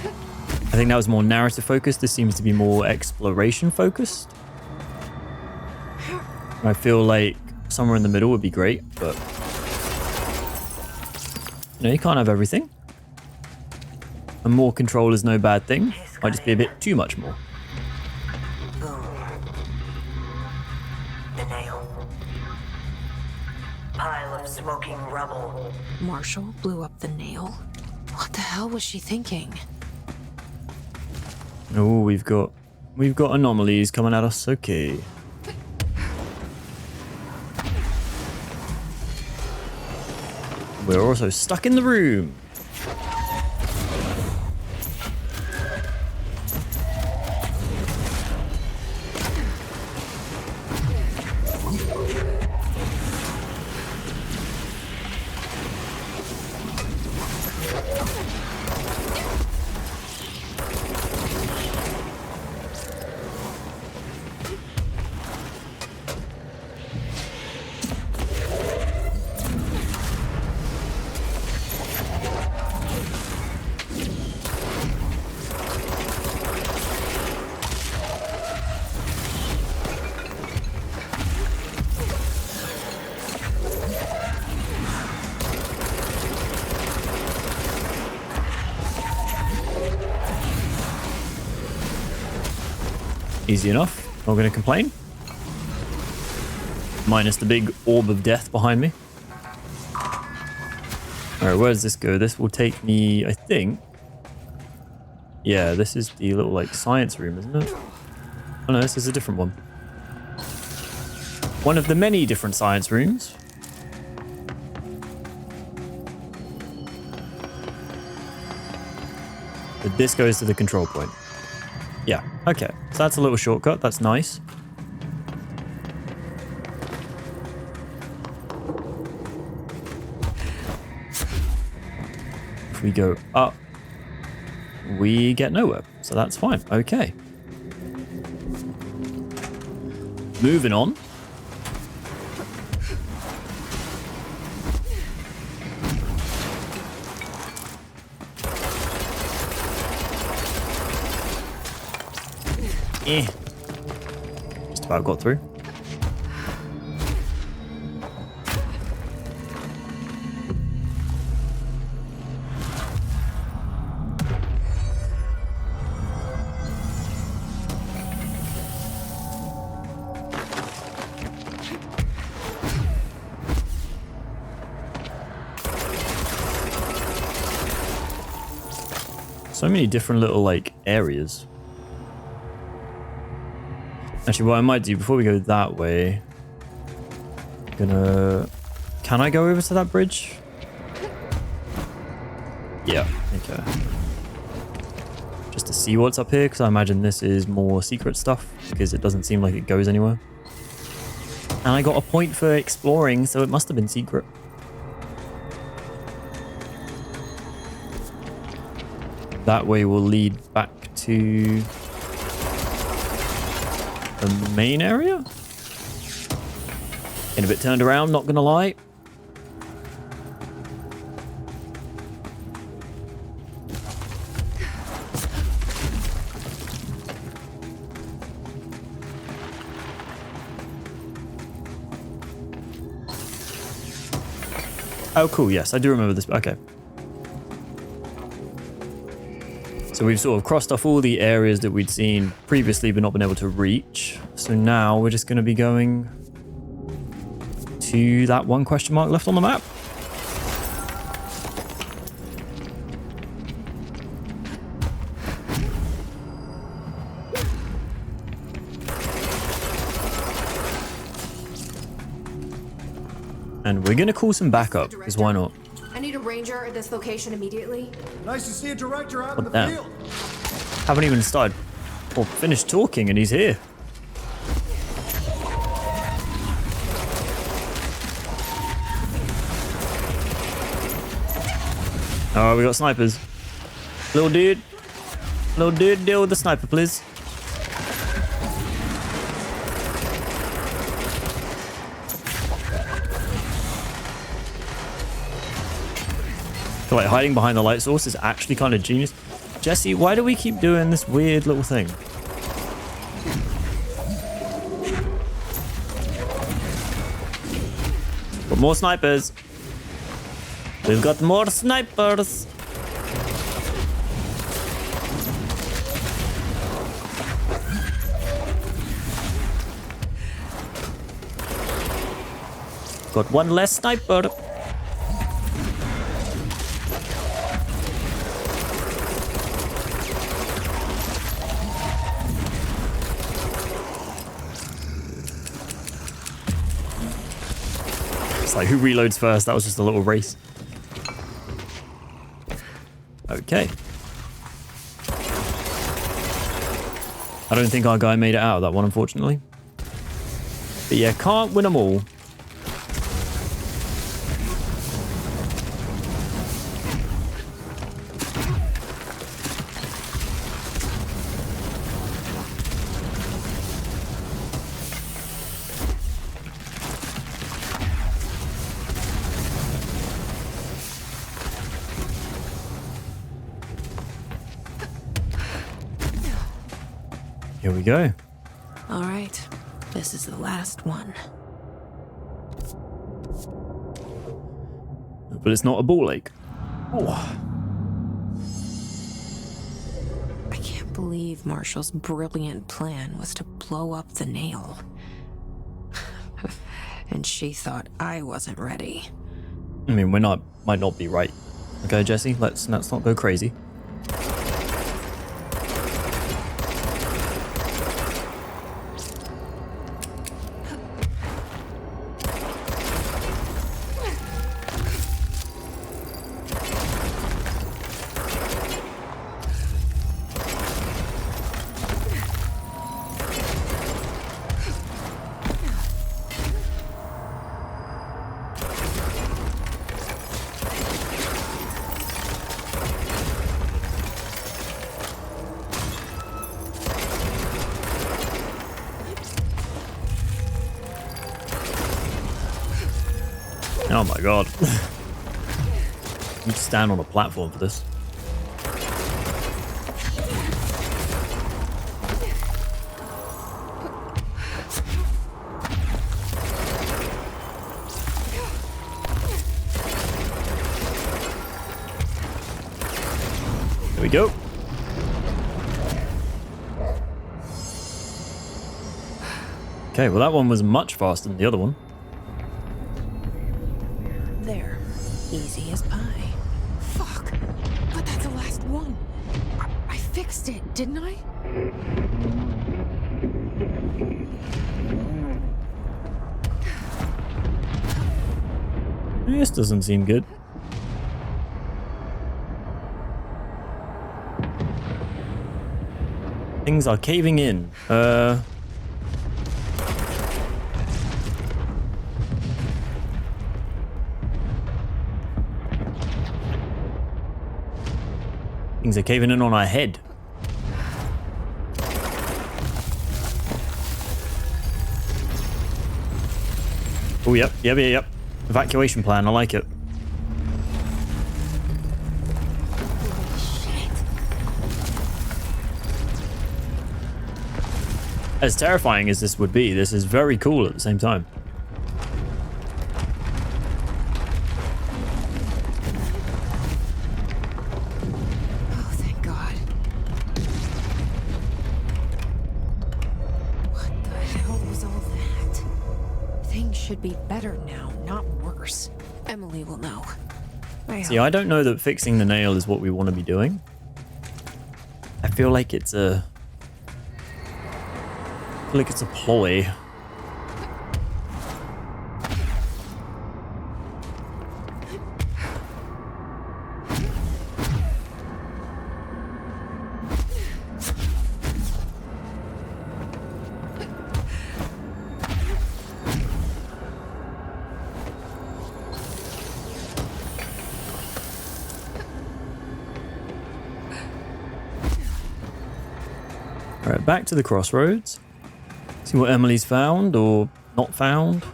I think that was more narrative focused. This seems to be more exploration focused. I feel like somewhere in the middle would be great, but you know, you can't have everything. And more control is no bad thing. Might just be a bit too much more. Boom. The nail. Pile of smoking rubble. Marshall blew up the nail? What the hell was she thinking? Oh, we've got anomalies coming at us. Okay. We're also stuck in the room. Easy enough. Not going to complain. Minus the big orb of death behind me. Alright, where does this go? This will take me, I think... Yeah, this is the little, like, science room, isn't it? Oh no, this is a different one. One of the many different science rooms. But this goes to the control point. Yeah, okay. So that's a little shortcut. That's nice. If we go up, we get nowhere. So that's fine. Okay. Moving on. Just about got through. So many different little, like, areas. Actually, what I might do before we go that way, can I go over to that bridge? Yeah, okay. Just to see what's up here, because I imagine this is more secret stuff, because it doesn't seem like it goes anywhere. And I got a point for exploring, so it must have been secret. That way will lead back to the main area. Getting a bit turned around, not gonna lie. Oh, cool. Yes, I do remember this. Okay. So we've sort of crossed off all the areas that we'd seen previously but not been able to reach. So now we're just going to be going to that one question mark left on the map. And we're gonna call some backup, because why not? I need a ranger at this location immediately. Nice to see a director out in the Damn. field. Haven't even started or finished talking and he's here. Oh, we got snipers. Little dude, deal with the sniper, please. I feel like hiding behind the light source is actually kind of genius. Jesse, why do we keep doing this weird little thing? Got more snipers. We've got more snipers. Got one less sniper. Like, who reloads first? That was just a little race. Okay. I don't think our guy made it out of that one, unfortunately. But yeah, can't win them all. Here we go. All right, this is the last one. But it's not a ball lake. Oh. I can't believe Marshall's brilliant plan was to blow up the nail. And she thought I wasn't ready. I mean, might not be right. Okay, Jesse, let's not go crazy. Oh my god. You stand on a platform for this. There we go. Okay, well that one was much faster than the other one. There. Easy as pie. Fuck. But that's the last one. I fixed it, didn't I? This doesn't seem good. Things are caving in. Things are caving in on our head. Oh, yep. Evacuation plan, I like it. As terrifying as this would be, this is very cool at the same time. Oh, thank God. What the hell was all that? Things should be better now, not worse. Emily will know. See, I don't know that fixing the nail is what we want to be doing. I feel like it's a ploy. Alright, back to the crossroads. See what Emily's found or not found.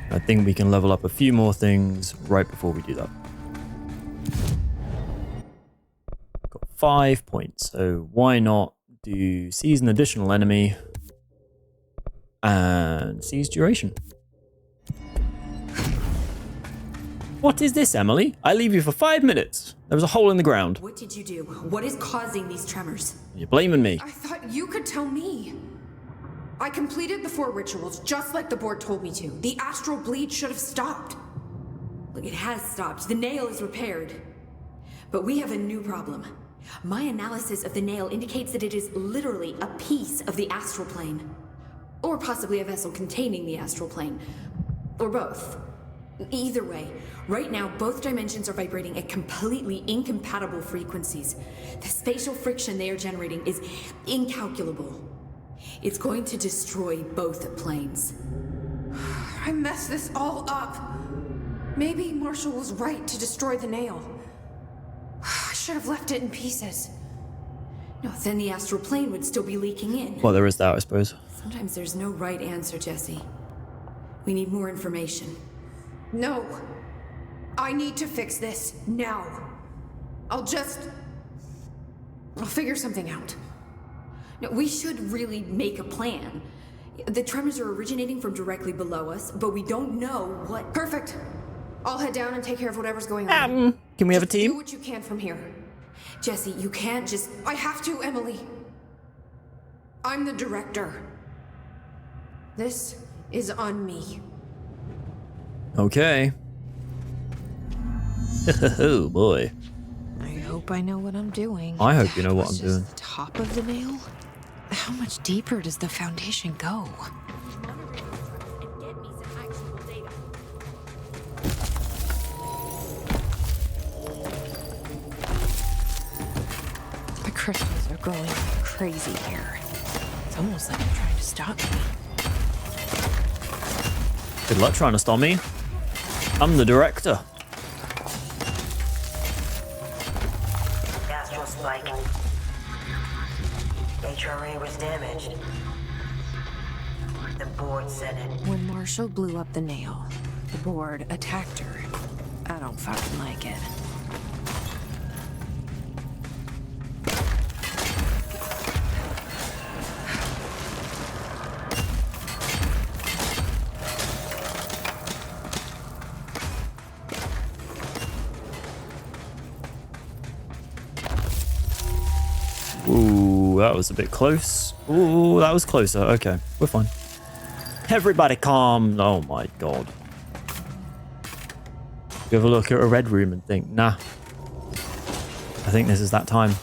I think we can level up a few more things right before we do that. Got 5 points, so why not do seize an additional enemy and seize duration. What is this, Emily? I leave you for 5 minutes. There was a hole in the ground. What did you do? What is causing these tremors? You're blaming me. I thought you could tell me. I completed the 4 rituals just like the board told me to. The astral bleed should have stopped. Look, it has stopped. The nail is repaired. But we have a new problem. My analysis of the nail indicates that it is literally a piece of the astral plane. Or possibly a vessel containing the astral plane. Or both. Either way, right now both dimensions are vibrating at completely incompatible frequencies. The spatial friction they are generating is incalculable. It's going to destroy both planes. I messed this all up. Maybe Marshall was right to destroy the nail. I should have left it in pieces. No, then the astral plane would still be leaking in. Well, there is that, I suppose. Sometimes there's no right answer, Jesse. We need more information. No. I need to fix this now. I'll figure something out. No, we should really make a plan. The tremors are originating from directly below us, but we don't know what... Perfect. I'll head down and take care of whatever's going on. Can we have a team? Do what you can from here. Jesse, you can't just... I have to, Emily. I'm the director. This is on me. Okay. Oh boy. I hope I know what I'm doing. I hope you know what Was I'm just doing. The top of the nail? How much deeper does the foundation go? The crystals are growing like crazy here. It's almost like they're trying to stop me. Good luck trying to stop me. I'm the director. Astral spike. HRA was damaged. The board said it. When Marshall blew up the nail, the board attacked her. I don't fucking like it. Ooh, that was a bit close. Ooh, that was closer. Okay, we're fine. Everybody calm. Oh my god. You ever look at a red room and think, nah. I think this is that time.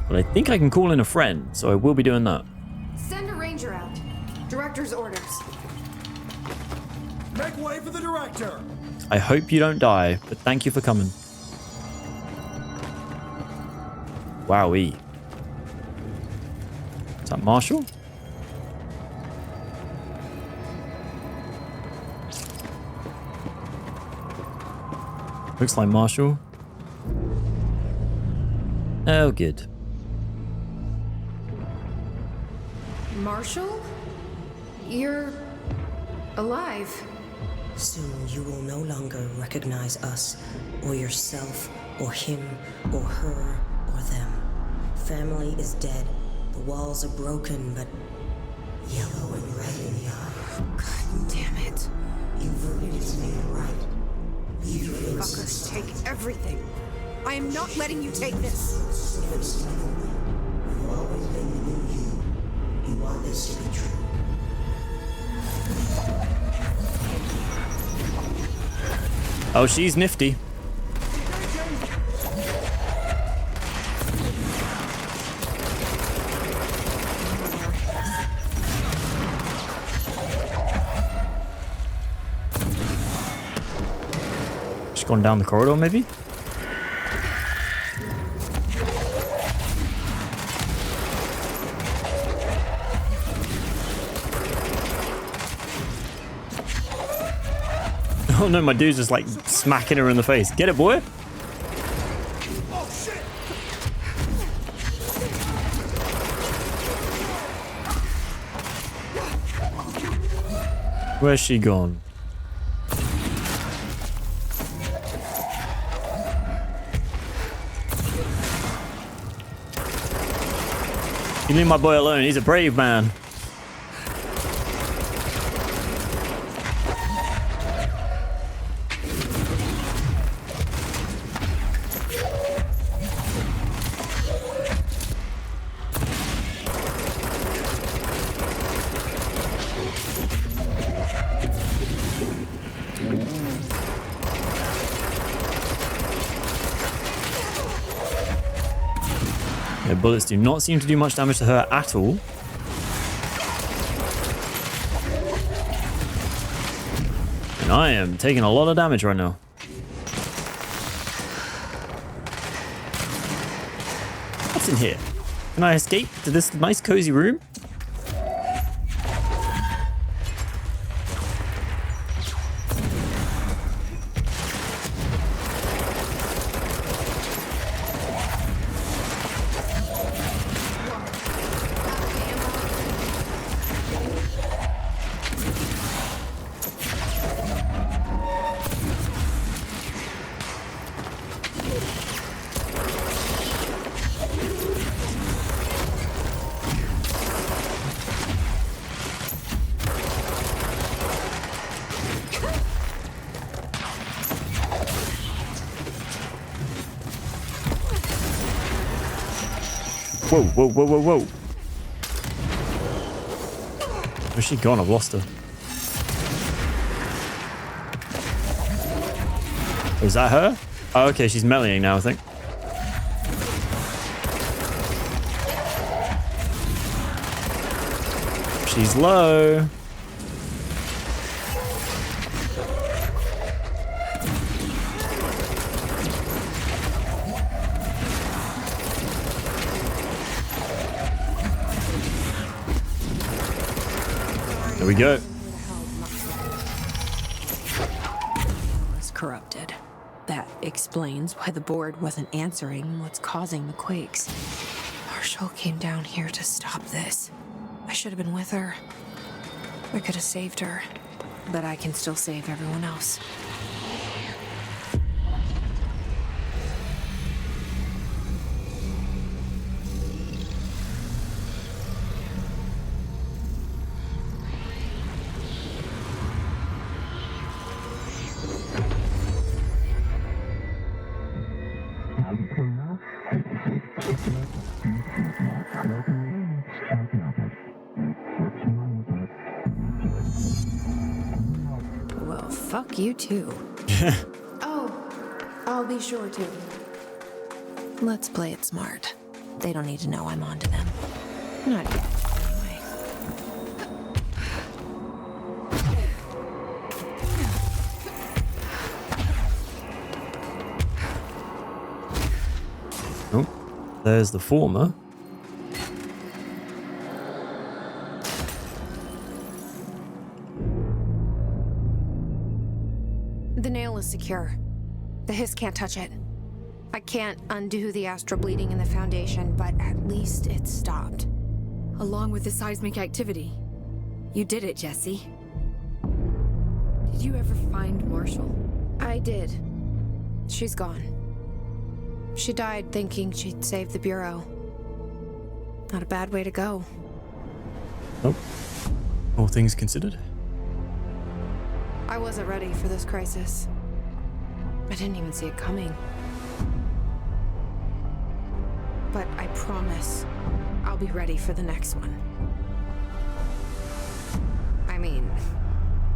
But I think I can call in a friend, so I will be doing that. Send a ranger out. Director's orders. Make way for the director. I hope you don't die, but thank you for coming. Wowee. Is that Marshall? Looks like Marshall. Oh, good. Marshall? You're alive. Soon you will no longer recognize us, or yourself, or him, or her, or them. Family is dead. The walls are broken, but yellow and red in the eye. God damn it. You voted is made right. You fuckers take everything. I am not letting you take this. You've always been the new you. You want this to be true. Oh, she's nifty. gone down the corridor, maybe? Oh no, my dude's just like smacking her in the face. Get it, boy? Where's she gone? You leave my boy alone. He's a brave man. Yeah, bullets do not seem to do much damage to her at all. And I am taking a lot of damage right now. What's in here? Can I escape to this nice cozy room? Whoa, whoa, whoa, whoa, whoa. Where's she gone? I've lost her. Oh, is that her? Oh, okay, she's meleeing now, I think. She's low. There we go. Was corrupted. That explains why the board wasn't answering what's causing the quakes. Marshall came down here to stop this. I should have been with her. I could have saved her, but I can still save everyone else. Well, fuck you too. Oh, I'll be sure to. Let's play it smart. They don't need to know I'm onto them. Not yet, anyway. Oh, there's the former. The nail is secure. The hiss can't touch it. I can't undo the astral bleeding in the foundation, but at least it's stopped. Along with the seismic activity. You did it, Jesse. Did you ever find Marshall? I did. She's gone. She died thinking she'd save the Bureau. Not a bad way to go. Oh, all things considered. I wasn't ready for this crisis. I didn't even see it coming. But I promise I'll be ready for the next one. I mean,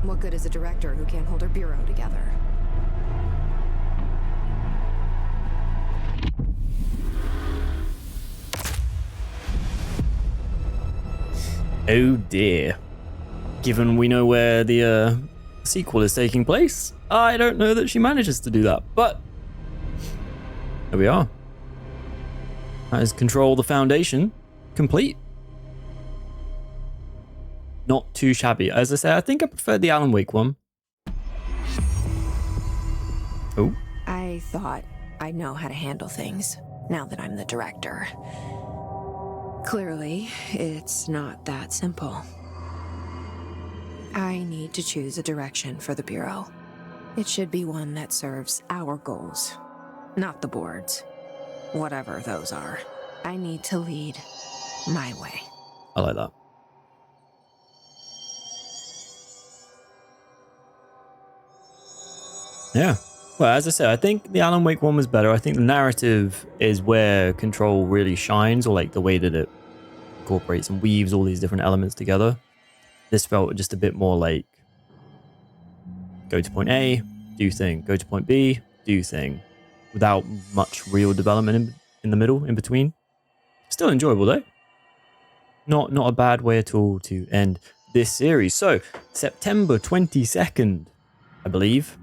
what good is a director who can't hold her bureau together? Oh dear. Given we know where the a sequel is taking place. I don't know that she manages to do that, but there we are. That is Control the Foundation complete. Not too shabby. As I say, I think I prefer the Alan Wake one. Oh. I thought I'd know how to handle things now that I'm the director. Clearly, it's not that simple. I need to choose a direction for the Bureau. It should be one that serves our goals, not the board's. Whatever those are. I need to lead my way. I like that. Yeah. Well, as I said, I think the Alan Wake one was better. I think the narrative is where Control really shines, or like the way that it incorporates and weaves all these different elements together. This felt just a bit more like go to point A, do thing. Go to point B, do thing. Without much real development in the middle, in between. Still enjoyable though. Not a bad way at all to end this series. So, September 22nd, I believe,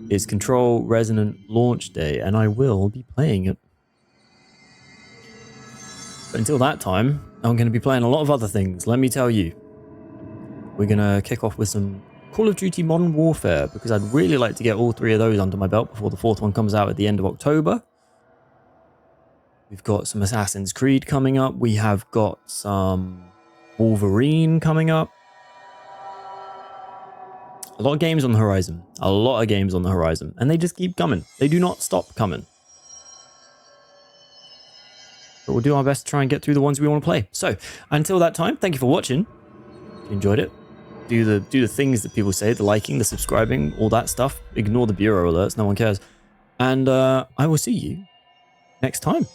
is Control Resonant launch day, and I will be playing it. But until that time, I'm going to be playing a lot of other things, let me tell you. We're going to kick off with some Call of Duty Modern Warfare, because I'd really like to get all 3 of those under my belt before the 4th one comes out at the end of October. We've got some Assassin's Creed coming up. We have got some Wolverine coming up. A lot of games on the horizon. A lot of games on the horizon. And they just keep coming. They do not stop coming. But we'll do our best to try and get through the ones we want to play. So, until that time, thank you for watching. If you enjoyed it, do the things that people say, the liking, the subscribing, all that stuff. Ignore the Bureau alerts, no one cares. And I will see you next time.